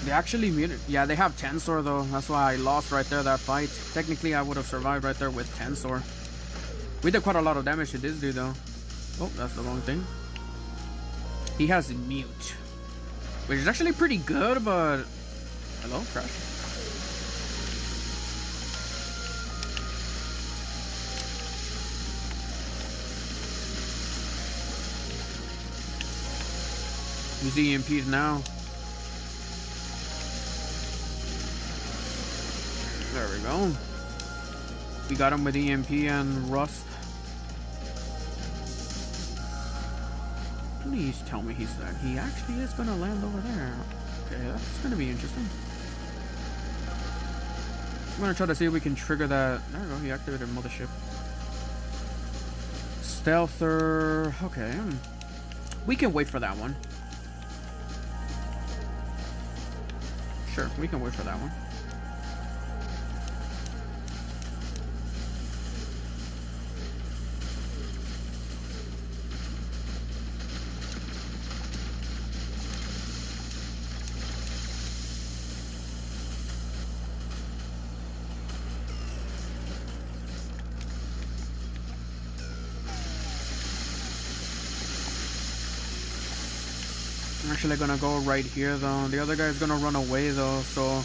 They actually muted. Yeah, they have Tensor though. That's why I lost right there that fight. Technically, I would have survived right there with Tensor. We did quite a lot of damage to this dude though. Oh, that's the wrong thing. He has mute, which is actually pretty good, but hello, crash. He's EMP'd now. There we go. We got him with EMP and Rust. Please tell me he actually is gonna land over there. Okay, that's gonna be interesting. I'm gonna try to see if we can trigger that. There we go, he activated Mothership. Stealther. Okay. We can wait for that one. Sure, we can wait for that one. I'm actually gonna go right here though. The other guy's gonna run away though, so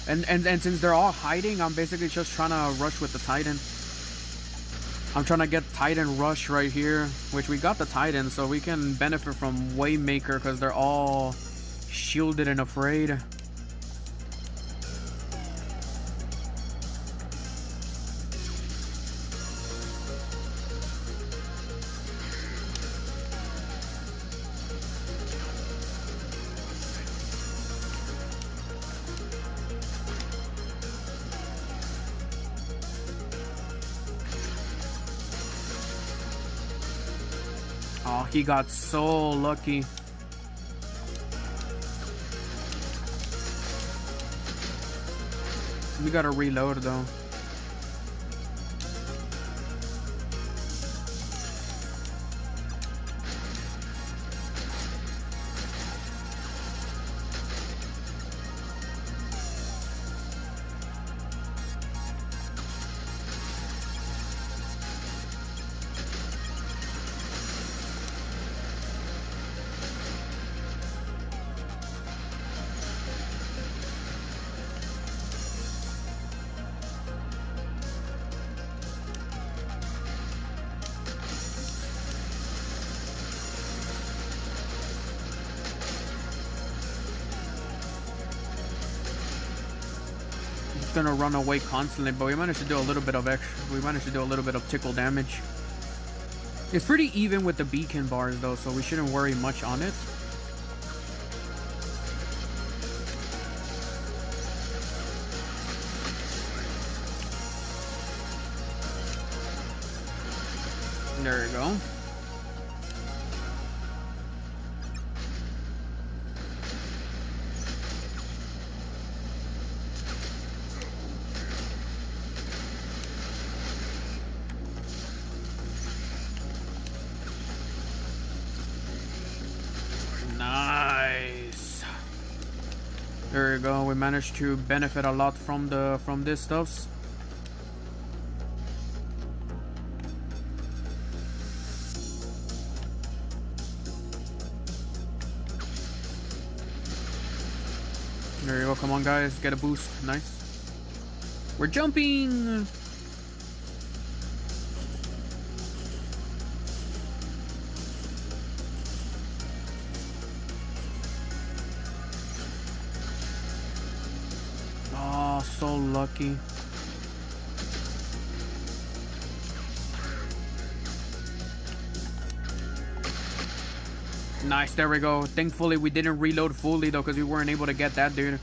and since they're all hiding, I'm basically just trying to rush with the Titan. I'm trying to get Titan rush right here, which we got the Titan, so we can benefit from Waymaker because they're all shielded and afraid. Oh, he got so lucky. We gotta reload though. Gonna run away constantly, but we managed to do a little bit of extra. We managed to do a little bit of tickle damage. It's pretty even with the beacon bars though, so we shouldn't worry much on it. There you go. Nice. There you go. We managed to benefit a lot from this stuffs. There you go. Come on, guys. Get a boost. Nice. We're jumping. Oh, so lucky. Nice, there we go. Thankfully, we didn't reload fully, though, because we weren't able to get that, dude.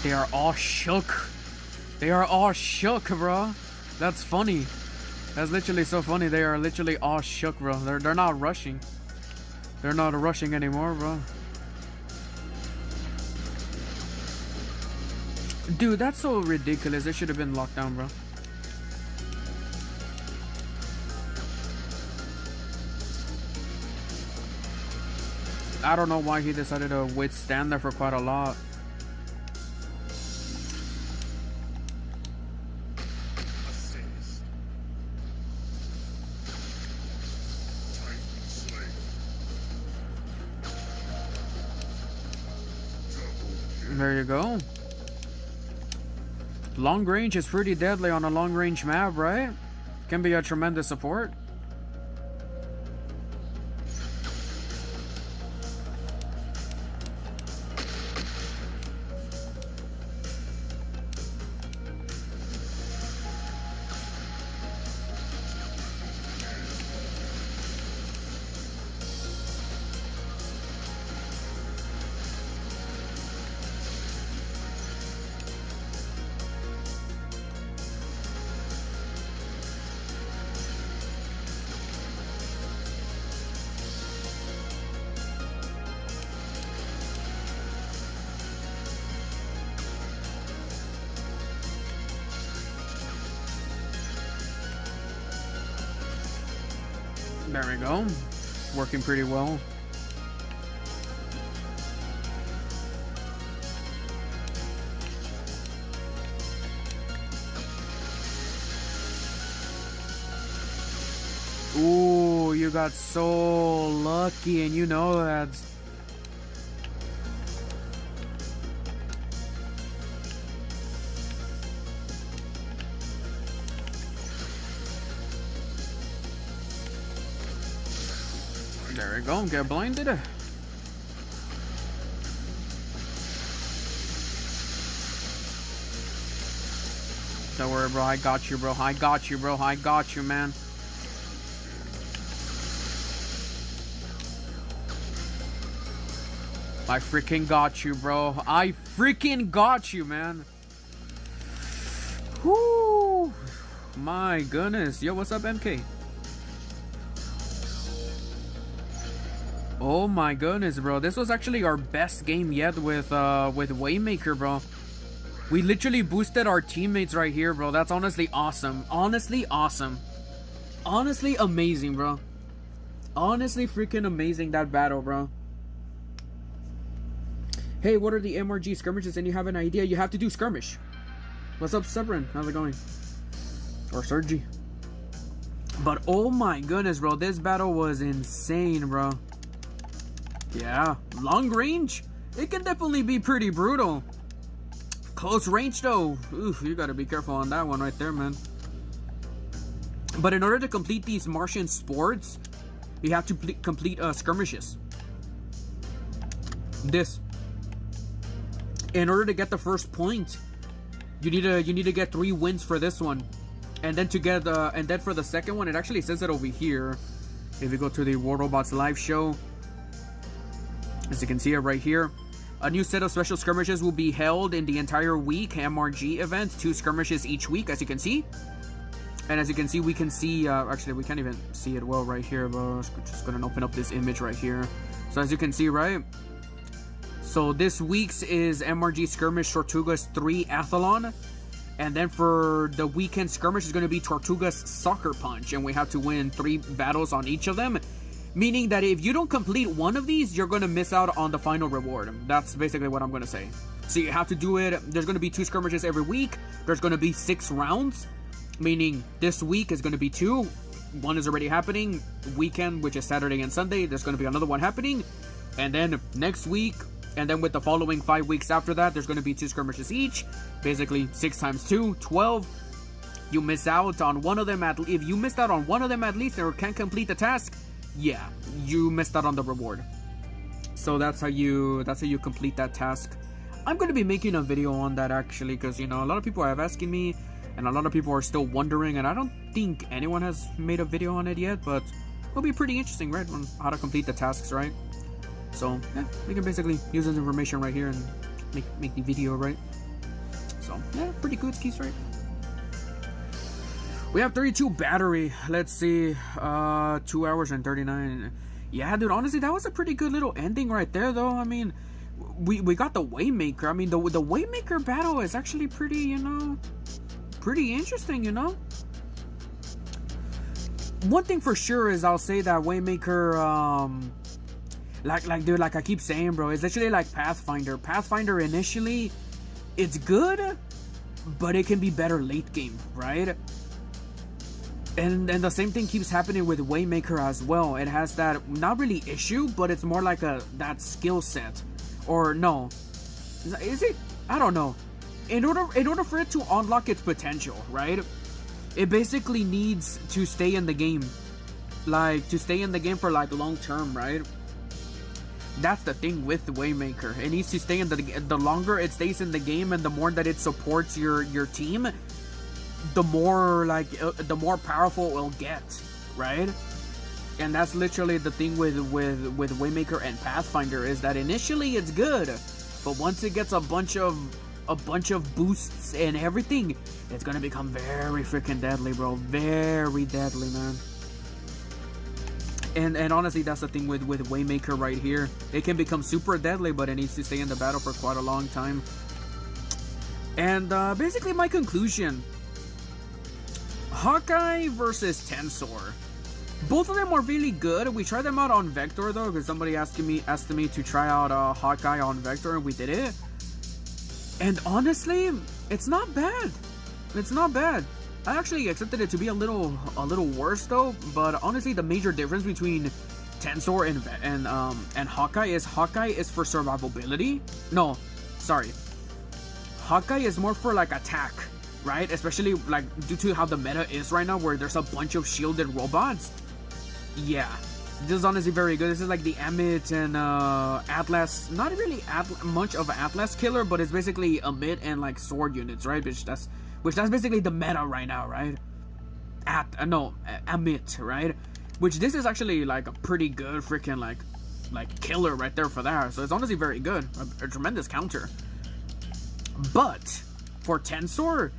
They are all shook. They are all shook, bro. That's funny. That's literally so funny. They are literally all shook, bro. They're not rushing. They're not rushing anymore, bro. Dude, that's so ridiculous. They should have been locked down, bro. I don't know why he decided to withstand there for quite a lot. There you go. Long range is pretty deadly on a long range map, right? Can be a tremendous support. There we go. Working pretty well. Ooh, you got so lucky, and you know that. There we go, get blinded. Don't worry, bro, I got you, bro. I got you, bro. I got you, man. I freaking got you, bro. I freaking got you, man. Whoo! My goodness. Yo, what's up, MK? Oh my goodness, bro. This was actually our best game yet with Waymaker, bro. We literally boosted our teammates right here, bro. That's honestly awesome. Honestly awesome. Honestly amazing, bro. Honestly freaking amazing, that battle, bro. Hey, what are the MRG skirmishes? And you have an idea? You have to do skirmish. What's up, Severin? How's it going? Or Sergi? But oh my goodness, bro, this battle was insane, bro. Yeah, long range, it can definitely be pretty brutal. Close range though, oof, you gotta be careful on that one right there, man. But in order to complete these Martian sports, you have to complete skirmishes. This. In order to get the first point, you need to get 3 wins for this one. And then to get and then for the second one, it actually says it over here. If you go to the War Robots live show, as you can see it right here, a new set of special skirmishes will be held in the entire week MRG event. 2 skirmishes each week, as you can see. And as you can see, we can see actually we can't even see it well right here, but I'm just gonna open up this image right here. So as you can see, right, so this week's is MRG skirmish Tortugas 3 Athlon. And then for the weekend skirmish is going to be Tortugas Soccer Punch. And we have to win 3 battles on each of them. Meaning that if you don't complete one of these, you're going to miss out on the final reward. That's basically what I'm going to say. So you have to do it. There's going to be 2 skirmishes every week. There's going to be 6 rounds. Meaning this week is going to be 2. 1 is already happening. Weekend, which is Saturday and Sunday, there's going to be another one happening. And then next week, and then with the following 5 weeks after that, there's going to be 2 skirmishes each. Basically, 6 times 2, 12. You miss out on one of them if you missed out on one of them at least or can't complete the task, yeah, you missed out on the reward. So that's how you complete that task. I'm going to be making a video on that actually, because you know, a lot of people have asking me, and a lot of people are still wondering, and I don't think anyone has made a video on it yet, but it'll be pretty interesting, right, on how to complete the tasks, right? So, yeah, we can basically use this information right here and make the video, right? So, yeah, pretty good skis, right? We have 32 battery. Let's see, 2 hours and 39. Yeah, dude, honestly, that was a pretty good little ending right there, though. I mean, we got the Waymaker. I mean, the Waymaker battle is actually pretty, you know, pretty interesting, you know? One thing for sure is I'll say that Waymaker, dude, like I keep saying, bro, it's literally like Pathfinder. Pathfinder initially, it's good, but it can be better late game, right? And the same thing keeps happening with Waymaker as well. It has that, not really issue, but it's more like that skill set. Or no, is it? I don't know. In order for it to unlock its potential, right? It basically needs to stay in the game. Like, to stay in the game for like long term, right? That's the thing with the Waymaker. It needs to stay in the longer it stays in the game, and the more that it supports your team, the more the more powerful it will get, right? And that's literally the thing with Waymaker and Pathfinder, is that initially it's good, but once it gets a bunch of boosts and everything, it's gonna become very freaking deadly, bro. Very deadly, man. And honestly, that's the thing with Waymaker right here. It can become super deadly, but it needs to stay in the battle for quite a long time. And basically my conclusion: Hawkeye versus Tensor. Both of them are really good. We tried them out on Vector though, because somebody asked me to try out Hawkeye on Vector, and we did it. And honestly, it's not bad. It's not bad. I actually accepted it to be a little worse though, but honestly, the major difference between Tensor and Hawkeye is for survivability. No, sorry. Hawkeye is more for like attack, right? Especially like due to how the meta is right now, where there's a bunch of shielded robots. Yeah, this is honestly very good. This is like the Amit and Atlas. Not really much of an Atlas killer, but it's basically Amit and like sword units, right? Which that's basically the meta right now, right? Amit, right? Which this is actually like a pretty good freaking like killer right there for that. So it's honestly very good, a tremendous counter. But for Tensor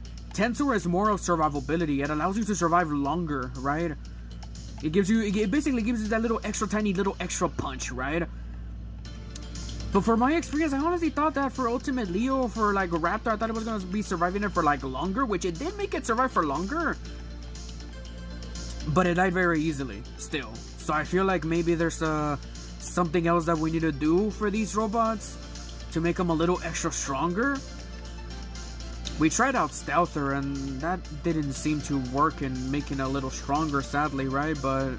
is more of survivability. It allows you to survive longer, right? It basically gives you that little extra punch, right? But for my experience, I honestly thought that for Ultimate Leo, for like Raptor, I thought it was going to be surviving it for like longer, which it did make it survive for longer. But it died very easily, still. So I feel like maybe there's something else that we need to do for these robots to make them a little extra stronger. We tried out Stealther, and that didn't seem to work in making it a little stronger, sadly, right? But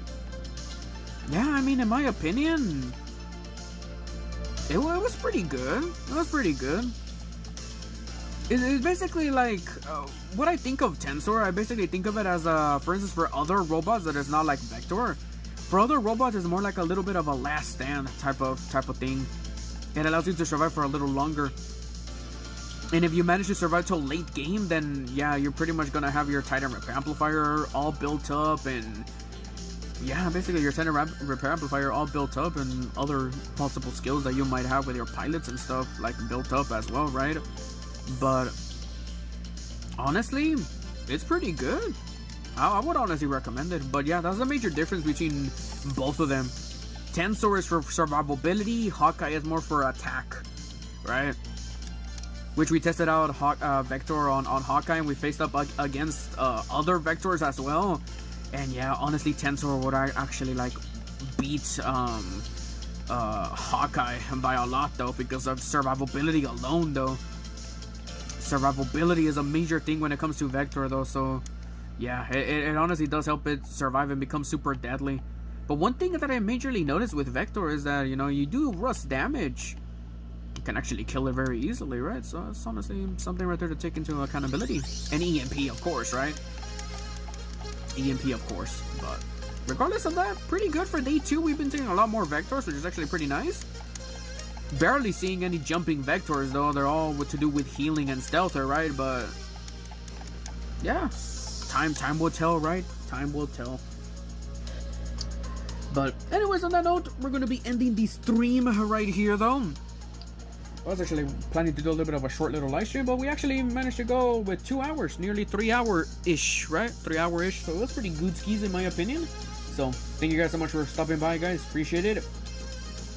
yeah, I mean, in my opinion, it was pretty good. It was pretty good. It's basically like what I think of Tensor. I basically think of it as, for instance, for other robots that is not like Vector. For other robots, it's more like a little bit of a last stand type of thing. It allows you to survive for a little longer. And if you manage to survive till late game, then yeah, you're pretty much gonna have your Titan Repair Amplifier all built up, and yeah, basically your Titan Repair Amplifier all built up, and other possible skills that you might have with your pilots and stuff like built up as well, right? But honestly, it's pretty good. I would honestly recommend it. But yeah, that's the major difference between both of them. Tensor is for survivability, Hawkeye is more for attack, right? Which we tested out Vector on Hawkeye, and we faced up against other Vectors as well. And yeah, honestly, Tensor would actually like beat Hawkeye by a lot though, because of survivability alone though. Survivability is a major thing when it comes to Vector though, so yeah, it honestly does help it survive and become super deadly. But one thing that I majorly noticed with Vector is that, you know, you do rust damage, you can actually kill it very easily, right? So it's honestly something right there to take into accountability. And EMP, of course, right? EMP, of course. But regardless of that, pretty good for day 2. We've been seeing a lot more Vectors, which is actually pretty nice. Barely seeing any jumping Vectors, though. They're all to do with healing and Stealther, right? But yeah, time will tell, right? Time will tell. But anyways, on that note, we're going to be ending the stream right here, though. I was actually planning to do a little bit of a short little live stream, but we actually managed to go with 2 hours, nearly 3 hour-ish, right? 3 hour-ish, so it was pretty good skis in my opinion. So, thank you guys so much for stopping by, guys. Appreciate it.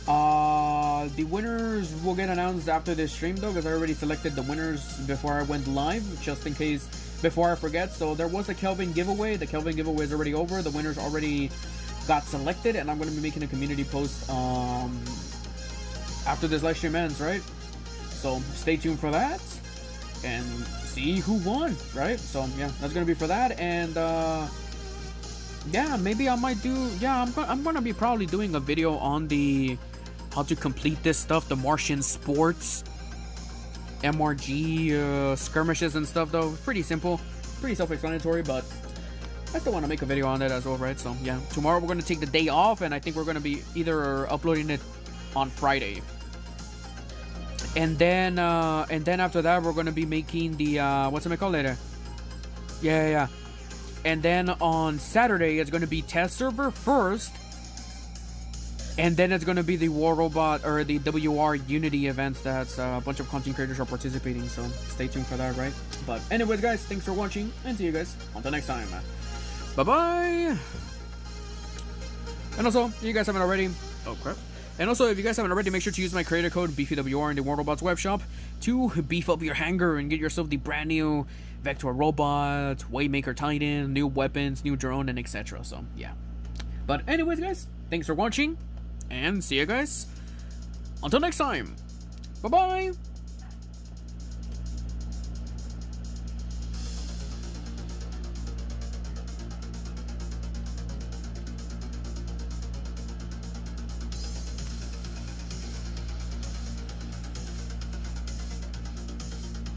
The winners will get announced after this stream, though, because I already selected the winners before I went live, just in case, before I forget. So, there was a Kelvin giveaway. The Kelvin giveaway is already over. The winners already got selected, and I'm going to be making a community post after this live stream ends, right? So stay tuned for that and see who won, right? So yeah, that's gonna be for that. And yeah, maybe I might do, yeah, I'm gonna be probably doing a video on the how to complete this stuff, the Martian sports MRG skirmishes and stuff, though. Pretty simple, pretty self-explanatory, but I still want to make a video on that as well, right? So yeah, tomorrow we're going to take the day off, and I think we're going to be either uploading it on Friday, and then after that we're going to be making the what's it called later? Yeah. And then on Saturday it's going to be test server first, and then it's going to be the War Robot or the WR Unity event that's a bunch of content creators are participating. So stay tuned for that, right? But anyways, guys, thanks for watching, and see you guys until next time. Bye bye. And also, if you guys haven't already, oh crap. And also, if you guys haven't already, make sure to use my creator code BeefyWR in the War Robots web shop to beef up your hangar and get yourself the brand new Vector Robot, Waymaker Titan, new weapons, new drone, and etc. So yeah. But anyways, guys, thanks for watching, and see you guys until next time. Bye bye.